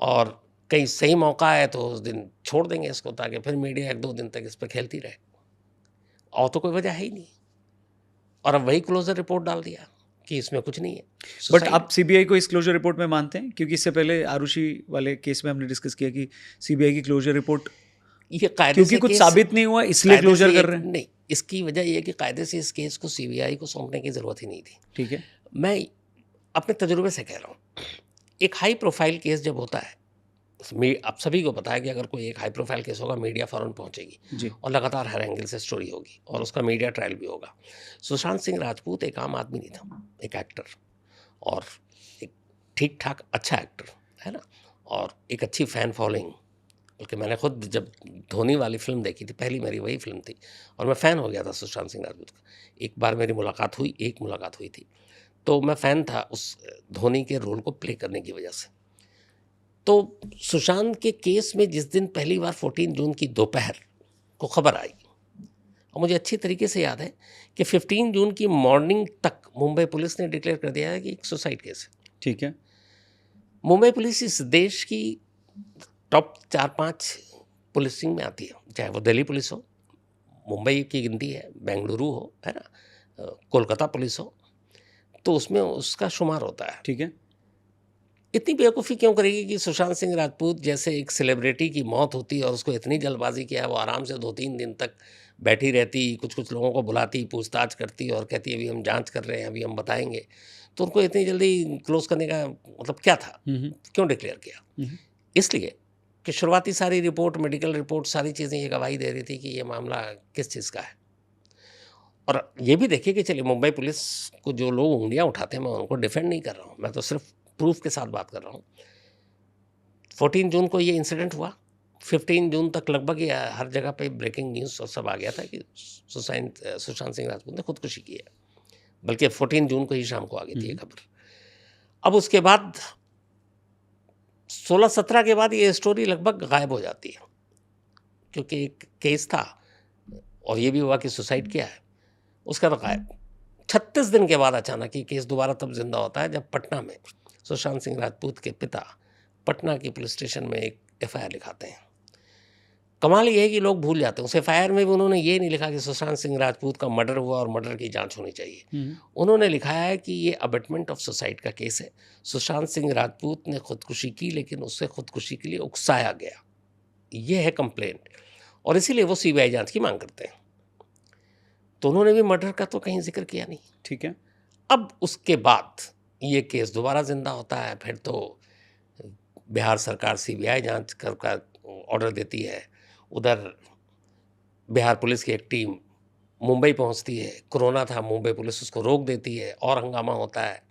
और कहीं सही मौका है तो उस दिन छोड़ देंगे इसको, ताकि फिर मीडिया 1-2 दिन तक इस पर खेलती रहे, और तो कोई वजह है ही नहीं। और अब वही क्लोजर रिपोर्ट डाल दिया कि इसमें कुछ नहीं है। बट Suicide- आप सीबीआई को इस क्लोजर रिपोर्ट में मानते हैं? क्योंकि इससे पहले आरुषि वाले केस में हमने डिस्कस किया कि सीबीआई की क्लोजर रिपोर्ट ये कायदे क्योंकि से कुछ केस- साबित नहीं हुआ इसलिए कायदे क्लोजर से कर एक- रहे हैं। नहीं, इसकी वजह ये है कि कायदे से इस केस को सीबीआई को सौंपने की ज़रूरत ही नहीं थी। ठीक है। मैं अपने तजुर्बे से कह रहा हूँ, एक हाई प्रोफाइल केस जब होता है, आप सभी को पता है कि अगर कोई एक हाई प्रोफाइल केस होगा मीडिया फ़ौरन पहुंचेगी जी। और लगातार हर एंगल से स्टोरी होगी और उसका मीडिया ट्रायल भी होगा। सुशांत सिंह राजपूत एक आम आदमी नहीं था, एक एक्टर, और एक ठीक ठाक अच्छा एक्टर है ना, और एक अच्छी फ़ैन फॉलोइंग। बल्कि मैंने खुद जब धोनी वाली फिल्म देखी थी, पहली मेरी वही फिल्म थी, और मैं फ़ैन हो गया था सुशांत सिंह राजपूत का। एक बार मेरी मुलाकात हुई थी, तो मैं फ़ैन था उस धोनी के रोल को प्ले करने की वजह से। तो सुशांत के केस में जिस दिन पहली बार 14 जून की दोपहर को खबर आई, और मुझे अच्छी तरीके से याद है कि 15 जून की मॉर्निंग तक मुंबई पुलिस ने डिक्लेयर कर दिया है कि एक सुसाइड केस है। ठीक है। मुंबई पुलिस इस देश की टॉप 4-5 पुलिसिंग में आती है, चाहे वो दिल्ली पुलिस हो, मुंबई की गिनती है, बेंगलुरु हो, है ना, कोलकाता पुलिस हो, तो उसमें उसका शुमार होता है। ठीक है। इतनी बेवकूफ़ी क्यों करेगी कि सुशांत सिंह राजपूत जैसे एक सेलिब्रिटी की मौत होती और उसको इतनी जल्दबाजी किया है, वो आराम से 2-3 दिन तक बैठी रहती, कुछ लोगों को बुलाती, पूछताछ करती और कहती अभी हम जांच कर रहे हैं, अभी हम बताएंगे। तो उनको इतनी जल्दी क्लोज करने का मतलब क्या था? क्यों डिक्लेयर किया? इसलिए कि शुरुआती सारी रिपोर्ट, मेडिकल रिपोर्ट, सारी चीज़ें ये गवाही दे रही थी कि ये मामला किस चीज़ का है। और ये भी देखिए कि चलिए मुंबई पुलिस को जो लोग उंगलियां उठाते हैं, मैं उनको डिफेंड नहीं कर रहा हूँ, मैं तो सिर्फ प्रूफ के साथ बात कर रहा हूँ। 14 जून को ये इंसिडेंट हुआ, 15 जून तक लगभग ये हर जगह पे ब्रेकिंग न्यूज़ और सब आ गया था कि सुशांत सिंह राजपूत ने खुदकुशी की है। बल्कि 14 जून को ही शाम को आ गई थी ये खबर। अब उसके बाद 16-17 के बाद ये स्टोरी लगभग गायब हो जाती है, क्योंकि एक केस था और ये भी हुआ कि सुसाइड किया है, उसका तो गायब। 36 दिन के बाद अचानक ये केस दोबारा तब जिंदा होता है जब पटना में सुशांत सिंह राजपूत के पिता पटना की पुलिस स्टेशन में एक FIR लिखाते हैं। कमाल ये है कि लोग भूल जाते हैं, उस FIR में भी उन्होंने ये नहीं लिखा कि सुशांत सिंह राजपूत का मर्डर हुआ और मर्डर की जांच होनी चाहिए। उन्होंने लिखा है कि ये अबेटमेंट ऑफ सुसाइड का केस है, सुशांत सिंह राजपूत ने खुदकुशी की लेकिन उससे खुदकुशी के लिए उकसाया गया, ये है कंप्लेंट, और इसीलिए वो CBI जांच की मांग करते हैं। तो उन्होंने भी मर्डर का तो कहीं जिक्र किया नहीं। ठीक है। अब उसके बाद ये केस दोबारा जिंदा होता है, फिर तो बिहार सरकार CBI जांच कर ऑर्डर देती है, उधर बिहार पुलिस की एक टीम मुंबई पहुंचती है, कोरोना था, मुंबई पुलिस उसको रोक देती है और हंगामा होता है।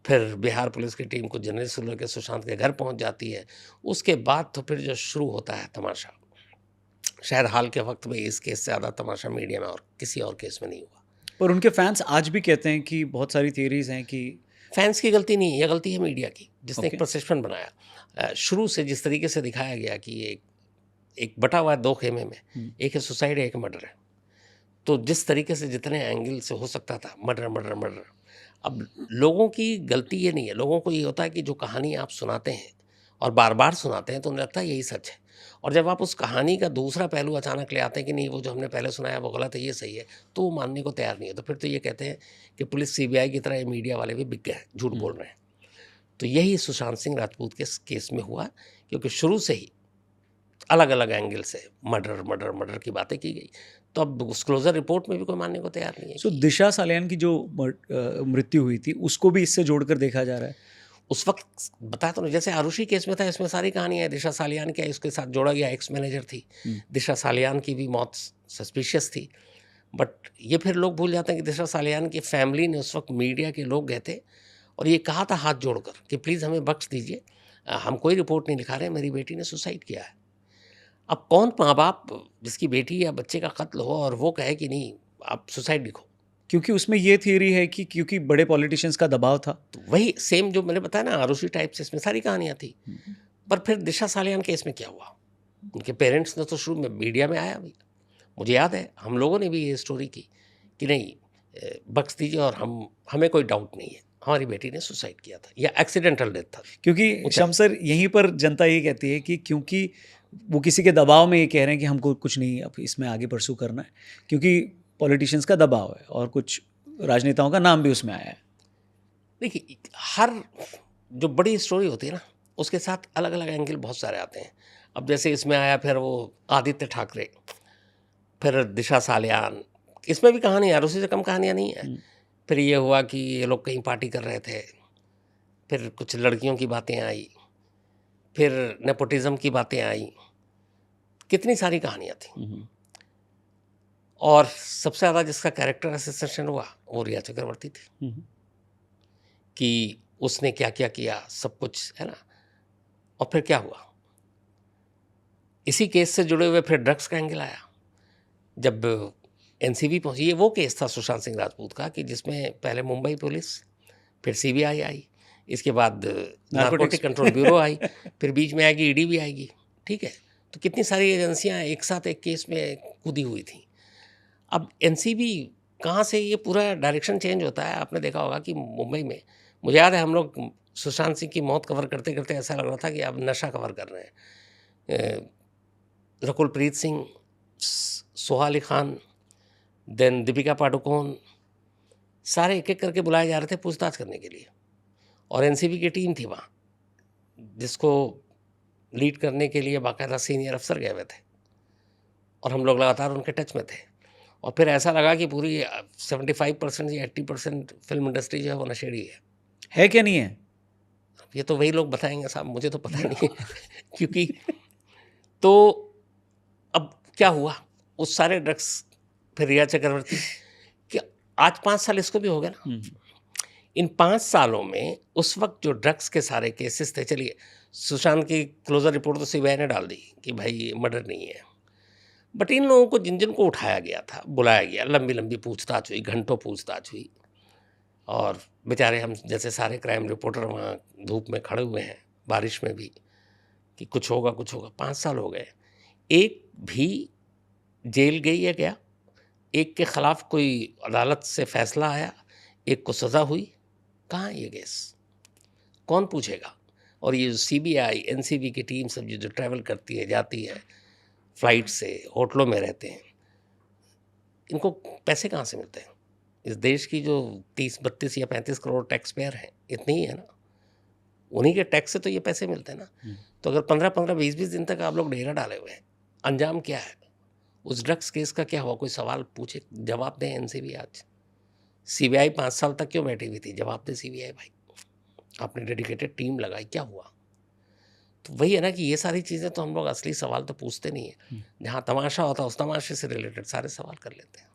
फिर बिहार पुलिस की टीम को जनरल सुलह के सुशांत के घर पहुंच जाती है। उसके बाद तो फिर जो शुरू होता है तमाशा, शायद हाल के वक्त में इस केस से ज़्यादा तमाशा मीडिया में और किसी और केस में नहीं हुआ। पर उनके फैंस आज भी कहते हैं कि बहुत सारी थियरीज हैं कि फैंस की गलती नहीं है, ये गलती है मीडिया की, जिसने Okay. एक परसेप्शन बनाया। शुरू से जिस तरीके से दिखाया गया कि ये एक बटा हुआ है 2 खेमे में, एक है सुसाइड है, एक मर्डर है। तो जिस तरीके से जितने एंगल से हो सकता था मर्डर मर्डर मर्डर, अब लोगों की गलती ये नहीं है, लोगों को ये होता है कि जो कहानी आप सुनाते हैं और बार बार सुनाते हैं तो उन्हें लगता है यही सच है, और जब आप उस कहानी का दूसरा पहलू अचानक ले आते हैं कि नहीं वो जो हमने पहले सुनाया वो गलत है, ये सही है, तो वो मानने को तैयार नहीं है। तो फिर तो ये कहते हैं कि पुलिस CBI की तरह ये मीडिया वाले भी बिक गए हैं, झूठ बोल रहे हैं। तो यही सुशांत सिंह राजपूत के केस में हुआ, क्योंकि शुरू से ही अलग अलग एंगल से मर्डर मर्डर मर्डर की बातें की गई। तो अब उस क्लोजर रिपोर्ट में भी कोई मानने को तैयार नहीं है। सो दिशा सालियान की जो मृत्यु हुई थी उसको भी इससे जोड़कर देखा जा रहा है। उस वक्त बताया तो नहीं, जैसे आरुषि केस में था, इसमें सारी कहानी है। दिशा सालियान क्या उसके साथ जोड़ा गया, एक्स मैनेजर थी, दिशा सालियान की भी मौत सस्पिशियस थी। बट ये फिर लोग भूल जाते हैं कि दिशा सालियान की फैमिली ने उस वक्त मीडिया के लोग गए थे और ये कहा था हाथ जोड़कर कि प्लीज़ हमें बख्श दीजिए, हम कोई रिपोर्ट नहीं लिखा रहे, मेरी बेटी ने सुसाइड किया है। अब कौन माँ बाप जिसकी बेटी या बच्चे का कत्ल हो और वो कहे कि नहीं आप सुसाइड लिखो? क्योंकि उसमें ये थियरी है कि क्योंकि बड़े पॉलिटिशियंस का दबाव था। तो वही सेम जो मैंने बताया ना, आरुषि टाइप से इसमें सारी कहानियाँ थी। पर फिर दिशा सालियान केस में क्या हुआ, उनके पेरेंट्स ने तो शुरू में मीडिया में आया, भी मुझे याद है हम लोगों ने भी ये स्टोरी की कि नहीं बख्श दीजिए और हमें कोई डाउट नहीं है, हमारी बेटी ने सुसाइड किया था या एक्सीडेंटल डेथ था। क्योंकि शमसर यहीं पर जनता ये कहती है कि क्योंकि वो किसी के दबाव में ये कह रहे हैं कि हमको कुछ नहीं अब इसमें आगे परसू करना है, क्योंकि पॉलिटिशियंस का दबाव है और कुछ राजनेताओं का नाम भी उसमें आया है। देखिए, हर जो बड़ी स्टोरी होती है ना, उसके साथ अलग अलग एंगल बहुत सारे आते हैं। अब जैसे इसमें आया फिर वो आदित्य ठाकरे, फिर दिशा सालियान, इसमें भी कहानी यार उसी से कम कहानियाँ नहीं है। फिर ये हुआ कि ये लोग कहीं पार्टी कर रहे थे, फिर कुछ लड़कियों की बातें आई, फिर नेपोटिज्म की बातें आई, कितनी सारी कहानियाँ थी। और सबसे ज़्यादा जिसका कैरेक्टर एसेसिनेशन हुआ वो रिया चक्रवर्ती थी, कि उसने क्या क्या किया, सब कुछ है ना। और फिर क्या हुआ, इसी केस से जुड़े हुए फिर ड्रग्स का एंगल आया। जब एनसीबी पहुंची, ये वो केस था सुशांत सिंह राजपूत का कि जिसमें पहले मुंबई पुलिस, फिर सीबीआई आई, इसके बाद नारकोटिक कंट्रोल ब्यूरो आई, फिर बीच में आएगी ईडी भी आएगी, ठीक है। तो कितनी सारी एजेंसियां एक साथ एक केस में कूदी हुई थी। अब एनसीबी कहाँ से ये पूरा डायरेक्शन चेंज होता है। आपने देखा होगा कि मुंबई में, मुझे याद है हम लोग सुशांत सिंह की मौत कवर करते करते ऐसा लग रहा था कि अब नशा कवर कर रहे हैं। रकुल प्रीत सिंह, सोहा अली खान, देन दीपिका पाडुकोन, सारे एक एक करके बुलाए जा रहे थे पूछताछ करने के लिए। और एनसीबी की टीम थी वहाँ, जिसको लीड करने के लिए बाकायदा सीनियर अफसर गए हुए थे, और हम लोग लगातार उनके टच में थे। और फिर ऐसा लगा कि पूरी 75% या 80% फिल्म इंडस्ट्री जो है वो नशेड़ी है क्या नहीं है? ये तो वही लोग बताएंगे साहब, मुझे तो पता ही नहीं है। क्योंकि तो अब क्या हुआ, उस सारे ड्रग्स, फिर रिया चक्रवर्ती, कि आज 5 साल इसको भी हो गए ना। इन 5 सालों में उस वक्त जो ड्रग्स के सारे केसेस थे, चलिए सुशांत की क्लोजर रिपोर्ट तो सीबीआई ने डाल दी कि भाई मर्डर नहीं है, बट इन लोगों को जिन जिन को उठाया गया था, बुलाया गया, लंबी लंबी पूछताछ हुई, घंटों पूछताछ हुई, और बेचारे हम जैसे सारे क्राइम रिपोर्टर वहाँ धूप में खड़े हुए हैं, बारिश में भी, कि कुछ होगा कुछ होगा। 5 साल हो गए, एक भी जेल गई है क्या? एक के ख़िलाफ़ कोई अदालत से फैसला आया, एक को सज़ा हुई? कहाँ है ये केस? कौन पूछेगा? और ये जो सीबीआई एनसीबी की टीम सब जो ट्रैवल करती है, जाती है फ्लाइट से, होटलों में रहते हैं, इनको पैसे कहाँ से मिलते हैं? इस देश की जो 30-32 या 35 करोड़ टैक्स पेयर हैं, इतनी ही है ना, उन्हीं के टैक्स से तो ये पैसे मिलते हैं ना। तो अगर 15-15, 20-20 दिन तक आप लोग डेरा डाले हुए हैं, अंजाम क्या है? उस ड्रग्स केस का क्या हुआ? कोई सवाल पूछे, जवाब दें एनसीबी आज। सीबीआई 5 साल तक क्यों बैठी हुई थी? जवाब दे सीबीआई भाई, आपने डेडिकेटेड टीम लगाई, क्या हुआ? तो वही है ना कि ये सारी चीज़ें तो हम लोग असली सवाल तो पूछते नहीं है, जहाँ तमाशा होता है उस तमाशे से रिलेटेड सारे सवाल कर लेते हैं।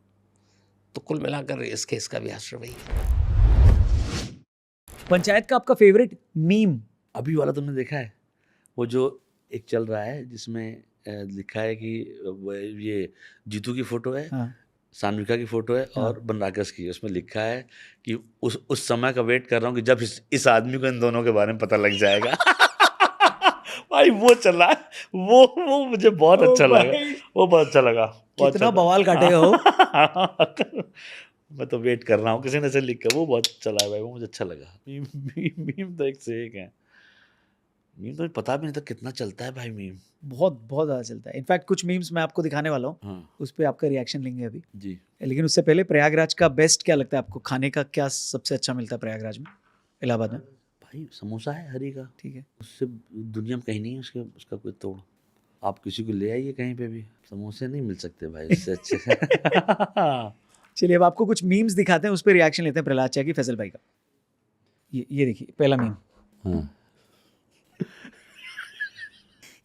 तो कुल मिलाकर इस केस का भी आश्रय वही है। पंचायत का आपका फेवरेट मीम? अभी वाला तुमने देखा है वो जो एक चल रहा है जिसमें लिखा है कि ये जीतू की फोटो है, हाँ। सान्विका की फोटो है और बनराकस की। उसमें लिखा है कि उस समय का वेट कर रहा हूँ कि जब इस आदमी को इन दोनों के बारे में पता लग जाएगा। भाई वो चला, वो मुझे बहुत अच्छा लगा, वो बहुत अच्छा लगा। कितना बवाल काटे हो। मैं तो वेट कर रहा हूँ किसी ने से लिख कर, वो बहुत चला है भाई, वो मुझे अच्छा लगा। मीम तो एक से एक है। मीम तो पता भी नहीं था कितना चलता है भाई मीम। बहुत बहुत ज़्यादा चलता है। इनफैक्ट कुछ मीम्स मैं आपको दिखाने वाला हूँ, हाँ उस पर आपका रिएक्शन लेंगे अभी जी। लेकिन उससे पहले प्रयागराज का बेस्ट क्या लगता है आपको? खाने का क्या सबसे अच्छा मिलता है प्रयागराज में, इलाहाबाद में? भाई समोसा है हरी का, ठीक है, उससे दुनिया में कहीं नहीं है उसका कोई तोड़। आप किसी को ले आइए कहीं पे भी, समोसे नहीं मिल सकते भाई इससे अच्छे। चलिए अब आपको कुछ मीम्स दिखाते हैं, उस पर रिएक्शन लेते हैं प्रहलाद चा की, फैसल भाई का। ये देखिए पहला मीम। हाँ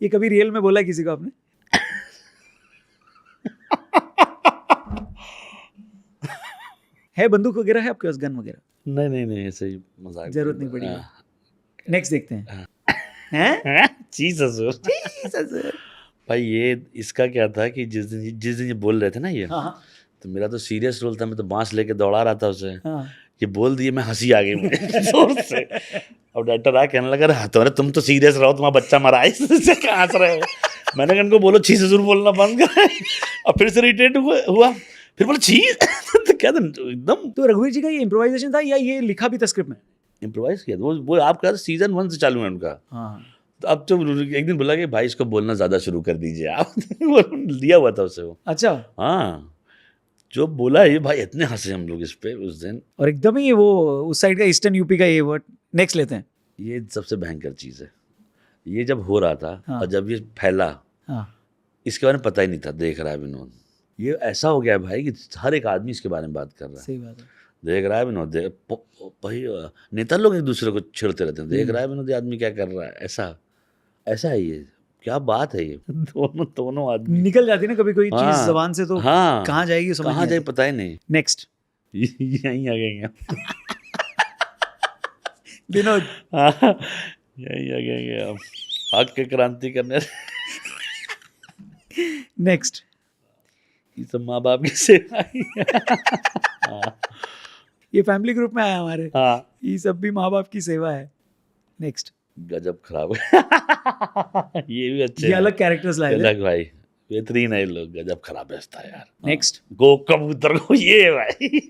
ये कभी रियल में बोला है किसी को आपने? है बंदूक वगैरह है आपके पास, गन वगैरह? नहीं ऐसे ही मजाक, जरूरत नहीं पड़ी। हाँ। नेक्स्ट देखते हैं। चीज ससुर भाई ये इसका क्या था कि जिस दिन ये बोल रहे थे ना ये, हाँ तो मेरा तो सीरियस रोल था, मैं तो बांस लेके दौड़ा रहा था उसे। हाँ। ये बोल दिए, मैं हंसी आ गई मुझे जोर से। अब डॉक्टर आ कहने लगा, अरे तुम तो सीरियस रहो, तुम्हारा बच्चा मरा है, इससे कहाँ हंस रहे हो? मैंने कहा इनको बोलो छी ससुर बोलना बंद करें। और फिर से रिटेट हुआ, फिर बोला छी। तो क्या था एकदम। तो रघुवीर जी का ये इम्प्रोवाइजेशन था या ये लिखा भी था स्क्रिप्ट में? इम्प्रोवाइज किया वो आप कहा सीजन 1 से चालू है उनका। हाँ तो अब तो एक दिन बोला कि भाई इसको बोलना ज़्यादा शुरू कर दीजिए आप। दिया हुआ था उसे वो। अच्छा। हाँ जो बोला ये भाई, इतने हंसे हम लोग इस पे उस दिन। और एकदम ही वो उस साइड का ईस्टर्न यूपी का ये वर्ड नेक्स्ट लेते हैं। ये सबसे भयंकर चीज़ है। ये जब हो रहा था हाँ। और जब ये फैला, हाँ इसके बारे में पता ही नहीं था, देख रहा है विनोद। ये ऐसा हो गया है भाई कि हर एक आदमी इसके बारे में बात कर रहा है। सही बात है। देख रहा है विनोद, भाई नेता लोग एक दूसरे को छेड़ते रहते हैं, देख रहा है विनोद ये आदमी क्या कर रहा है। ऐसा ऐसा है ये, क्या बात है ये। दोनों आदमी निकल जाती है ना कभी कोई चीज हाँ, जबान से, तो हाँ, कहाँ जाएगी समझ कहाँ नहीं जाए आती। पता ही नहीं। नेक्स्ट यहीं आ गए विनोद। यहीं आ गए हम हक के क्रांति करने। नेक्स्ट ये सब माँ बाप की सेवा ही है। ये फैमिली ग्रुप में आया हमारे। हाँ, ये सब भी माँ बाप की सेवा है। नेक्स्ट गजब खराब है। ये भी अच्छे ये हैं। अलग कैरेक्टर्स लाए थे। अलग भाई, बेहतरीन है ये लोग, गजब खराब बेचता है यार। नेक्स्ट गो कबूतर गो, ये भाई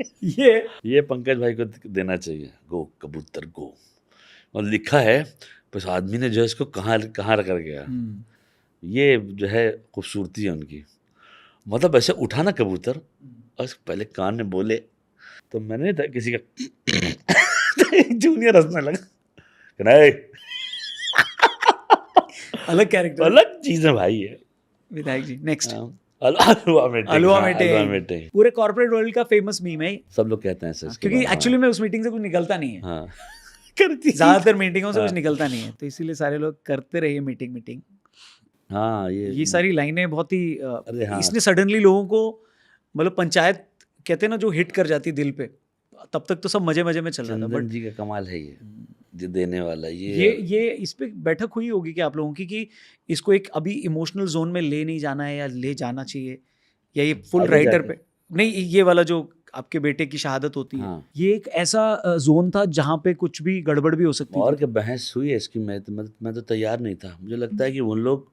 ये पंकज भाई को देना चाहिए, गो कबूतर गो। और लिखा है बस आदमी ने जो है इसको कहाँ कहाँ रख गया। ये जो है खूबसूरती है उनकी। मतलब ऐसे उठा ना कबूतर और पहले कान में बोले तो मैंने नहीं था किसी का जूनियर हंसने लगा। नहीं, अलग कैरेक्टर, अलग चीज है भाई ये। विधायक जी। नेक्स्ट अलवा मेटे, अलवा हाँ, मेटे। अलवा मेटे। पूरे कॉर्पोरेट वर्ल्ड का फेमस मीम है ये। सब लोग कहते हैं ऐसे इसके क्योंकि बारे में। एक्चुअली में उस मीटिंग से कुछ निकलता नहीं है। हाँ करती ज्यादातर मीटिंगों से कुछ हाँ। निकलता नहीं है, तो इसीलिए सारे लोग करते रहिए मीटिंग। हाँ ये सारी लाइनें बहुत ही अरे हाँ। इसने सडनली लोगों को, मतलब पंचायत कहते हैं ना जो हिट कर जाती दिल पे, तब तक तो सब मजे मजे में चल रहा था। चंदन बट जी का कमाल है ये, जो देने वाला ये ये इस पे बैठक हुई होगी कि आप लोगों की कि इसको एक अभी इमोशनल जोन में ले नहीं जाना है या ले जाना चाहिए, या ये फुल आगे राइटर जाके। पे नहीं, ये वाला जो आपके बेटे की शहादत होती है, हाँ। ये एक ऐसा जोन था जहाँ पे कुछ भी गड़बड़ भी हो सकती और थी। क्या बहस हुई है इसकी। मैं तो तैयार नहीं था। मुझे लगता है कि उन लोग,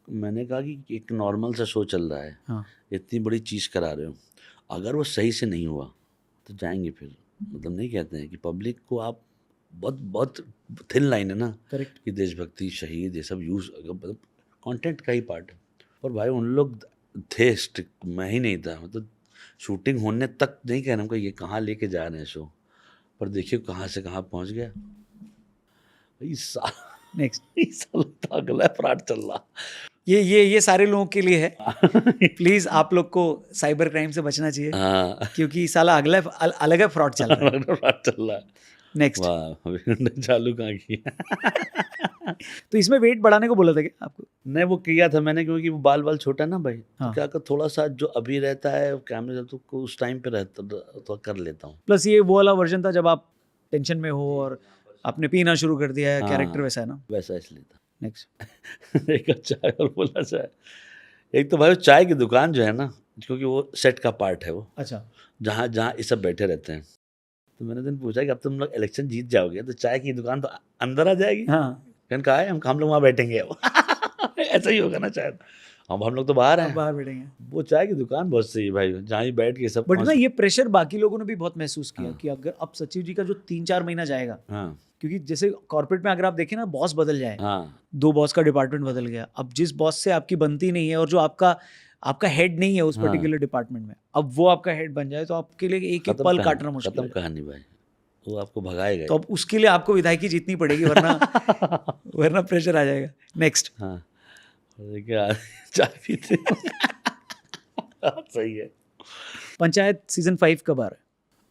मैंने कहा कि एक नॉर्मल सा शो चल रहा है, हाँ। इतनी बड़ी चीज़ करा रहे हो, अगर वो सही से नहीं हुआ तो जाएंगे फिर। मतलब नहीं कहते हैं कि पब्लिक को आप बहुत बहुत थिन लाइन है ना करेक्ट। कि देशभक्ति, शहीद, ये सब यूज़ मतलब कंटेंट का ही पार्ट है। और भाई उन लोग थे स्ट्रिक्ट, मैं ही नहीं था। मतलब शूटिंग होने तक नहीं कह रहा हूँ कि ये कहाँ लेके जा रहे हैं शो, पर देखिए कहाँ से कहाँ पहुँच गया। इस साल तो अगला फ्रॉड चल रहा। ये सारे लोगों के लिए है। प्लीज आप लोग को साइबर क्राइम से बचना चाहिए, हाँ क्योंकि साला अगला अलग है फ्रॉड चल रहा है। फ्रॉड चल रहा है। नेक्स्ट, वाह, अभी चालू कहाँ किया। तो इसमें वेट बढ़ाने को बोला था क्या आपको? नहीं, वो किया था मैंने, क्योंकि वो बाल छोटा ना भाई। हाँ। तो क्या कर, थोड़ा सा जो अभी रहता है कैमरे तो उस टाइम पे रहता तो कर लेता हूँ। प्लस ये वो वाला वर्जन था जब आप टेंशन में हो और आपने पीना शुरू कर दिया है, हाँ। कैरेक्टर वैसा है ना। वैसा इसलिए था। नेक्स्ट, एक चाय और बोला चाय। एक तो भाई वो चाय की दुकान जो है ना, क्योंकि वो सेट का पार्ट है वो, अच्छा जहाँ जहाँ ये सब बैठे रहते हैं। तो मैंने दिन पूछा कि अब तुम लोग इलेक्शन जीत जाओगे तो चाय की दुकान तो अंदर आ जाएगी। हाँ, मैंने कहा है हम लोग वहाँ बैठेंगे। ऐसा ही होगा ना शायद। हम लोग तो बाहर आप हैं। बाहर बैठेंगे। वो चाय की दुकान बहुत सही है भाई, जहाँ ही बैठ के सब बट ना ये प्रेशर बाकी लोगों ने भी बहुत महसूस किया हाँ। कि अगर अब सचिव जी का जो 3-4 महीना जाएगा, हाँ क्योंकि जैसे कॉर्पोरेट में अगर आप देखें ना, बॉस बदल जाए, हाँ 2 बॉस का डिपार्टमेंट बदल गया, अब जिस बॉस से आपकी बनती नहीं है और जो आपका हेड नहीं है उस हाँ। पर्टिकुलर डिपार्टमेंट में, अब वो आपका हेड बन जाए तो आपके लिए एक एक पल काटना मुश्किल खत्म है। कहानी भाई, वो आपको भगाएगा। तो अब उसके लिए आपको विधायकी जीतनी पड़ेगी, वरना प्रेशर आ जाएगा। नेक्स्ट, हाँ, और क्या चाय पीते। सही है। पंचायत सीजन 5 कब आ रहा है?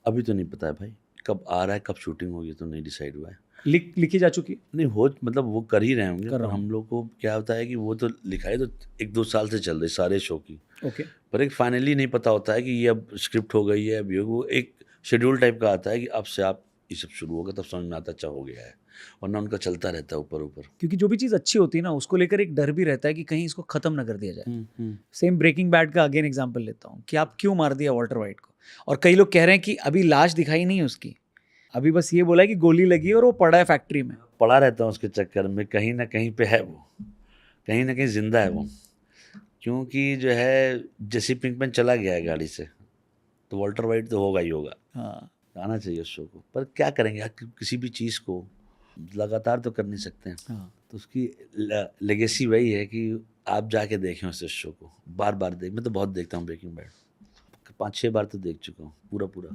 अभी तो नहीं पता है भाई, कब आ रहा है, कब शूटिंग होगी तो नहीं डिसाइड हुआ है। लिखी जा चुकी है? नहीं हो, मतलब वो कर ही रहे होंगे, कर पर रहा हूँ। हम लोग को क्या होता है कि वो तो लिखाई तो 1-2 साल से चल रही सारे शो की, ओके। पर एक फाइनली नहीं पता होता है कि ये अब स्क्रिप्ट हो गई है, अभी वो एक शेड्यूल टाइप का आता है कि अब से आप ये सब शुरू होगा, तब समझ में आता अच्छा हो गया है, वरना उनका चलता रहता है ऊपर ऊपर। क्योंकि जो भी चीज़ अच्छी होती है ना, उसको लेकर एक डर भी रहता है कि कहीं इसको खत्म ना कर दिया जाए। सेम ब्रेकिंग बैड का अगेन एग्जांपल लेता हूँ कि आप क्यों मार दिया वॉल्टर वाइट को, और कई लोग कह रहे हैं कि अभी लाश दिखाई नहीं है उसकी, अभी बस ये बोला है कि गोली लगी है और वो पड़ा है फैक्ट्री में। पड़ा रहता हूँ उसके चक्कर में, कहीं ना कहीं पे है वो, कहीं ना कहीं जिंदा है वो, क्योंकि जो है जेसी पिंकमैन चला गया है गाड़ी से, तो वॉल्टर वाइट तो होगा ही होगा। हाँ, आना चाहिए उस शो को, पर क्या करेंगे, किसी भी चीज़ को लगातार तो कर नहीं सकते हैं। हाँ। तो उसकी लेगेसी वही है कि आप जाके देखें उस शो को, बार बार देख। मैं तो बहुत देखता हूँ ब्रेकिंग बैड, 5-6 बार तो देख चुका हूँ पूरा।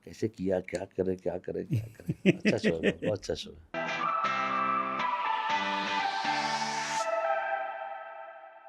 कैसे किया, क्या करे, अच्छा शो है, बहुत अच्छा शो है।